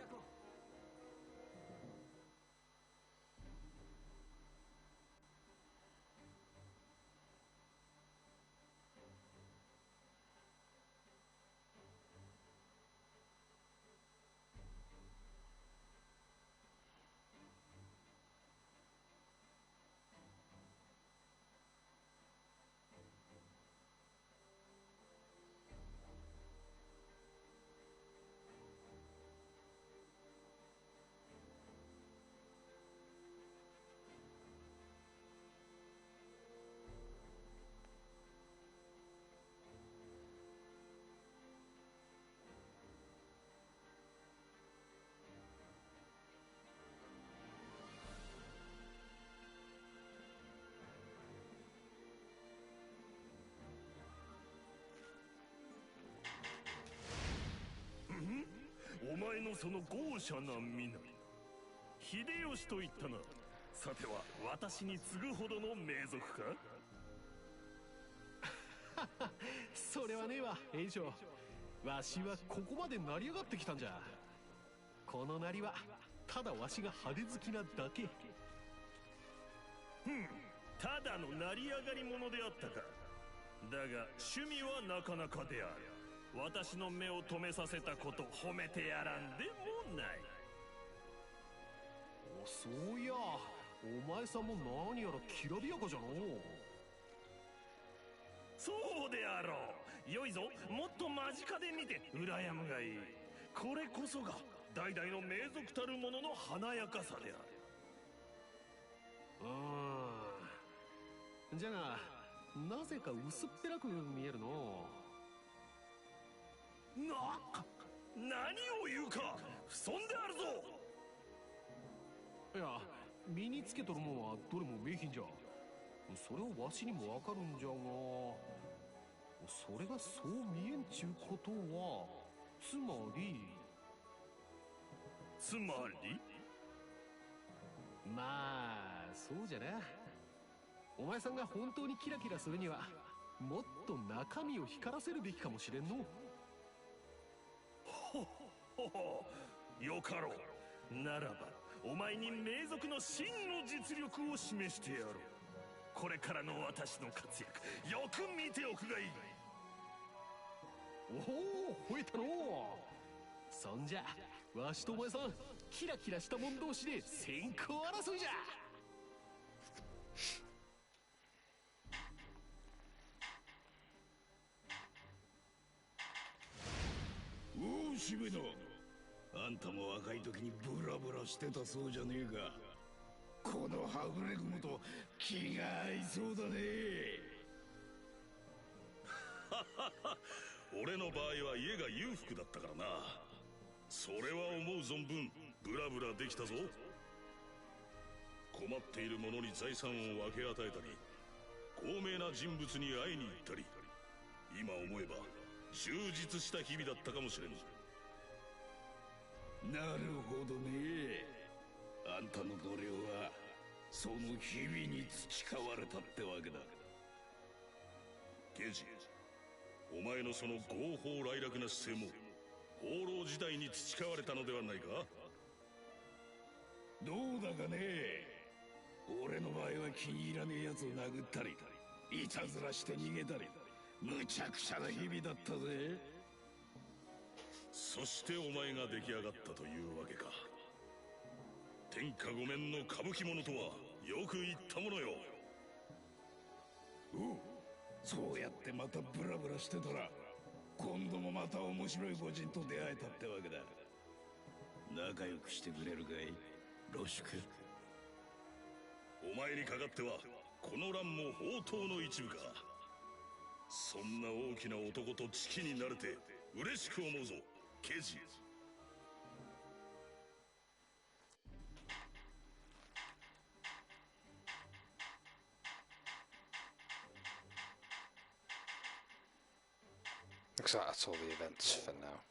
お前のその豪奢な身なり、秀吉と言ったな。さては私に次ぐほどの名族か？それはねえわ、炎章。わしはここまで成り上がってきたんじゃ。このなりはただわしが派手好きなだけ。ただの成り上がり者であったか。だが趣味はなかなかである。私の目を留めさせたこと褒めてやらんでもない。そういや、お前さんも何やらきらびやかじゃのう。そうであろう。よいぞ、もっと間近で見て羨むがいい。これこそが代々の名族たる者の華やかさである。じゃがなぜか薄っぺらく見えるの。何を言うか。不遜であるぞ。いや、身につけとるもんはどれも名品じゃ。それをわしにもわかるんじゃが、それがそう見えんちゅうことはつまりまあそうじゃな。お前さんが本当にキラキラするにはもっと中身を光らせるべきかもしれんの。よかろう。ならばお前に名族の真の実力を示してやろう。これからの私の活躍、よく見ておくがいい。おお、吠えたのう。そんじゃわしとお前さんキラキラした者同士で先行争いじゃ。おう渋野、あんたも若い時にブラブラしてたそうじゃねえか。このはぐれ雲と気が合いそうだね。俺の場合は家が裕福だったからな。それは思う存分ブラブラできたぞ。困っている者に財産を分け与えたり、高名な人物に会いに行ったり、今思えば充実した日々だったかもしれん。なるほどね。あんたの度量はその日々に培われたってわけだ。刑事、お前のその合法来楽な姿勢も放浪時代に培われたのではないか。どうだかね。俺の場合は気に入らねえ奴を殴ったりいたずらして逃げたりむちゃくちゃな日々だったぜ。そしてお前が出来上がったというわけか。天下御免の歌舞伎者とはよく言ったものよ。おう、そうやってまたブラブラしてたら今度もまた面白い御人と出会えたってわけだ。仲良くしてくれるかい、ロシク。お前にかかってはこの乱も宝刀の一部か。そんな大きな男と知己になれて嬉しく思うぞ、刑事。Looks like that's all the events for now.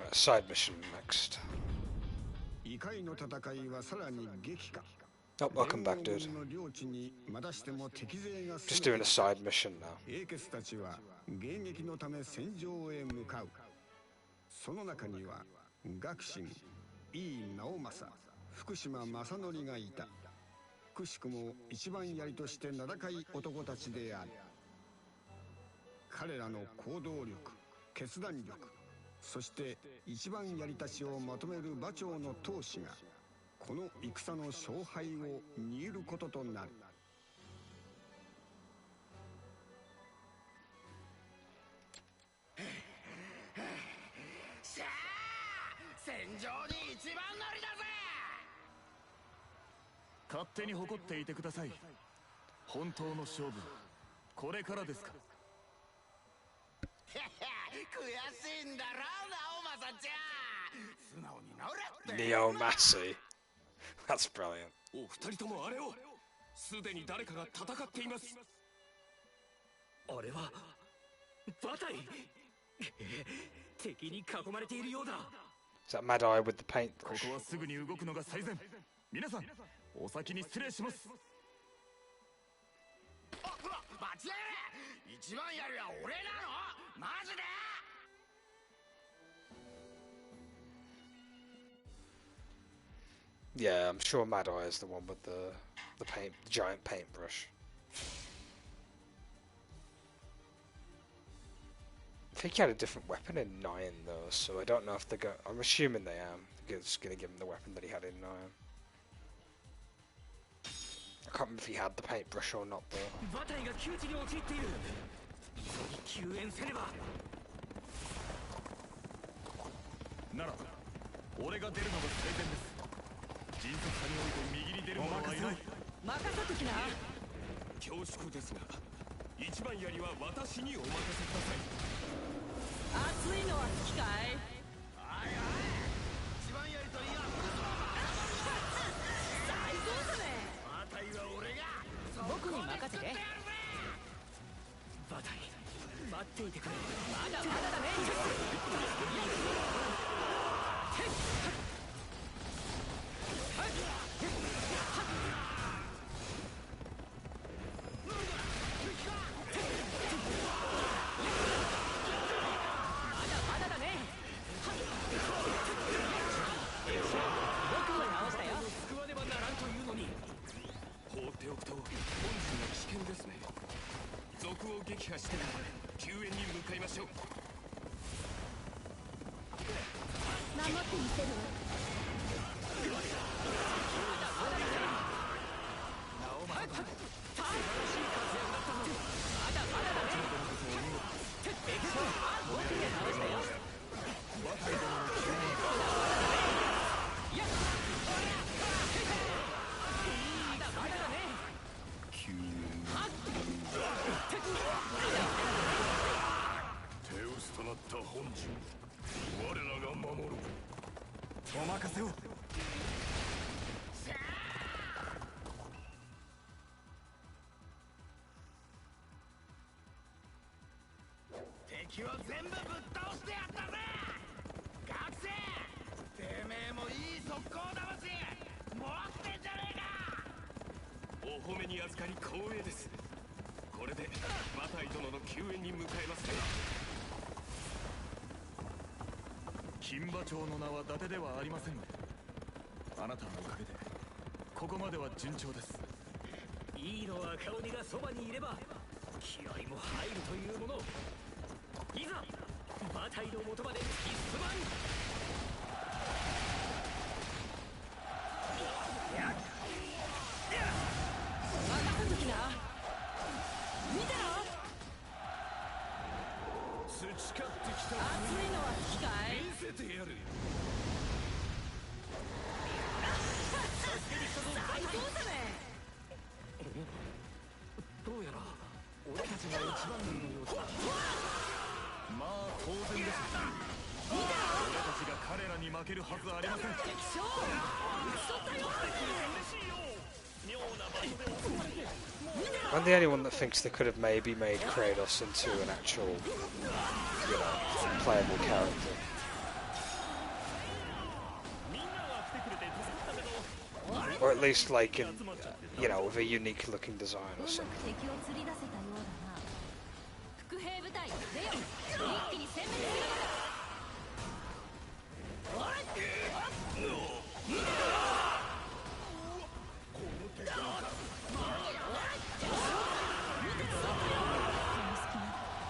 Right, side mission next. Oh, welcome back, dude. Just doing a side mission now. その中には学神井伊直政、福島正則がいた。くしくも一番槍として名高い男たちである。彼らの行動力、決断力、そして一番槍たちをまとめる馬長の闘志がこの戦の勝敗を握ることとなる。戦場に一番乗りだぜ。勝手に誇っていてください。本当の勝負これからですか。悔しいんだろ直政ちゃん。素直に乗れって。 Neo Massey. That's brilliant. お二人ともあれを。すでに誰かが戦っています。あれはバタイ。敵に囲まれているようだ。Is that Mad Eye with the paint? ここはすぐに動くのが最善。皆さん、お先に失礼します。あ、ほら、間違え。一番槍は俺なの？マジで？Yeah, I'm sure Mad Eye is the one with the giant paintbrush. I think he had a different weapon in 9 though, so I don't know if they're going. I'm assuming they are. They're just going to give him the weapon that he had in 9. I can't remember if he had the paintbrush or not though. なら俺が出るのが最善です。迅速さにおいて右に出る者はいない。任せときな。恐縮ですが一番槍は私にお任せください。熱いのは好きかい？おいおい、一番槍といや最高だね。バタイは俺が僕に任せて。バタイ待っていてくれ。まだまだだね。撃破してから救援に向かいましょう。守ってみせるわ。お任せを。敵を全部ぶっ倒してやったぜ。学生いい速攻魂持ってんじゃねえか。お褒めに預かり光栄です。これで馬隊殿の救援に向かいますね。金馬町の名は伊達ではありませんね。あなたのおかげでここまでは順調です。いいの赤鬼がそばにいれば気合も入るというもの。いざ馬隊の元まで一出番。任せときな。見てろ。培ってきた熱いのは好きかい。見せてやる。最高だね。どうやら俺たちが一番のようだ。まあ当然です。俺たちが彼らに負けるはずありません。敵将嬉しいよ。妙な場所で襲われて。I'm the only one that thinks they could have maybe made Kratos into an actual, you know, playable character. Or at least like in, you know, with a unique looking design or something. 敵を釣り出せたようだな。伏兵部隊レオン、一気に殲滅する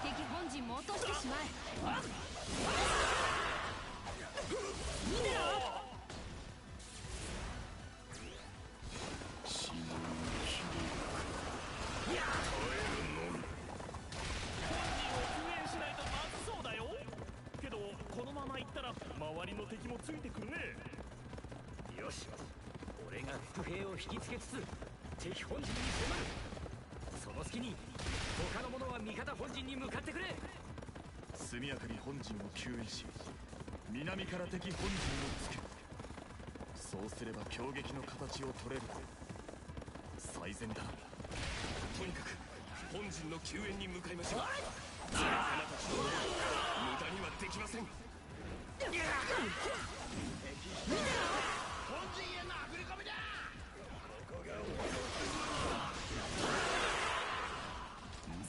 敵本陣も落としてしまえ。見てろ。周りの敵もついてくるね。よし、俺が伏兵を引きつけつつ敵本陣に迫る。その隙に他の者は味方本陣に向かってくれ。速やかに本陣を救援し、南から敵本陣をつけ、そうすれば強撃の形を取れる。最善だ。とにかく本陣の救援に向かいましょう。仲間たちの無駄にはできません。本陣への振り込みだ。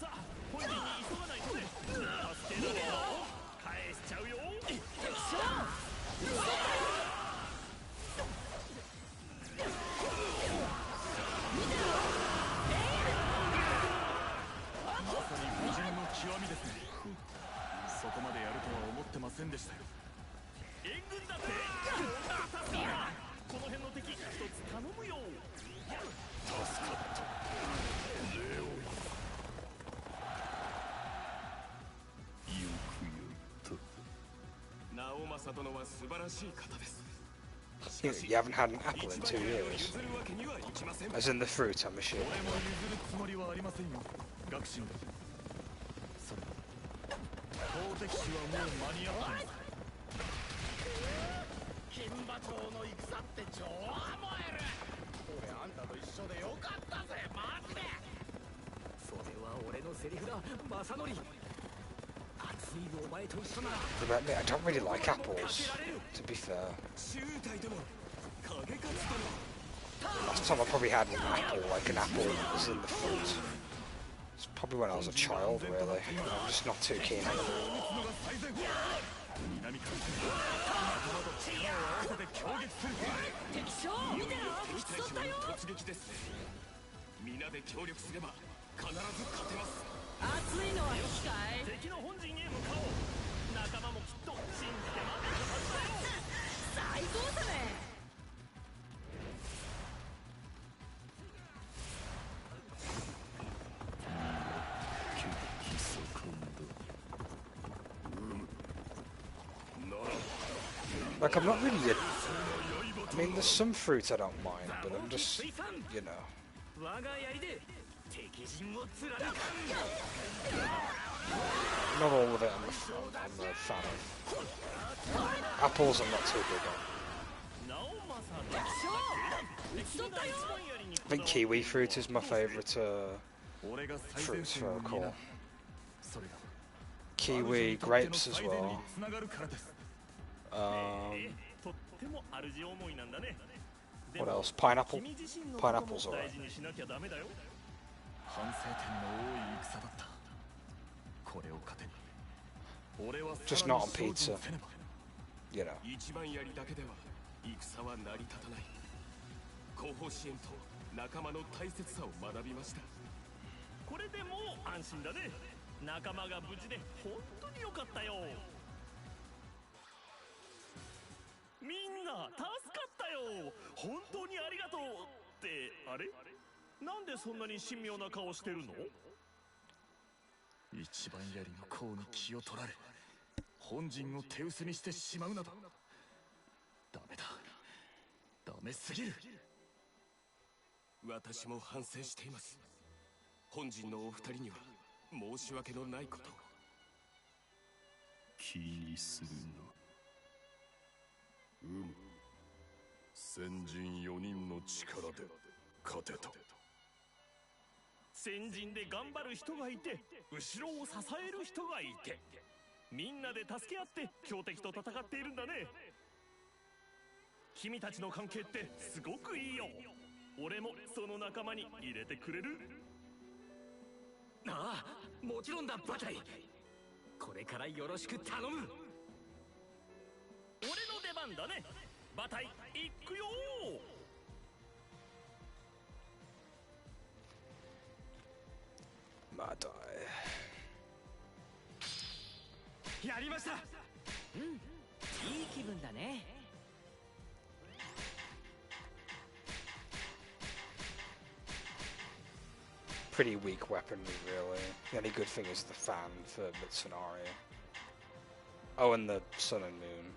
さあ本陣に急がないとね。助けられたら返しちゃうよ。まさに無人の極みですね。そこまでやるとは思ってませんでしたよ。援軍だってこの辺の敵一つ頼むよ。助かったレオン。よくやった。直政殿は素晴らしい方です。 You haven't had an apple in 2 years. As in the fruit, I'm assuming. 俺も譲るつもりはありませんよ、学士の。それ投擲手はもう間に合っています。金馬町の戦って超燃える。俺あんたと一緒でよかったぜ、マジで。それは俺のセリフだ、正則。熱いお前と一緒なら。 But admit, I don't really like apples, to be fair. Last time I probably had an apple, like an apple that was in the fruit. It's probably when I was a child, really. I'm just not too keen on them. 南から仲間と力を合わせて攻撃する。敵将見てろ、撃ち取ったよ。突撃ですね。皆で協力すれば必ず勝てます。熱いのは機械。敵の本陣へ向かおう。仲間もきっと信じて待ってるはずだよ。最高だね。Like, I'm not really I mean, there's some fruit I don't mind, but I'm just, you know. 我が槍で敵陣を貫く。 Not all of it I'm a fan of. Apples I'm not too big on. I think kiwi fruit is my favourite fruit, if I recall. Kiwi, grapes as well. ても主思いなんだね。 What else? Pineapple? Pineapple's 大 alright. 事にしなきゃダメだよ。反省点の多い戦だった。これを糧に俺は Just not on pizza. You know. 一番槍だけでは戦は成り立たない。後方支援と仲間の大切さを学びました。これでもう安心だね。仲間が無事で本当によかったよ。みんな助かったよ。本当にありがとうって。あれ、なんでそんなに神妙な顔してるの？一番槍の功に気を取られ本陣を手薄にしてしまうなどダメだ。ダメすぎる。私も反省しています。本陣のお二人には申し訳のないことを。気にするな。先人4人の力で勝てた。先人で頑張る人がいて、後ろを支える人がいて、みんなで助け合って強敵と戦っているんだね。君たちの関係ってすごくいいよ。俺もその仲間に入れてくれる？ああ、もちろんだバタイ。これからよろしく頼む。俺の出番だね。バタイ行くよ。まだやりました。うん、いい気分だね。pretty weak weaponry, really. The only good thing is the fan for Mitsunari. Oh, and the sun and moon.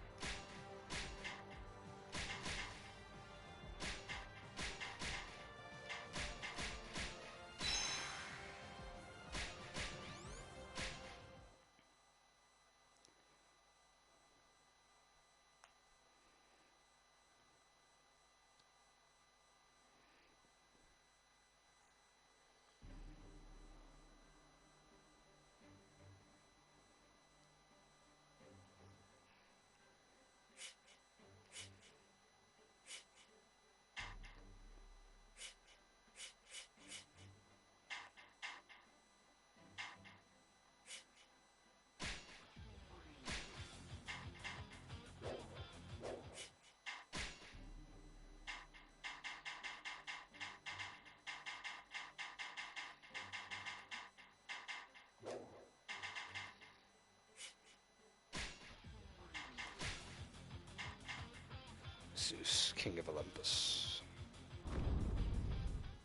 Zeus, King of Olympus.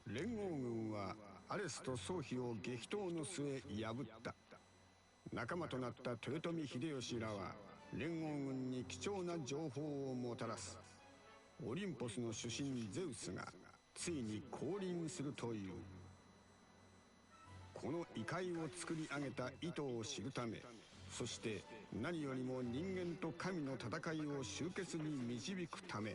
連合軍はアレスと宗妃を激闘の末破った。仲間となった豊臣秀吉らは連合軍に貴重な情報をもたらす。オリンポスの主神ゼウスがついに降臨するという。この異界を作り上げた意図を知るため、そして何よりも人間と神の戦いを終結に導くため、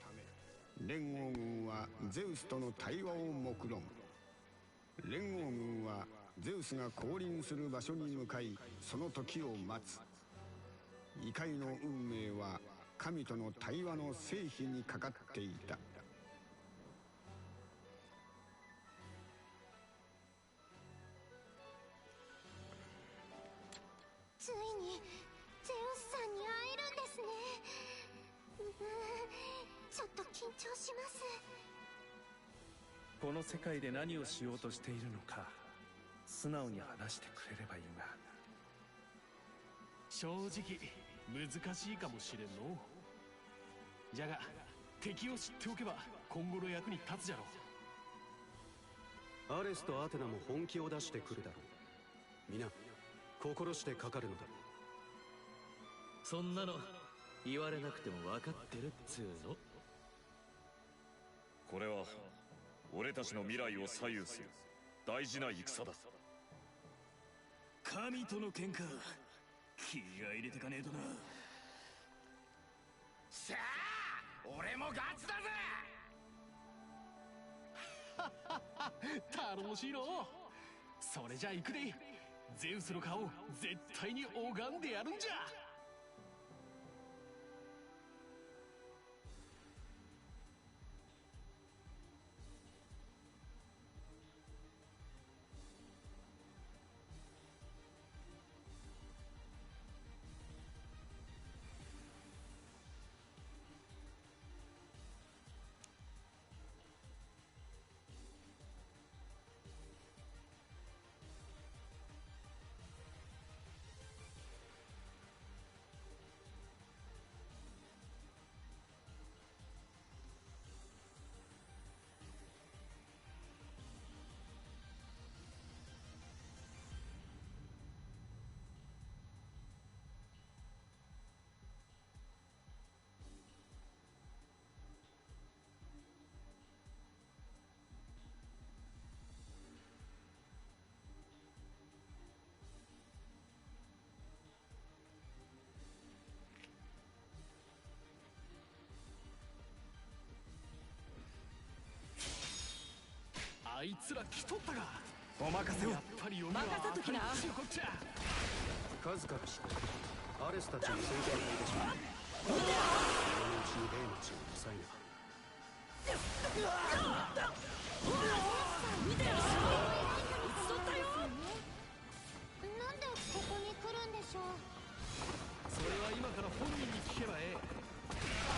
連合軍はゼウスとの対話を目論む。連合軍はゼウスが降臨する場所に向かい、その時を待つ。異界の運命は神との対話の成否にかかっていた。ついにゼウスさんに会えるんですね。ちょっと緊張します。この世界で何をしようとしているのか素直に話してくれればいいが。正直難しいかもしれんの。じゃが敵を知っておけば今後の役に立つじゃろう。アレスとアテナも本気を出してくるだろう。皆心してかかるのだ。そんなの言われなくても分かってるっつうの。これは俺たちの未来を左右する大事な戦だ。神との喧嘩気合い入れてかねえとな。さあ俺もガチだぜ。楽しいの。それじゃ行くで。ゼウスの顔絶対に拝んでやるんじゃ。いつら来とったか。お任せを。やっぱり読みは任せときな。当たりこっちゃ。数からしてアレスたちの戦闘にいでしょう。今のうちに霊の血を抑えねば。見てよ、打ち取ったよ。なんでここに来るんでしょう。それは今から本人に聞けばええ。ア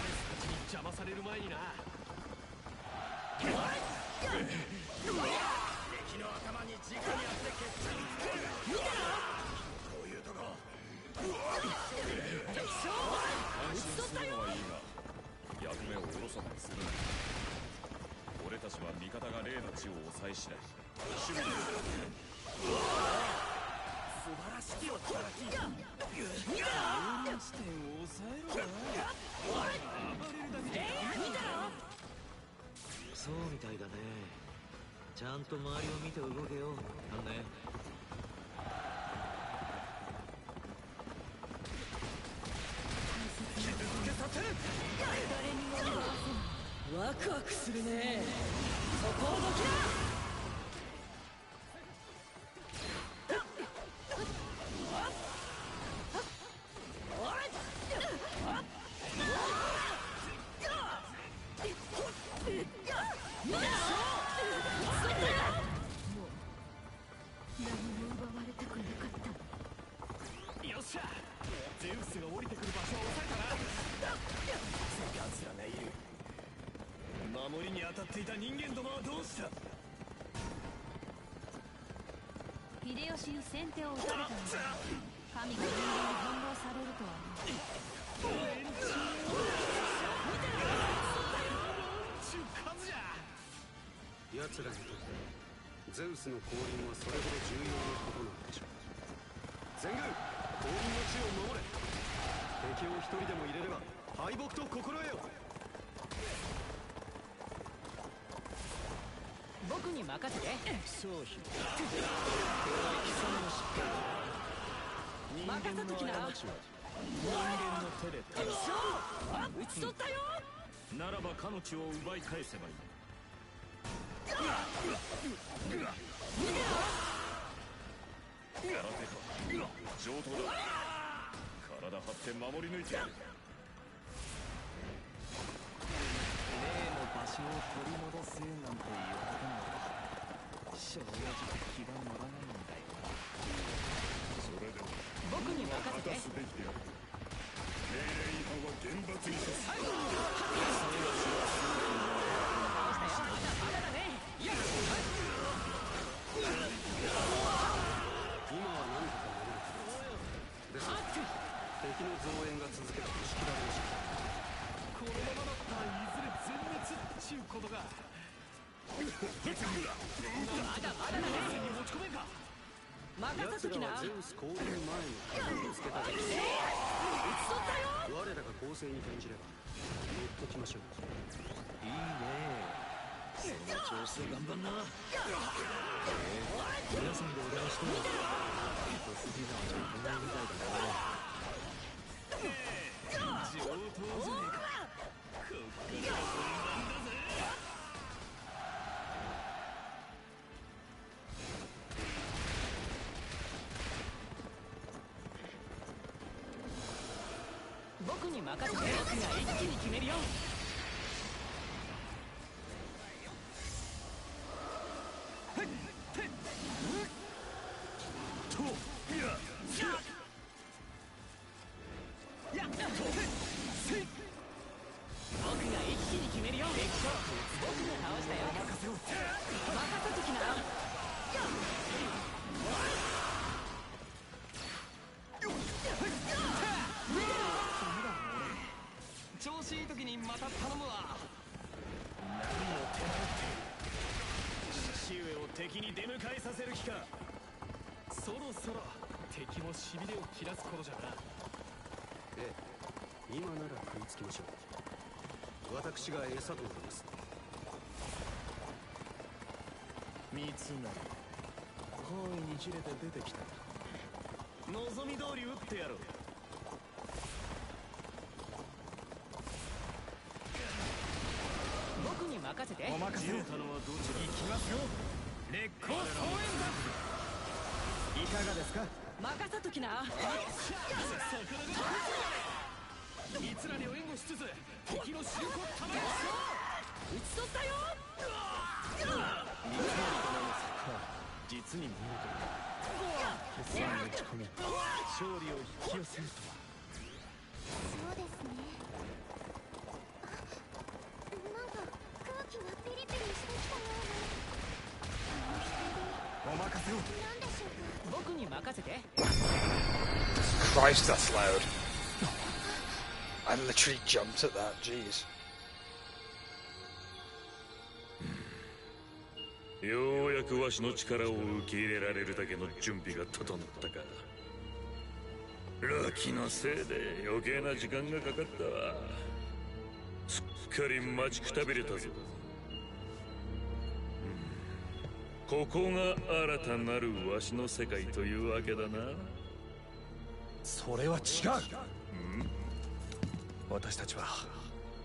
レスたちに邪魔される前にな。敵の頭に直に当て決着つける。こういうとこ安心するのはいいが役目をおろそかにするな。俺たちは味方が霊の血を抑えしない守備だ。素晴らしきよ働き。地点を抑えろな。暴れるだけでそうみたいだね。ちゃんと周りを見て動けよ。なんね。傷つけさせる。誰にも奪わせない。ワクワクするね。そこをどきな。よっしゃ。ゼウスが降りてくる場所を抑えたな。奴らがいる。守りに当たっていた人間どもはどうした。秀吉に先手を打たれたので神が人間に翻弄されるとは奴らにとってゼウスの降臨はそれほど重要なことなのでしょう。全軍降臨の地を守れ。敵を一人でも入れれば敗北と心得よ。僕に任せて。商品任せときな。人間の手で打ち取ったよ。ならばかの血を奪い返せばいい。空手か上等だ。体張って守り抜いてやる。例の場所を取り戻せなんて言われても正直気が乗らないんだよな。それでも僕に任せて。果たすべきである。命令違反は厳罰に処す。今は何とか守るけどですが敵の増援が続けば仕切られました。このままだったらいずれ全滅っちゅうことが。まだまだだね。に持ち込めんか。任せときな。奴らはゼウス降臨前の鍵をつけたでしょう。打ち取ったよ。我らが攻勢に転じれば乗っときましょう。いいね。その調子で頑張んな。皆さんでお願いしても一筋縄じゃいけないみたいだな。上等じゃねえか。こっから本番だぜ。僕に任せて。僕が一気に決めるよ。僕が一気に決めるよ。敵将僕が倒したよ。任せときな。調子いい時にまた頼むわ。何を手間って父上を敵に出迎えさせる気か。そろそろ敵もしびれを切らす頃じゃな。ええ、今なら食いつきましょう。私が餌となります。三成方位にじれて出てきた。望み通り撃ってやろう。僕に任せて。お任せ。ジオタのはどちら。行きますよ。烈光総演山。いかがですか。任せときな。いつらにを援護しつつ敵の襲撃をたまら打ち取ったよ。三成殿の策は実に見事だ。決断を打ち込み勝利を引き寄せるとは。そうですね。なんか空気がピリピリしてきたような。お任せを。何でしょうか。僕に任せて。 Christ, that's loud. I literally jumped at that, jeez. ようやくわしの力を受け入れられるだけの準備が整ったか。ロキのせいで余計な時間がかかったわ。すっかり待ちくたびれたぞ。ここが新たなるわしの世界というわけだな。それは違う。私たちは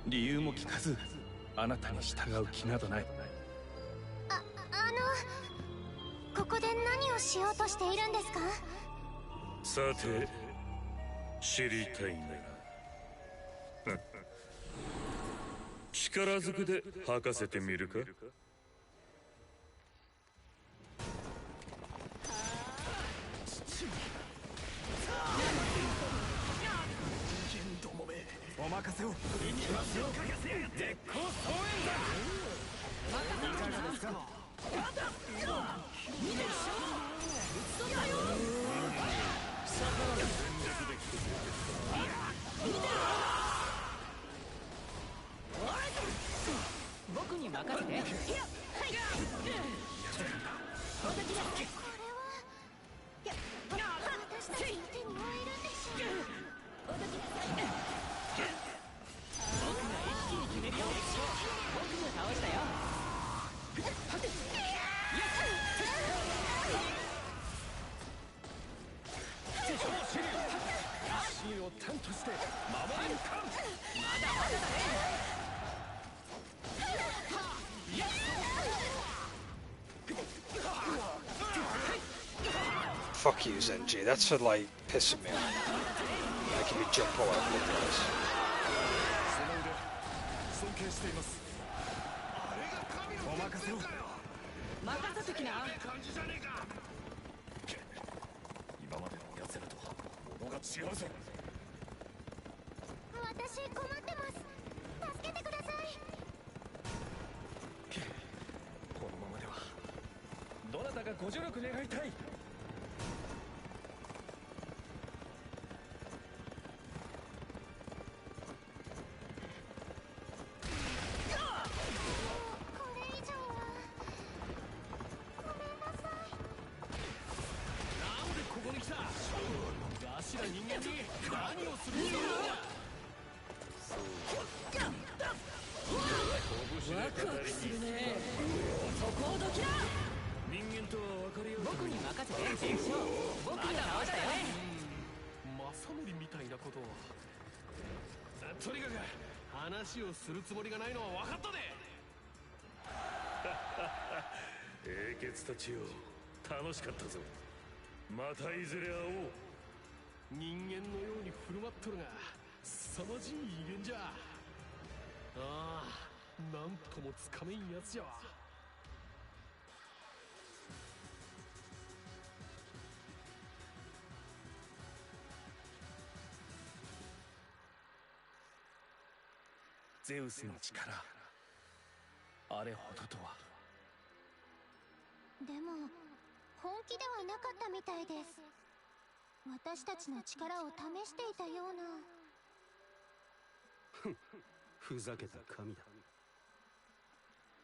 理由も聞かずあなたに従う気などない。ここで何をしようとしているんですか。さて知りたいな。力ずくで吐かせてみるか。お任せを。行きますよ。絶好総演山。いかがですか。僕に任せて。私たちの手に負えるんでしょう。僕が一気に決めるよ。僕が倒したよ。シールを担として守れるか。まだまだだね。Fuck you, Zenji. That's for like pissing me off. Making me jump all over the place. 尊敬しています。お任せを。任せときな。今までの奴らとは物が違うぞ。私困ってます。助けてください。このままではどなたかご助力願いたい。僕に任せて。僕が倒したよ。正則みたいなことを。とにかく話をするつもりがないのは分かったで。英傑たちよ、楽しかったぞ。またいずれ会おう。人間のように振る舞っとるが凄まじい威厳じゃ。ああ、なんともつかめんやつじゃわ。ゼウスの力、あれほどとは。でも本気ではいなかったみたいです。私たちの力を試していたような。ふざけた神だ。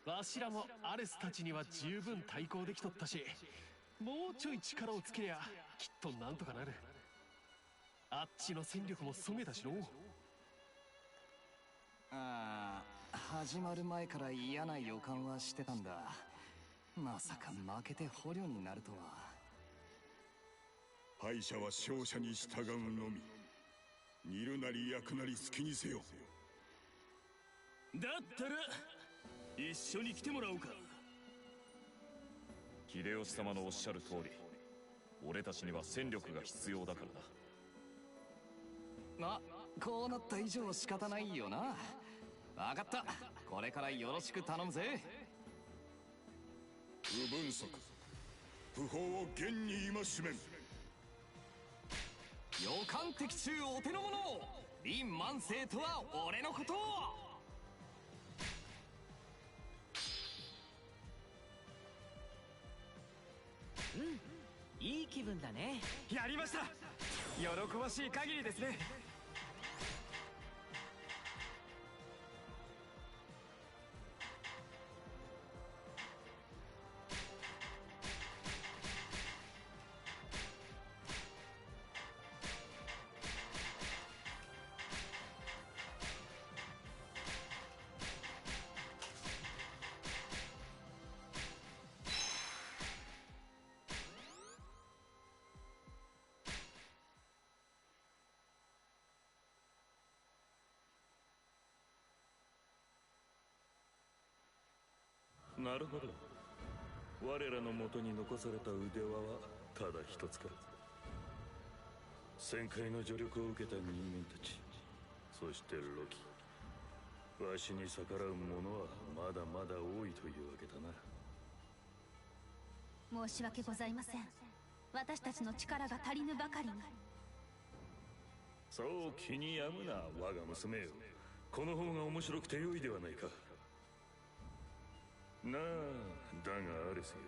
わしらもアレスたちには十分対抗できとったし、もうちょい力をつけりゃきっとなんとかなる。あっちの戦力もそげたしの。ああ、始まる前から嫌な予感はしてたんだ。まさか負けて捕虜になるとは。敗者は勝者に従うのみ。煮るなり焼くなり好きにせよ。だったら一緒に来てもらおうか。秀吉様のおっしゃる通り、俺たちには戦力が必要だからだ。まあこうなった以上仕方ないよな。分かった、これからよろしく頼むぜ。不分則、不法を厳に戒めん。予感的中お手の物、林万世とは俺のことを。うん、いい気分だね。やりました。喜ばしい限りですね。なるほど。我らの元に残された腕輪はただ一つか。旋回の助力を受けた人間たち、そしてロキ、わしに逆らう者はまだまだ多いというわけだな。申し訳ございません。私たちの力が足りぬばかりに。そう気に病むな、我が娘よ。この方が面白くて良いではないか。なあ、だがアレスよ、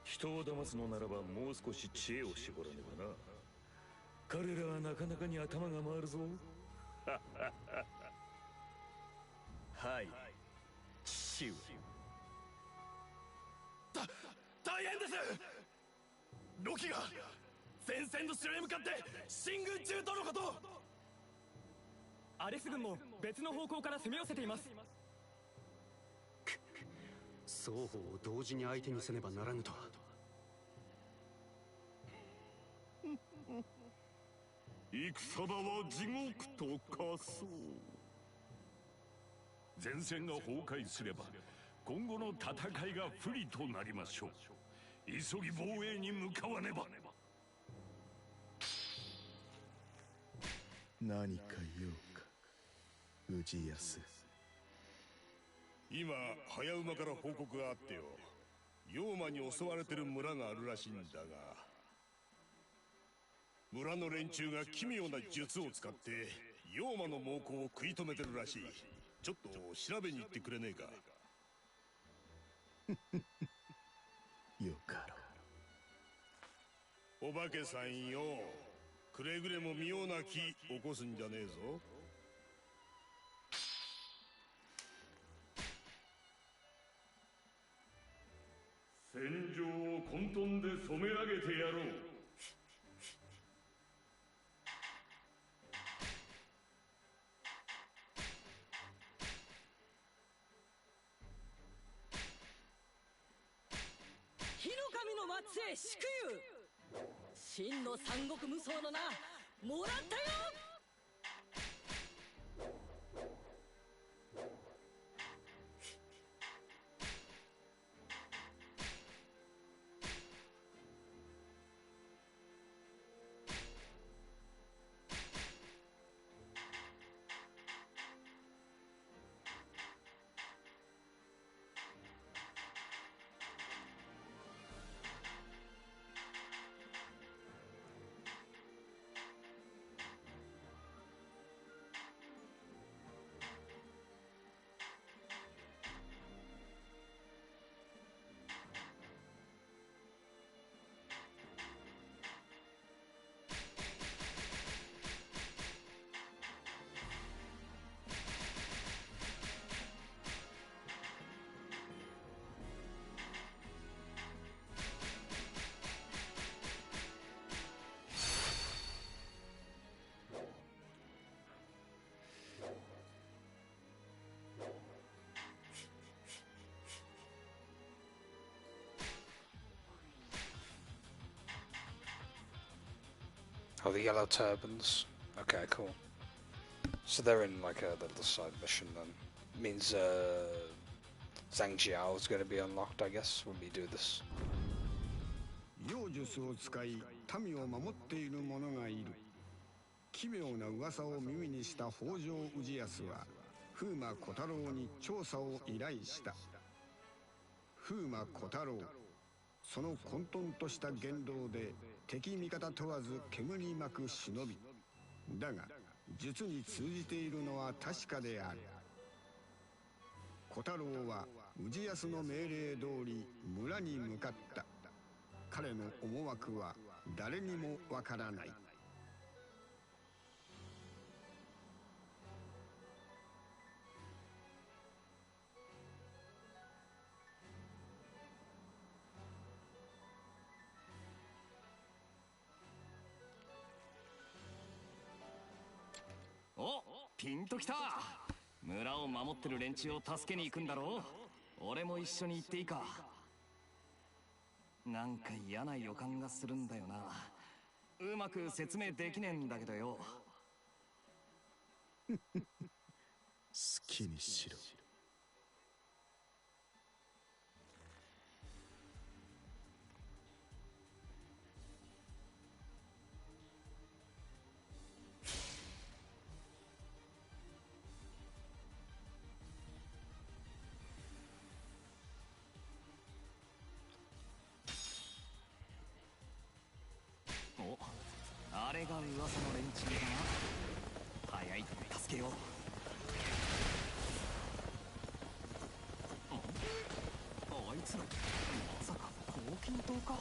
人を騙すのならばもう少し知恵を絞らねばな。彼らはなかなかに頭が回るぞ。はい、父上。大変です。ロキが前線の城へ向かって進軍中とのこと。アレス軍も別の方向から攻め寄せています。双方を同時に相手にせねばならぬとは。戦場は地獄と化そう。前線が崩壊すれば今後の戦いが不利となりましょう。急ぎ防衛に向かわねば。何か用か、氏康。今早馬から報告があってよ、妖魔に襲われてる村があるらしいんだが、村の連中が奇妙な術を使って妖魔の猛攻を食い止めてるらしい。ちょっと調べに行ってくれねえか。よかろう。お化けさんよ、くれぐれも妙な気起こすんじゃねえぞ。戦場を混沌で染め上げてやろう。火の神の末裔祝友、真の三国無双の名もらったよ。Oh, the yellow turbans. Okay, cool. So they're in like a little side mission then. Means Zhang Jiao is going to be unlocked, I guess, when we do this. 妖術を使い民を守っている者がいる。奇妙な噂を耳にした北条氏康は風魔小太郎に調査を依頼した。風魔小太郎、その混沌とした言動で敵味方問わず煙巻く忍びだが、術に通じているのは確かである。小太郎は氏康の命令通り村に向かった。彼の思惑は誰にもわからない。お、ピンときた。村を守ってる連中を助けに行くんだろう。俺も一緒に行っていいか。なんか嫌な予感がするんだよな。うまく説明できねえんだけどよ。好きにしろ。お、あれが噂の連中だな。早いから助けよう。あいつらまさか黄金塔か。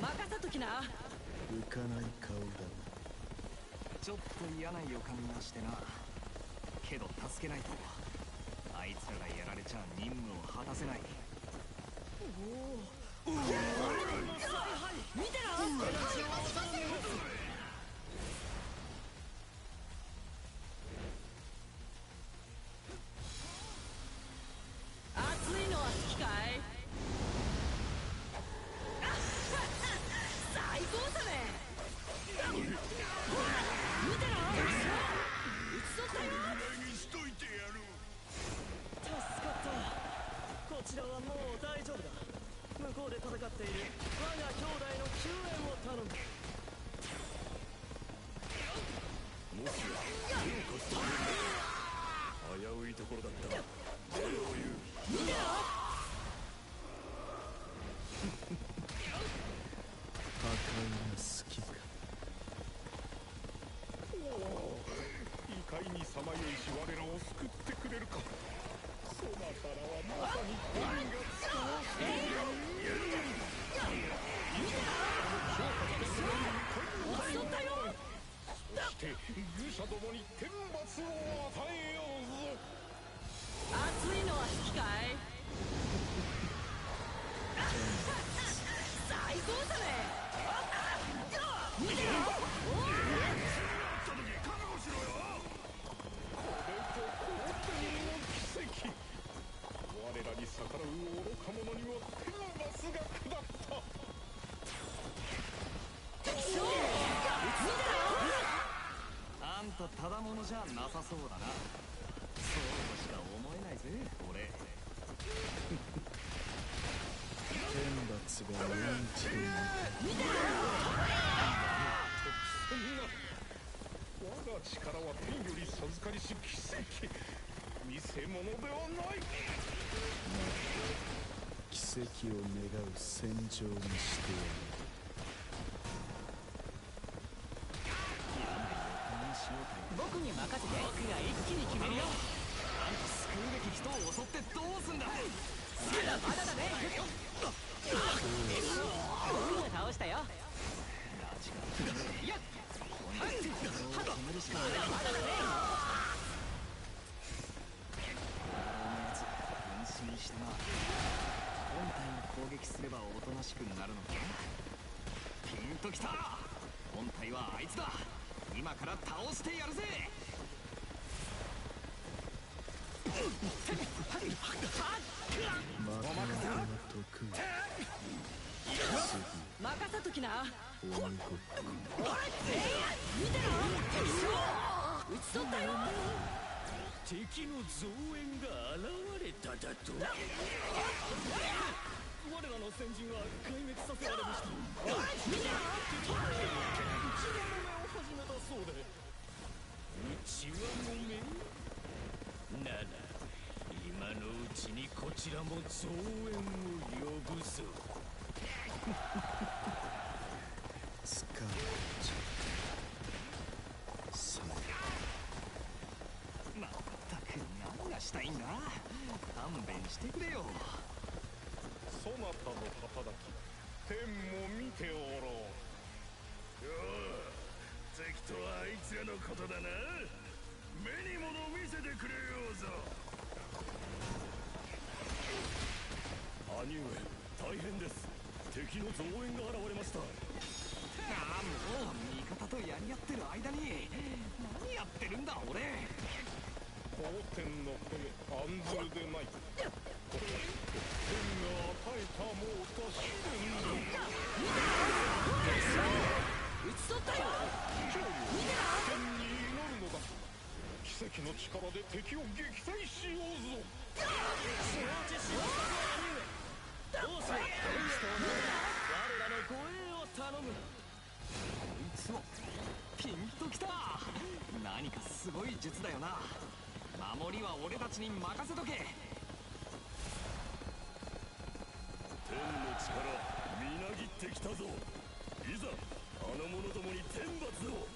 任せときな。浮かない顔だ。ちょっと嫌な予感がしてな。けど助けないとあいつらがやられちゃ任務を果たせない。おお、見てろ。熱いのは好きかい。最高だね。見てろ。撃ち取ったよ。しといてやる。助かった。こちらはもう大丈夫だ。向こうで戦っている我が兄弟の救援を頼む。もしや手を貸してくれる。危ういところだった。礼を言う。見てろ。破壊が好きか。異界にさまよいし我らを救ってくれるか。そなたらはまさに天が使わしている。撃ち取ったよ。そして愚者どもに天罰を与えようぞ。熱いのは好きかい。最高だね。見てろ。我らに逆らう愚か者には天罰が下った。あんたただものじゃなさそうだな。そうとしか思えないぜ俺。天罰がうんちくにそんな我が力は天より授かりし奇跡。見せ物ではない。奇跡を願う戦場にしてやる。僕に任せて。僕が一気に決めるよ。あんた救うべき人を襲ってどうすんだ。まだまだだね。僕が倒したよ。いや、まだまだだね。分身してな。本体に攻撃すればおとなしくなるのか。ピンときた。本体はあいつだ。今から倒してやるぜ。任せときな。鬼ごっこ。見てろ。撃ち取ったよ。敵の増援が現れただと。我らの先人は壊滅させられました。見てろ。内輪もめを始めたそうで。内輪もめなら今のうちにこちらも増援を呼ぶぞ。スカーレットサメ。まったく何がしたいんだ。勘弁してくれよ。そなたの働き天も見ておろう。よう、敵とはあいつらのことだな。目に物を見せてくれようぞ。兄上、大変です。敵の増援が現れました。ああ、もう味方とやり合ってる間に何やってるんだ俺。当天の声案ずるでない。天が与えたもうと試練だ。撃ち取ったよ。天に祈るのだ。奇跡の力で敵を撃退しようぞ。承知しましたぞ兄上。どうしよう。我らの護衛を頼む。こいつもピンときた。何かすごい術だよな。守りは俺たちに任せとけ。天の力みなぎってきたぞ。いざあの者どもに天罰を。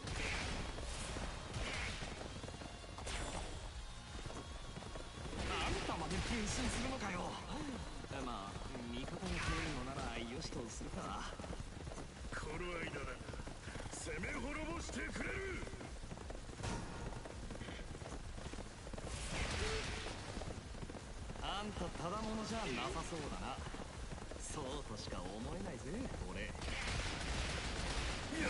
あんたまで変身するのかよ。まあ味方がくれるのならよしとするか。この間だ攻め滅ぼしてくれる。あんたただものじゃなさそうだな。そうとしか思えないぜ俺。やっ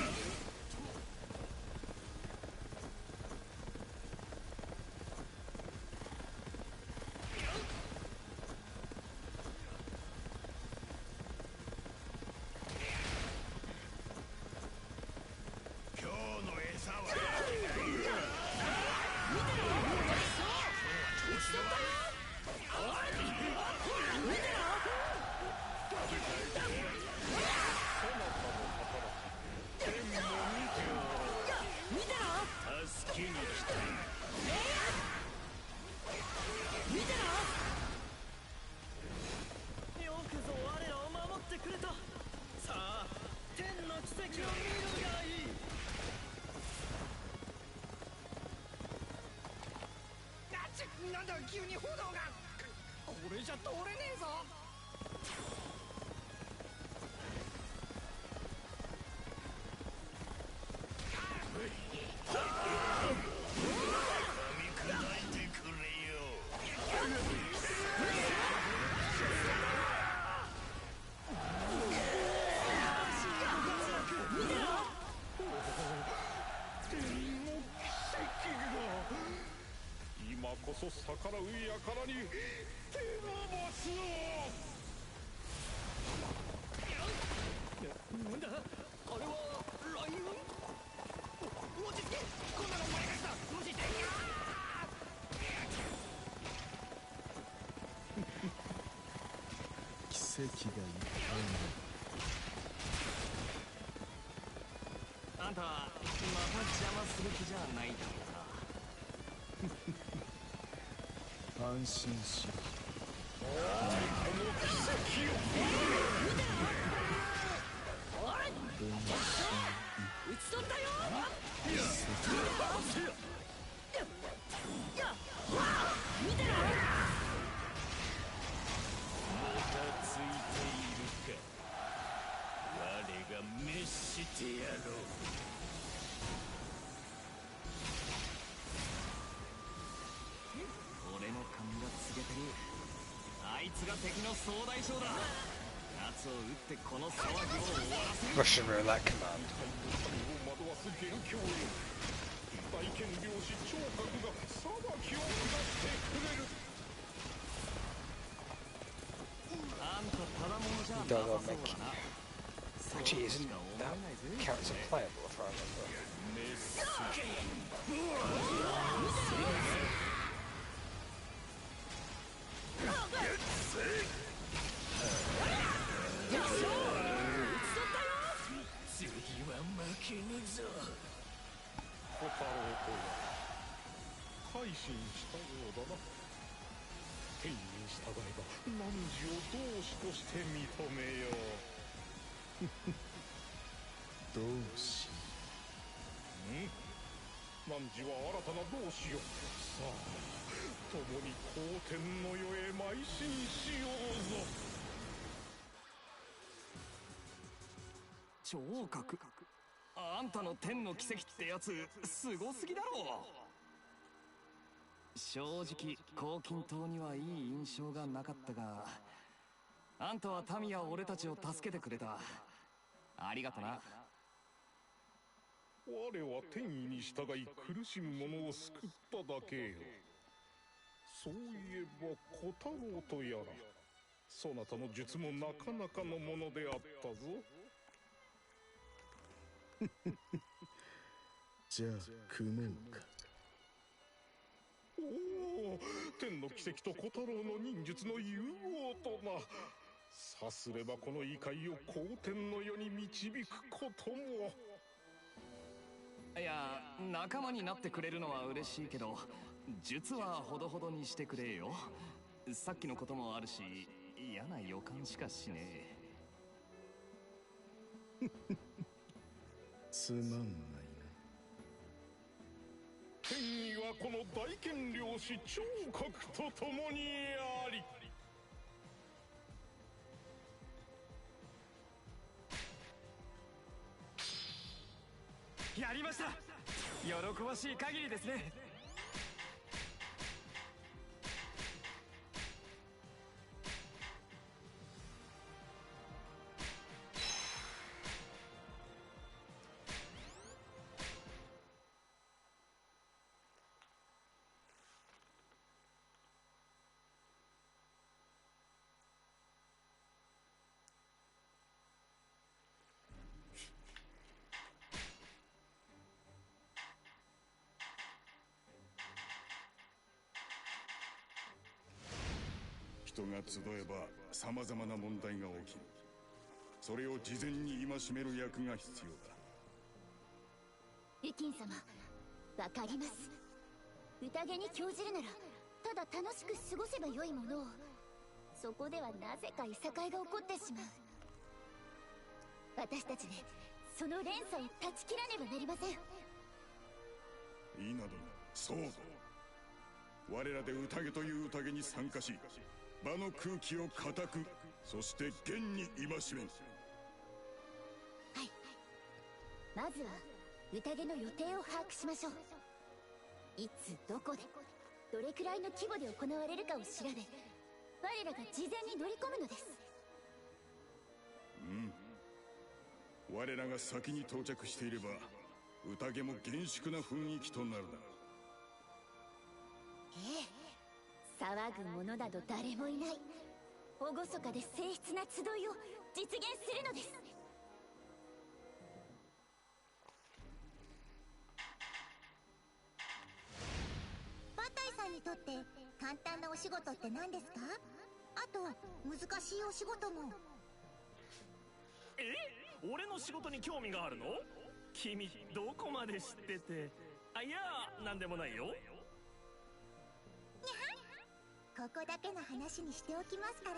今日の餌は助けに来た。よくぞ我らを守ってくれた。さあ天の奇跡を見るがいい。なんだ急に炎が。これじゃ通れねえぞ。今こそ逆らう輩に天罰を。なんだあれはライオン。落ち着け。こんなのお前がした無視して。奇跡がいっぱいあんたまた邪魔する気じゃないだろうな。安心しろ。この奇跡を。撃ち取ったよ。見てろ。もたついているか。我が滅してやろう。俺の勘が告げてる。あいつが敵の総大将だ。奴を撃ってこの騒ぎを終わらせる。 Russian roulette command. 惑わす元凶へ。大剣領主聴覚が裁きを下してくれる。あんたただものじゃな Dog さ on そうだな。 Actually, isn't that character playable if I remember? こ敵将次は負けぬぞ。小太郎とは改心したようだな。天に従えば汝を同志として認めよう。同志。汝は新たな同志よ。さあ共に皇天の世へ邁進しようぞ。聴覚。あんたの天の奇跡ってやつすごすぎだろう。正直黄金島にはいい印象がなかったが、あんたは民や俺たちを助けてくれた。ありがとな。我は天意に従い苦しむ者を救っただけよ。そういえば小太郎とやら、そなたの術もなかなかのものであったぞ。じゃあ組もうか。おお、天の奇跡と小太郎の忍術の融合とな。さすればこの異界を皇天の世に導くことも。いや、仲間になってくれるのは嬉しいけど、術はほどほどにしてくれよ。さっきのこともあるし、嫌な予感しかしねえ。つまんないな。天意はこの大権領士聴覚と共にあり。やりました。喜ばしい限りですね。人が集えば様々な問題が起きる。それを事前に戒める役が必要だ。ルキン様、わかります。宴に興じるならただ楽しく過ごせばよいものを、そこではなぜかいさかいが起こってしまう。私たちでその連鎖を断ち切らねばなりません。いいなどそうだ。我らで宴という宴に参加し、場の空気を固く、そして厳に戒めん。はい。まずは宴の予定を把握しましょう。いつどこでどれくらいの規模で行われるかを調べ、我らが事前に乗り込むのです。我らが先に到着していれば宴も厳粛な雰囲気となるだろう。騒ぐ者など誰もいない、厳かで静謐な集いを実現するのです。バタイさんにとって簡単なお仕事って何ですか？あと難しいお仕事も。俺の仕事に興味があるの？君どこまで知ってて。いや、なんでもないよ。ここだけの話にしておきますから。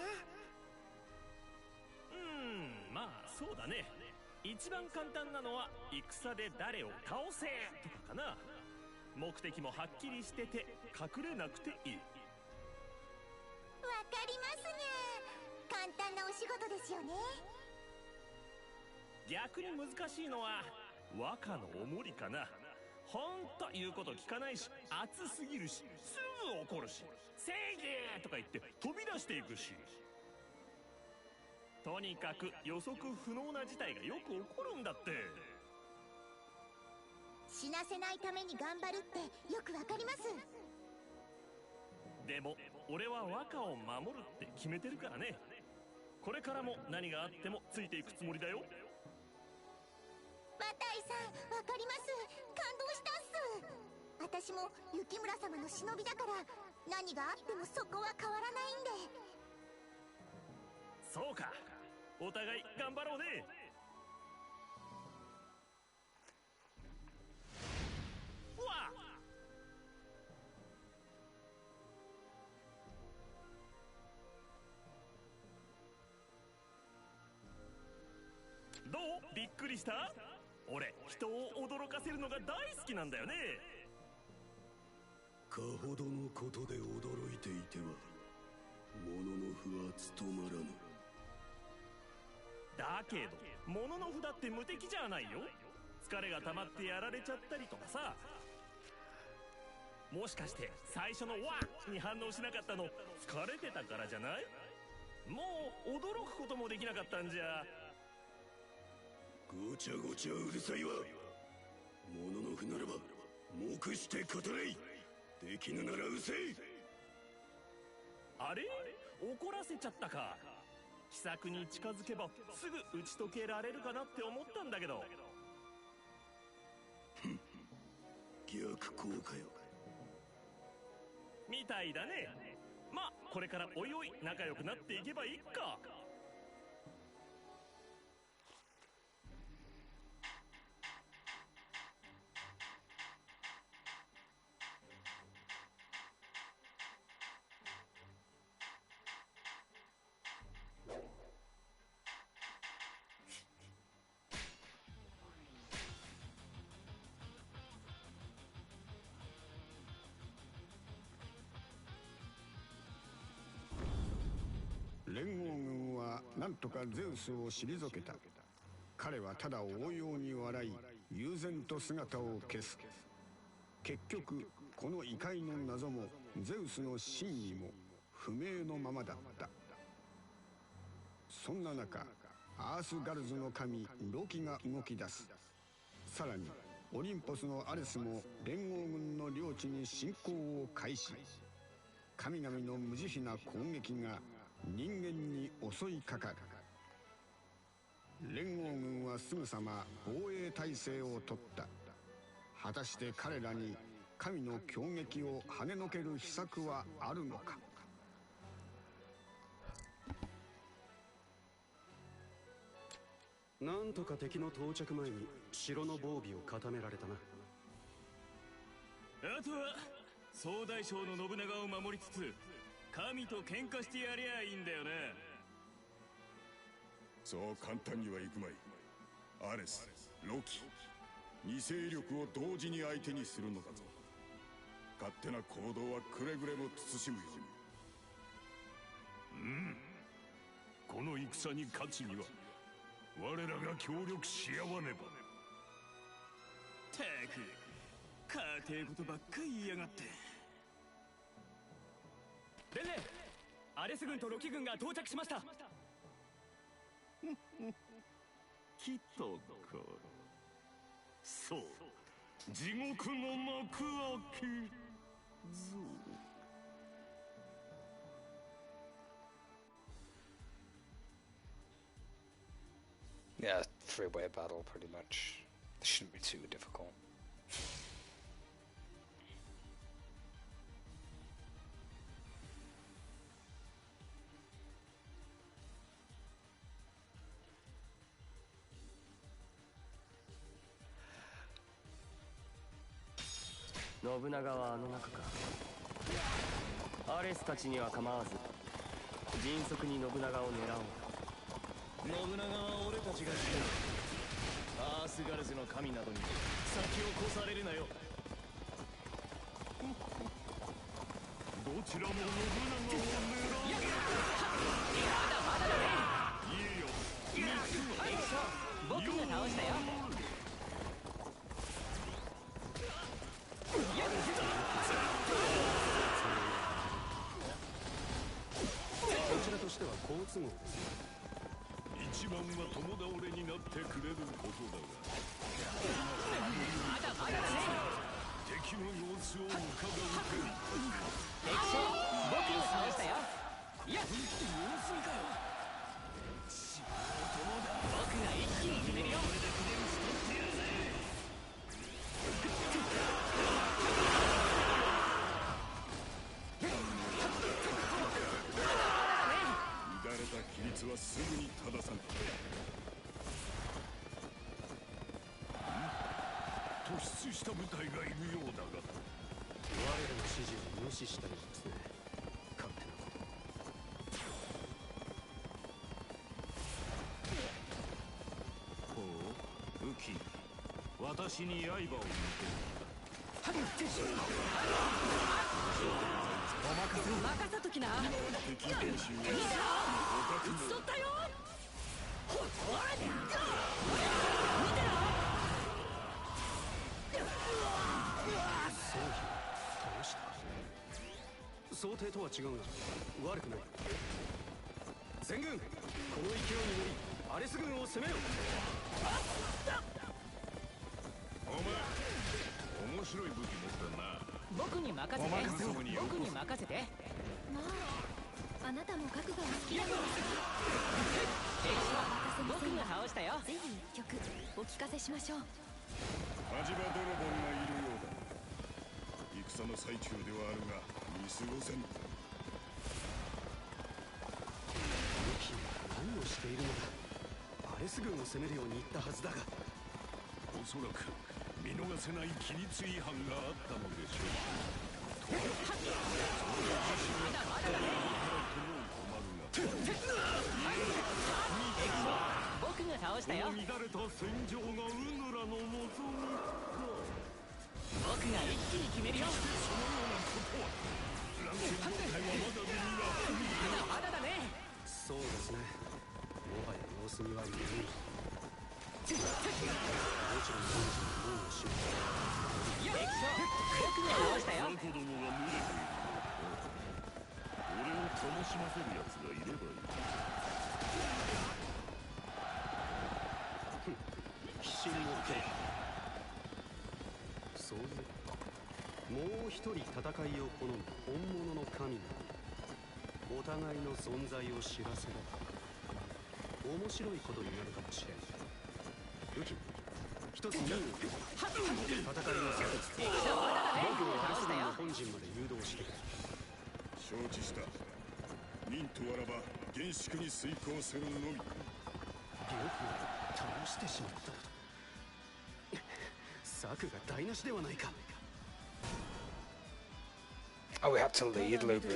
まあそうだね。一番簡単なのは戦で誰を倒せとかかな。目的もはっきりしてて隠れなくていい。わかりますにゃ。簡単なお仕事ですよね。逆に難しいのは和歌のおもりかな。ほんと言うこと聞かないし、熱すぎるし、すぐ怒るし、正義とか言って飛び出していくし、とにかく予測不能な事態がよく起こるんだって。死なせないために頑張るってよくわかります。でも俺は和歌を守るって決めてるからね。これからも何があってもついていくつもりだよ。バタイさん、わかります。感動したっす。私も雪村様の忍びだから、何があってもそこは変わらないんで。そうか。お互い頑張ろうね。わあ、どう？びっくりした？俺、人を驚かせるのが大好きなんだよね。かほどのことで驚いていては物の符は務まらぬ。だけど物の符だって無敵じゃないよ。疲れが溜まってやられちゃったりとかさ。もしかして最初の「わっ!」に反応しなかったの疲れてたからじゃない？もう驚くこともできなかったんじゃ。ごちゃごちゃうるさいわ。物の符ならば黙して語れい。できぬならうせい。あれ？怒らせちゃったか。秘策に近づけばすぐ打ち解けられるかなって思ったんだけど。逆効果よ。みたいだね。まあこれからおいおい仲良くなっていけばいいか。連合軍は何とかゼウスを退けた。彼はただ応用に笑い悠然と姿を消す。結局この異界の謎もゼウスの真意も不明のままだった。そんな中アースガルズの神ロキが動き出す。さらにオリンポスのアレスも連合軍の領地に侵攻を開始。神々の無慈悲な攻撃が人間に襲いかかる。連合軍はすぐさま防衛態勢を取った。果たして彼らに神の強撃を跳ねのける秘策はあるのか。なんとか敵の到着前に城の防備を固められたな。あとは総大将の信長を守りつつ神と喧嘩してやりゃいいんだよね。そう簡単にはいくまい。アレス、ロキ、2勢力を同時に相手にするのだぞ。勝手な行動はくれぐれも慎むように。うん。この戦に勝つには我らが協力し合わねば。たく家庭事ばっかり言いやがって。伝令、アレス軍とロキ軍が到着しました。来たか。そう、地獄の幕開けぞ。Yeah, freeway battle pretty much. This shouldn't be too difficult. Nobunaga 信長はあの中か。アレスたちには構わず迅速に信長を狙おう。信長は俺たちが知る。アースガルズの神などに先を越されるなよ。どちらも信長を狙う。まだまだだね。いいよ。僕が倒したよ。こちらとしては好都合です。一番は共倒れになってくれることだが。まだまだだね。敵の様子を伺うか。敵将、僕が倒したよ。いや、様子見かよ。僕が一気に決めるよ。乱れた規律はすぐに正さんと突出した部隊がいるようだが、我らの指示を無視したようですね。勝手なこと。ほう、ウキ、私に刃を向ける。お任せときな。敵兵士を撃ち取ったよ。見てろ。どうした想定とは違うが悪くない。全軍この勢いに乗りアレス軍を攻めよ。お前面白い武器持ったな。僕に任せて。僕に任せて。まああなたも覚悟は好きなのです。僕が倒したよ。ぜひ一曲お聞かせしましょう。火事場泥棒がいるようだ。戦の最中ではあるが見過ごせん。何をしているのだ。アレス軍を攻めるように言ったはずだが、おそらく見逃せない規律違反があったのでしょう。まだまだだね。僕が倒したよ。この乱れた戦場がウヌラの望みか。僕が一気に決めるよ。そのようなことは乱戦状態はまだまだだね。そうですね。もはや様子見は見えない。もちろん本陣の門を閉めた。僕が倒したよ。子供が群れている。俺を楽しませる奴がいればいい。必死に乗ってそういうもう一人戦いを好む本物の神がお互いの存在を知らせれば面白いことになるかもしれない。ウキ一つ任務。戦いの先僕をアレス軍の本陣まで誘導してくれ。承知した。任とあらば厳粛に遂行するのみ。僕を倒してしまったこと策が台無しではないか。Oh, we had to lead Lubu.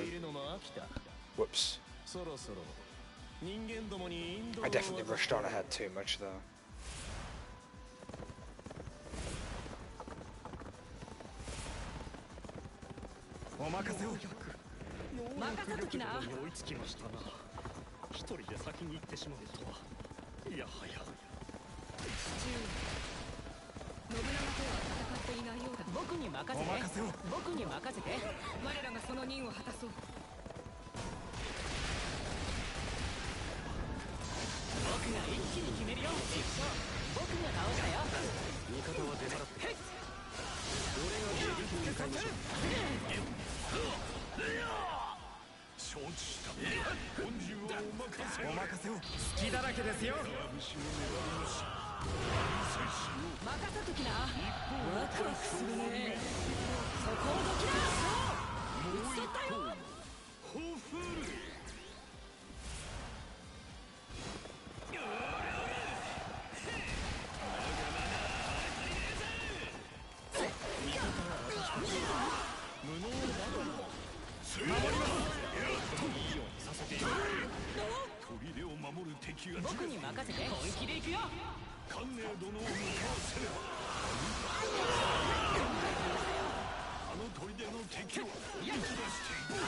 Whoops. I definitely rushed on ahead too much though. お任せを。任せときな。追いつきましたな。一人で先に行ってしまうとは。いやはや。信長とは戦っていないようだ。僕に任せて。お任せを。僕に任せて。我らがその任を果たそう。僕が一気に決めるよ。僕が倒したよ。味方は出払って。俺が撃破に向かいましょう。承知した。本陣はお任せ。お任せを。隙だらけですよ。任せときな。ワクワクするね。そこをどきな。撃ち取ったよ。ホフル。無能だから守ります。いいようにさせている。砦を守る敵が僕に任せて。本気で行くよ。観念殿を向かわせればあの砦の敵を撃ち出している。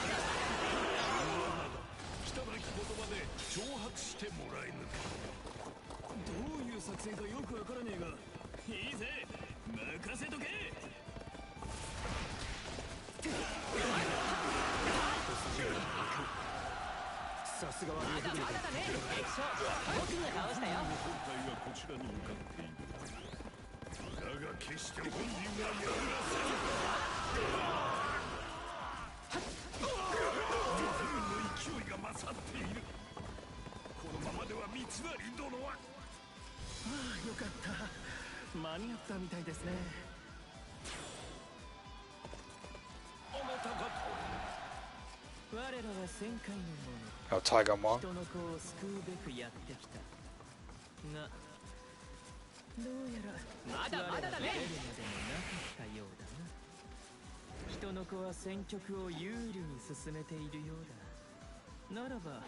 汚き言葉で挑発してもらえぬか。どういう作戦かよくわからねえが。いいぜ、任せとけ。さすがはまだまだだね。僕が倒したよ。本体はこちらに向かっている。だが決して本人はやらせる。自分の勢いが勝っている。このままでは三成殿は。ああ、よかった。間に合ったみたいですね。あなた方我我らは戦界の Oh, Tiger Mom. 人の子を救うべくやってきたがどうやらまだまだだね。出るまでもなかったようだな。人の子は戦局を有利に進めているようだ。ならば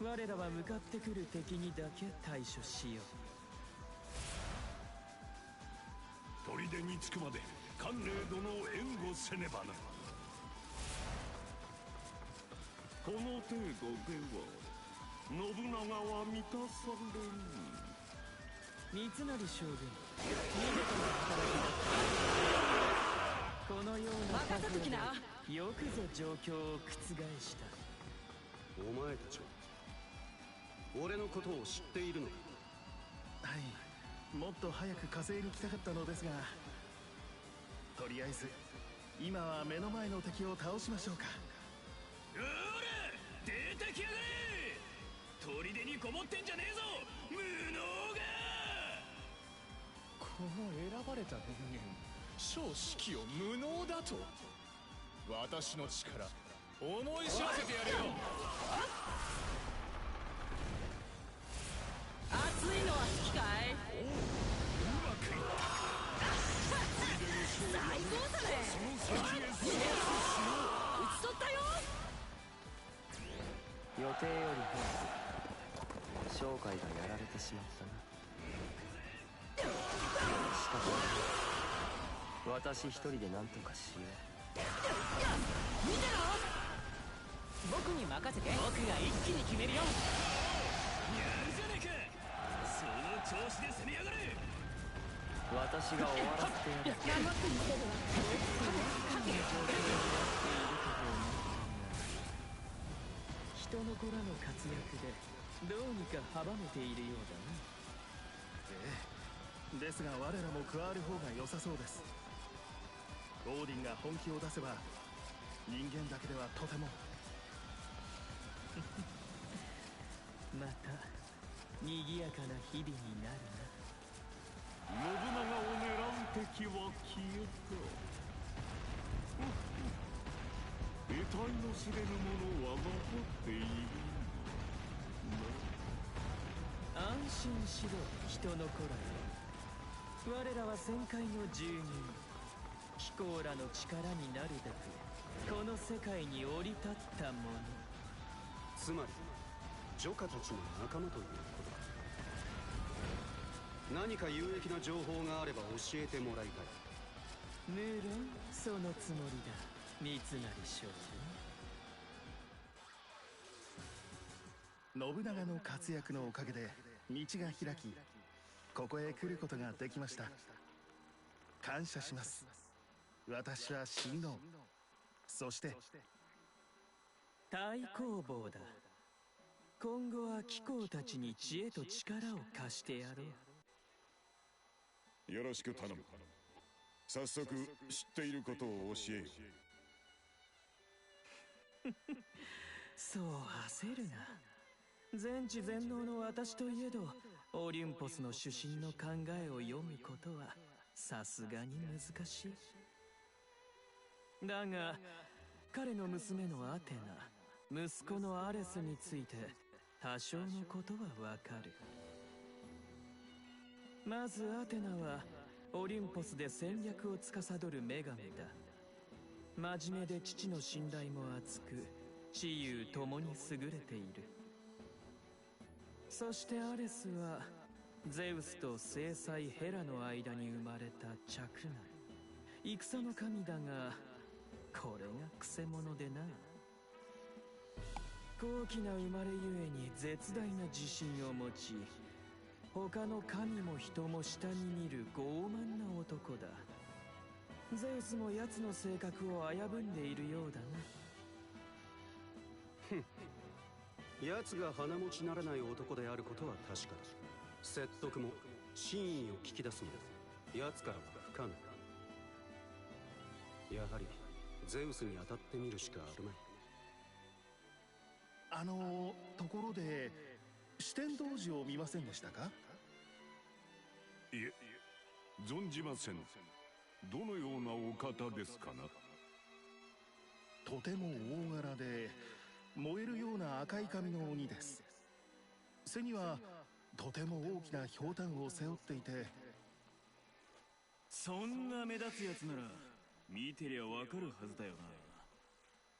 我らは向かってくる敵にだけ対処しよう。砦に着くまで関連殿を援護せねばな。この程度では信長は満たされる。三成将軍、見事な働きだ。このような任せときな。よくぞ状況を覆した。お前たちは俺のことを知っているのか。はい、もっと早く火星に来たかったのですが、とりあえず今は目の前の敵を倒しましょうか。おら出てきやがれ。砦にこもってんじゃねえぞ無能が。この選ばれた人間、小指揮を無能だと。私の力思い知らせてやるよ。熱いのは好きかい。うまくいった最高だね。その先へ進む。打ち取ったよ。予定より早く商会がやられてしまったな。仕方ない。私一人で何とかしよう。見てろ。僕に任せて。僕が一気に決めるよ。やるじゃねえか。その調子で攻めやがれ。私が終わらせてやる。頑張ってみせるわ。人の子らの活躍でどうにか阻めているようだな。ええ、ですが我らも加わる方が良さそうです。オーディンが本気を出せば人間だけではとても。また賑やかな日々になるな。信長を狙う敵は消えた。得体の知れぬ者は残っている。安心しろ人の子らよ。我らは戦界の住人、貴公らの力になるべくこの世界に降り立った者。つまりジョカたちの仲間ということか。何か有益な情報があれば教えてもらいたい。無論そのつもりだ、三成将軍。信長の活躍のおかげで道が開き、ここへ来ることができました。感謝します。私は親王、そして太公望だ。今後は貴公たちに知恵と力を貸してやろう。よろしく頼む。早速知っていることを教えよ。そう焦るな。全知全能の私といえどオリンポスの主神の考えを読むことはさすがに難しい。だが彼の娘のアテナ、息子のアレスについて多少のことはわかる。まずアテナはオリンポスで戦略を司る女神だ。真面目で父の信頼も厚く、知勇ともに優れている。そしてアレスはゼウスと正妻ヘラの間に生まれた嫡男、戦の神だがこれがくせ者でな。高貴な生まれゆえに絶大な自信を持ち、他の神も人も下に見る傲慢な男だ。ゼウスも奴の性格を危ぶんでいるようだな。奴が鼻持ちならない男であることは確かだ。説得も真意を聞き出すのは奴からは不可能。やはりゼウスに当たってみるしかあるまい。ところで四天童子を見ませんでしたか？いえ、存じません。どのようなお方ですかな？とても大柄で燃えるような赤い髪の鬼です。背にはとても大きなひょうたんを背負っていて、そんな目立つやつなら見てりゃわかるはずだよ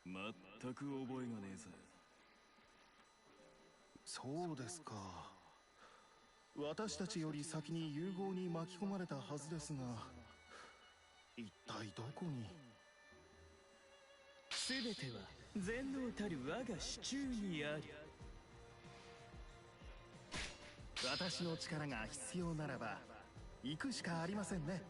な。全く覚えがねえさ。そうですか。私たちより先に融合に巻き込まれたはずですが、一体どこに。全ては全能たる我が手中にある。私の力が必要ならば行くしかありませんね。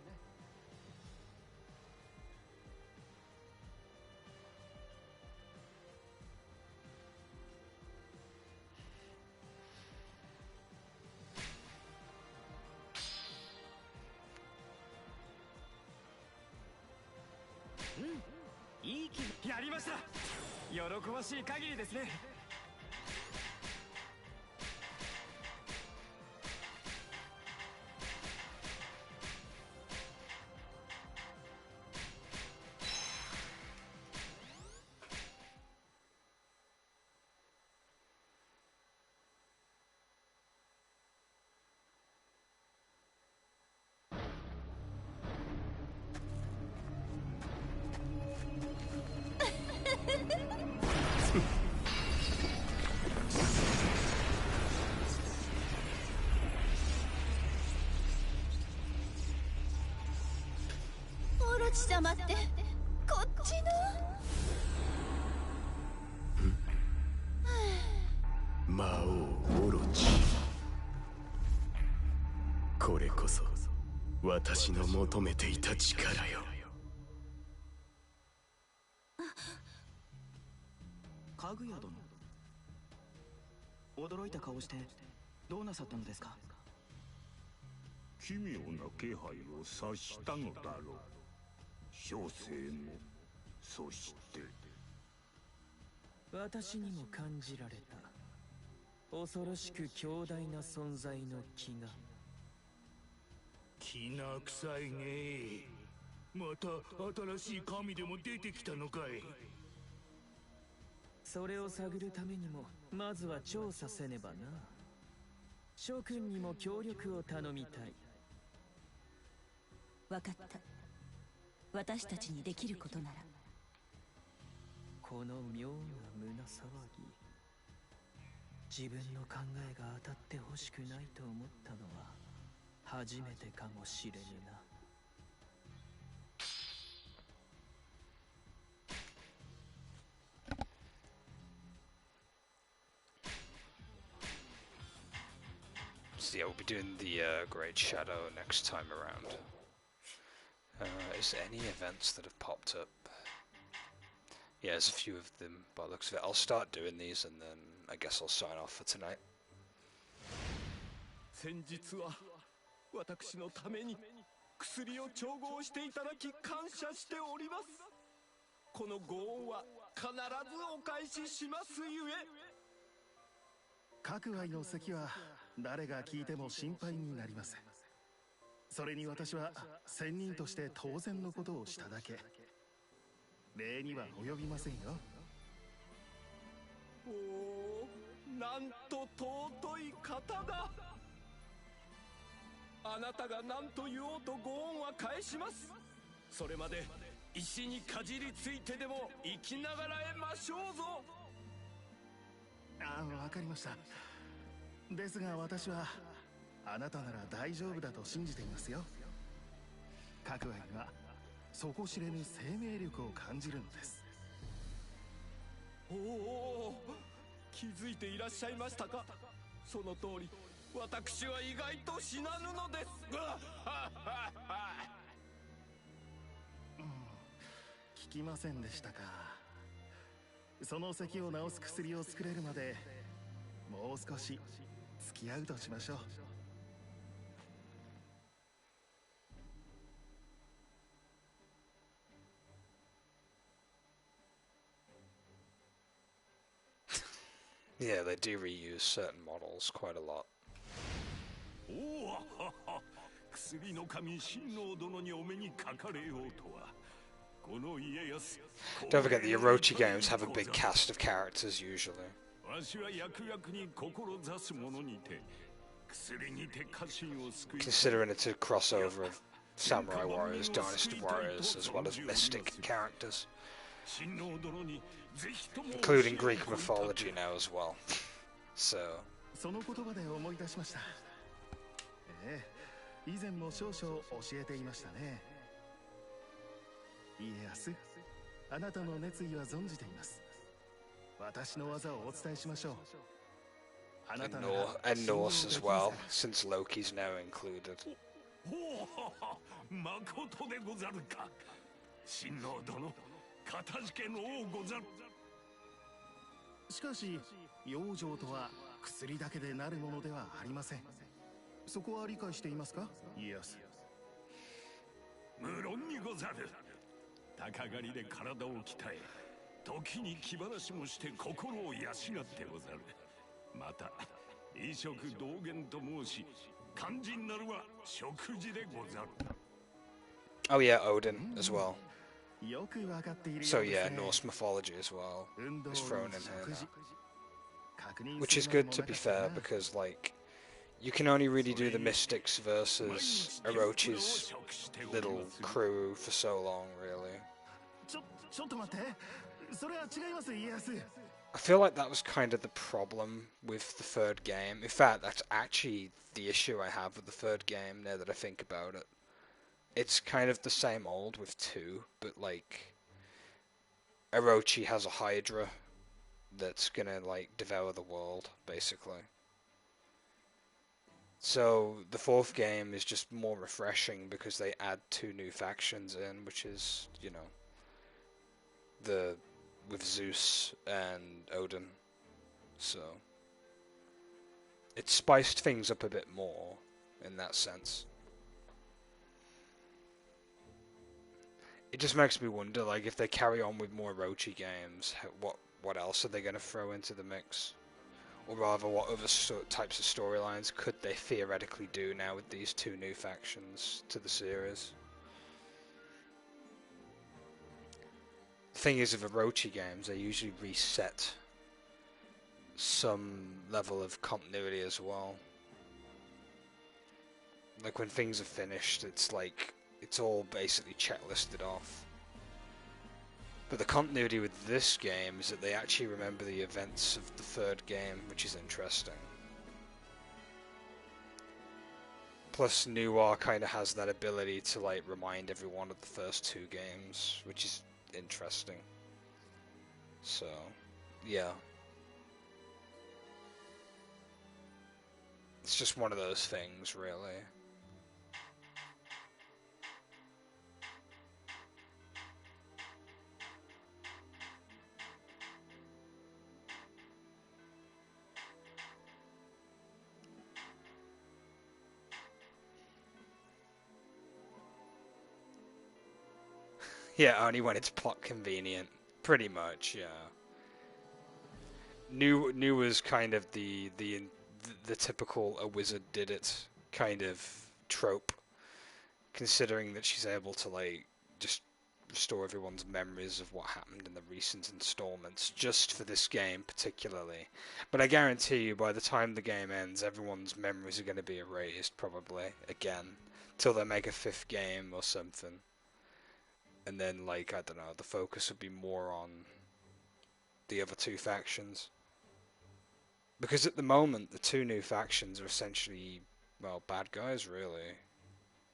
いい気やりました。喜ばしい限りですね。オロチ様ってこっちの。魔王オロチ、これこそ私の求めていた力よ。かぐや殿、驚いた顔してどうなさったのですか。奇妙な気配を察したのだろう。小生も、そして私にも感じられた。恐ろしく強大な存在の気が。きな臭いね。また新しい神でも出てきたのかい。それを探るためにもまずは調査せねばな。諸君にも協力を頼みたい。分かった。私たちにできることなら。この妙な胸騒ぎ、自分の考えが当たってほしくないと思ったのは初めてかもしれぬな。So yeah, we'll be doing the Great Shadow next time around. Is there any events that have popped up? Yeah, there's a few of them by the looks of it. I'll start doing these and then I guess I'll sign off for tonight. 先日は私のために薬を調合していただき感謝しております。このご恩は必ずお返ししますゆえ。各愛の席は誰が聞いても心配になります。それに私は仙人として当然のことをしただけ。礼には及びませんよ。おお、なんと尊い方だ。あなたが何と言おうとご恩は返します。それまで石にかじりついてでも生きながらえましょうぞ。わかりました。ですが私はあなたなら大丈夫だと信じていますよ。各愛には底知れぬ生命力を感じるのです。おお、気づいていらっしゃいましたか。その通り私は意外と死なぬのです。聞きませんでしたか。その咳を治す薬を作れるまでもう少し付き合うとしましょう。Yeah, they do reuse certain models quite a lot. おお、薬の神親王殿にお目にかかれようとは。Don't forget, the Orochi games have a big cast of characters usually. Considering it's a crossover of Samurai Warriors, Dynasty Warriors, as well as mystic characters. Including Greek mythology now as well. So... その言葉で思い出しました。以前も少々教えていましたね。家康、あなたの熱意は存じています。私の技をお伝えしましょう。 And Norse as well, since Loki's now included. まことでござるか。親王殿、かたじけの王ござる。しかし、養生とは薬だけでなるものではありません。そこは理解していますか、家康？無論にござる。鷹狩りで体を鍛え、時に気晴らしもして心を養ってござる。また衣食同源と申し、肝心なるは食事でござる。 Oh yeah, Odin as well. よくわかっているようです So ね。 yeah, Norse mythology as well is thrown in here now. Which is good, to be fair, because like you can only really do the Mystics versus Orochi's little crew for so long, really. ちょっと待って。それは違います、家康。 I feel like that was kind of the problem with the third game. In fact, that's actually the issue I have with the third game now that I think about it. It's kind of the same old with 2, but like Orochi has a Hydra that's gonna like devour the world, basically. So the fourth game is just more refreshing because they add 2 new factions in, which is, you know, with Zeus and Odin. So it spiced things up a bit more in that sense. It just makes me wonder, like, if they carry on with more Orochi games, what else are they going to throw into the mix? Or rather, what other types of storylines could they theoretically do now with these 2 new factions to the series? The thing is, with Orochi games, they usually reset some level of continuity as well. Like, when things are finished, it's like, it's all basically checklisted off. But the continuity with this game is that they actually remember the events of the third game, which is interesting. Plus, Noir kind of has that ability to, like, remind everyone of the first 2 games, which is interesting. So, yeah. It's just one of those things, really. Yeah, only when it's plot convenient. Pretty much, yeah. New was kind of the typical a wizard did it kind of trope, considering that she's able to like just restore everyone's memories of what happened in the recent installments just for this game particularly. But I guarantee you by the time the game ends, everyone's memories are going to be erased probably again till they make a 5th game or something. And then, like, I don't know, the focus would be more on the other 2 factions. Because at the moment, the 2 new factions are essentially, well, bad guys, really,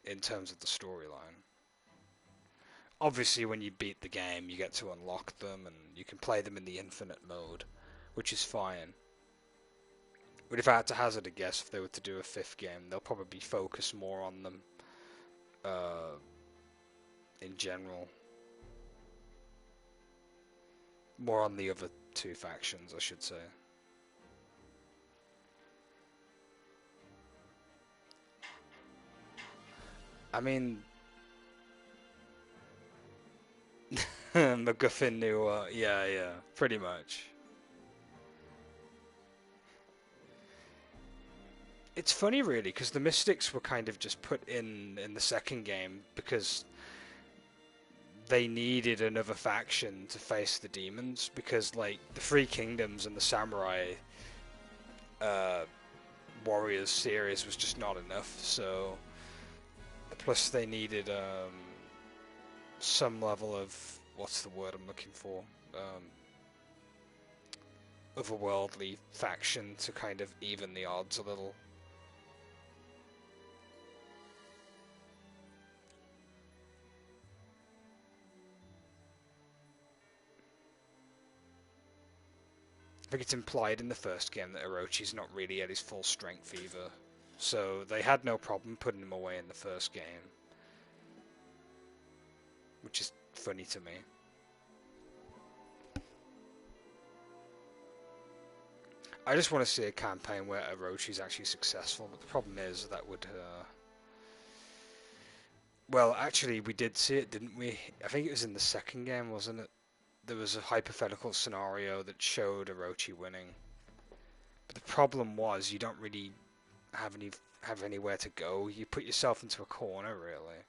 in terms of the storyline. Obviously, when you beat the game, you get to unlock them, and you can play them in the infinite mode, which is fine. But if I had to hazard a guess, if they were to do a 5th game, they'll probably focus more on them, in general. More on the other 2 factions, I should say. I mean... MacGuffin knew, yeah, pretty much. It's funny, really, because the Mystics were kind of just put in the second game, because they needed another faction to face the demons, because like the Three Kingdoms and the Samurai Warriors series was just not enough. So plus they needed some level of, what's the word I'm looking for, otherworldly faction to kind of even the odds a little. I think it's implied in the first game that Orochi's not really at his full strength either, so they had no problem putting him away in the first game, which is funny to me. I just want to see a campaign where Orochi's actually successful, but the problem is that would... Well, actually, we did see it, didn't we? I think it was in the second game, wasn't it? There was a hypothetical scenario that showed Orochi winning. But the problem was, you don't really have anywhere to go. You put yourself into a corner, really.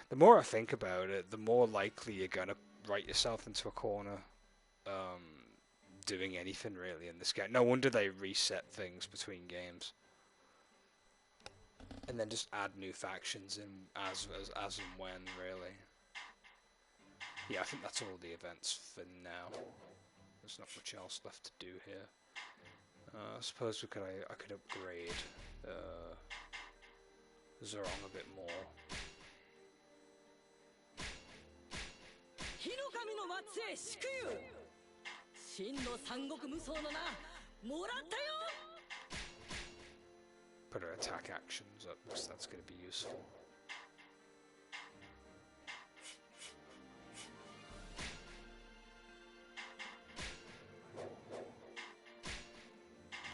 The more I think about it, the more likely you're going to write yourself into a corner. Doing anything, really, in this game. No wonder they reset things between games. And then just add new factions in as and when, really. Yeah, I think that's all the events for now. There's not much else left to do here. I suppose I could upgrade Zerong a bit more. 火の神の末裔祝友真の三国無双の名もらったよ Put her attack actions up, because that's going to be useful.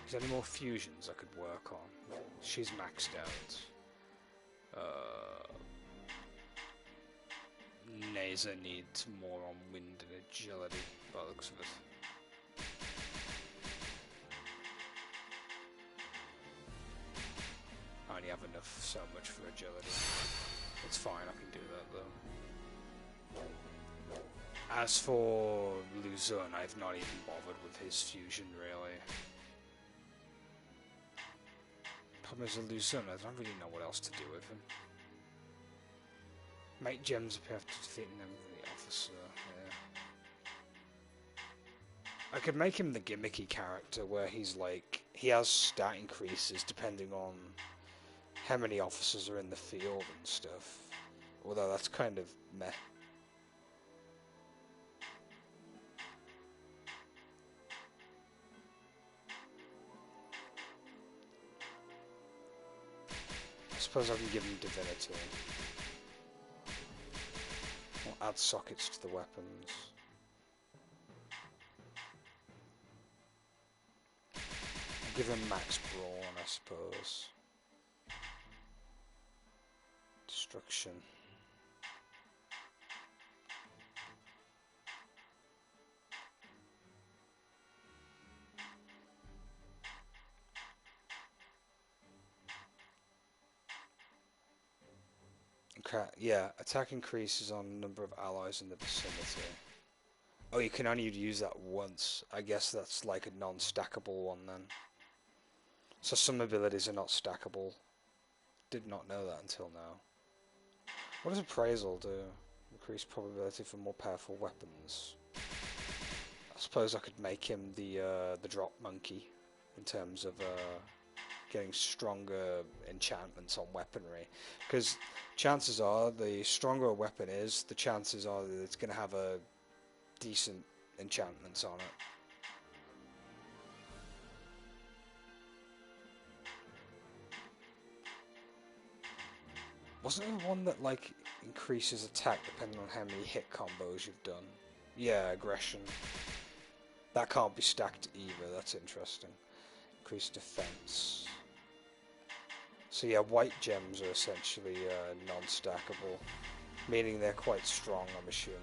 Is there any more fusions I could work on? She's maxed out. Neza needs more on wind and agility, by the looks of it. I only have enough so much for agility. It's fine, I can do that though. As for Luzon, I've not even bothered with his fusion, really. Problem is, Luzon, I don't really know what else to do with him. Make gems appear after defeating every officer, yeah. I could make him the gimmicky character where he's like, he has stat increases depending on how many officers are in the field and stuff. Although that's kind of meh. I suppose I can give him divinity. I'll add sockets to the weapons. I'll give him max brawn, I suppose. Destruction. Okay, yeah, attack increases on number of allies in the vicinity. Oh, you can only use that once. I guess that's like a non-stackable one then. So some abilities are not stackable. Did not know that until now. What does appraisal do? Increased probability for more powerful weapons. I suppose I could make him the drop monkey in terms of getting stronger enchantments on weaponry, because chances are the stronger a weapon is, the chances are that it's going to have a decent enchantments on it. Wasn't there one that like increases attack depending on how many hit combos you've done? Yeah, aggression. That can't be stacked either, that's interesting. Increased defense. So yeah, white gems are essentially non-stackable, meaning they're quite strong, I'm assuming.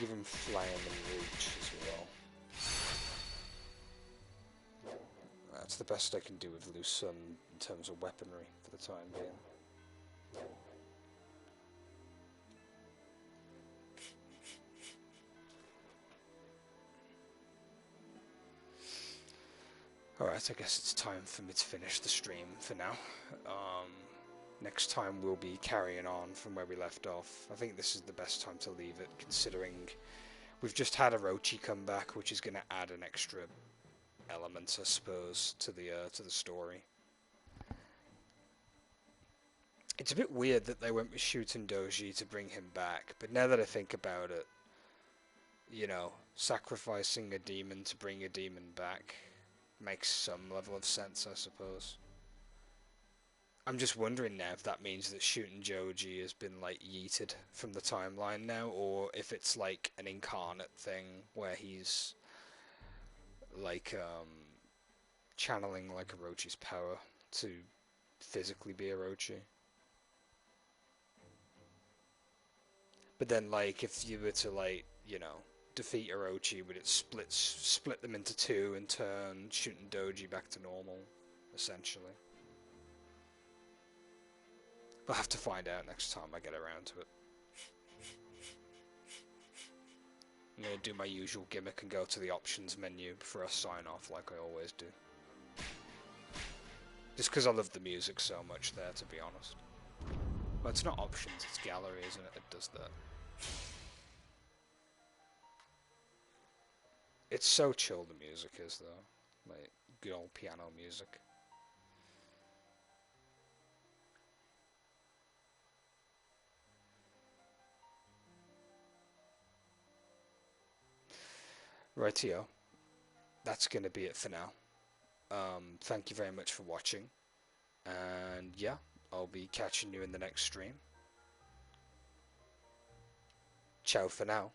give him Flame and Reach as well. That's the best I can do with Lu Sun in terms of weaponry for the time being. Alright, I guess it's time for me to finish the stream for now. Next time we'll be carrying on from where we left off. I think this is the best time to leave it, considering we've just had Orochi come back, which is going to add an extra element, I suppose, to the story. It's a bit weird that they went with shooting Doji to bring him back, but now that I think about it, you know, sacrificing a demon to bring a demon back makes some level of sense, I suppose. I'm just wondering now if that means that shooting Joji has been, like, yeeted from the timeline now, or if it's, like, an incarnate thing where he's, like, channeling, like, Orochi's power to physically be Orochi. But then, like, if you were to, like, you know, defeat Orochi, would it split them into two and turn shooting Doji back to normal, essentially? We'll have to find out next time I get around to it. I'm going to do my usual gimmick and go to the options menu before I sign off like I always do. Just because I love the music so much there, to be honest. Well, it's not options, it's gallery, isn't it? It does that. It's so chill, the music is, though. Like, good old piano music. Rightio. That's going to be it for now. Thank you very much for watching. And yeah, I'll be catching you in the next stream. Ciao for now.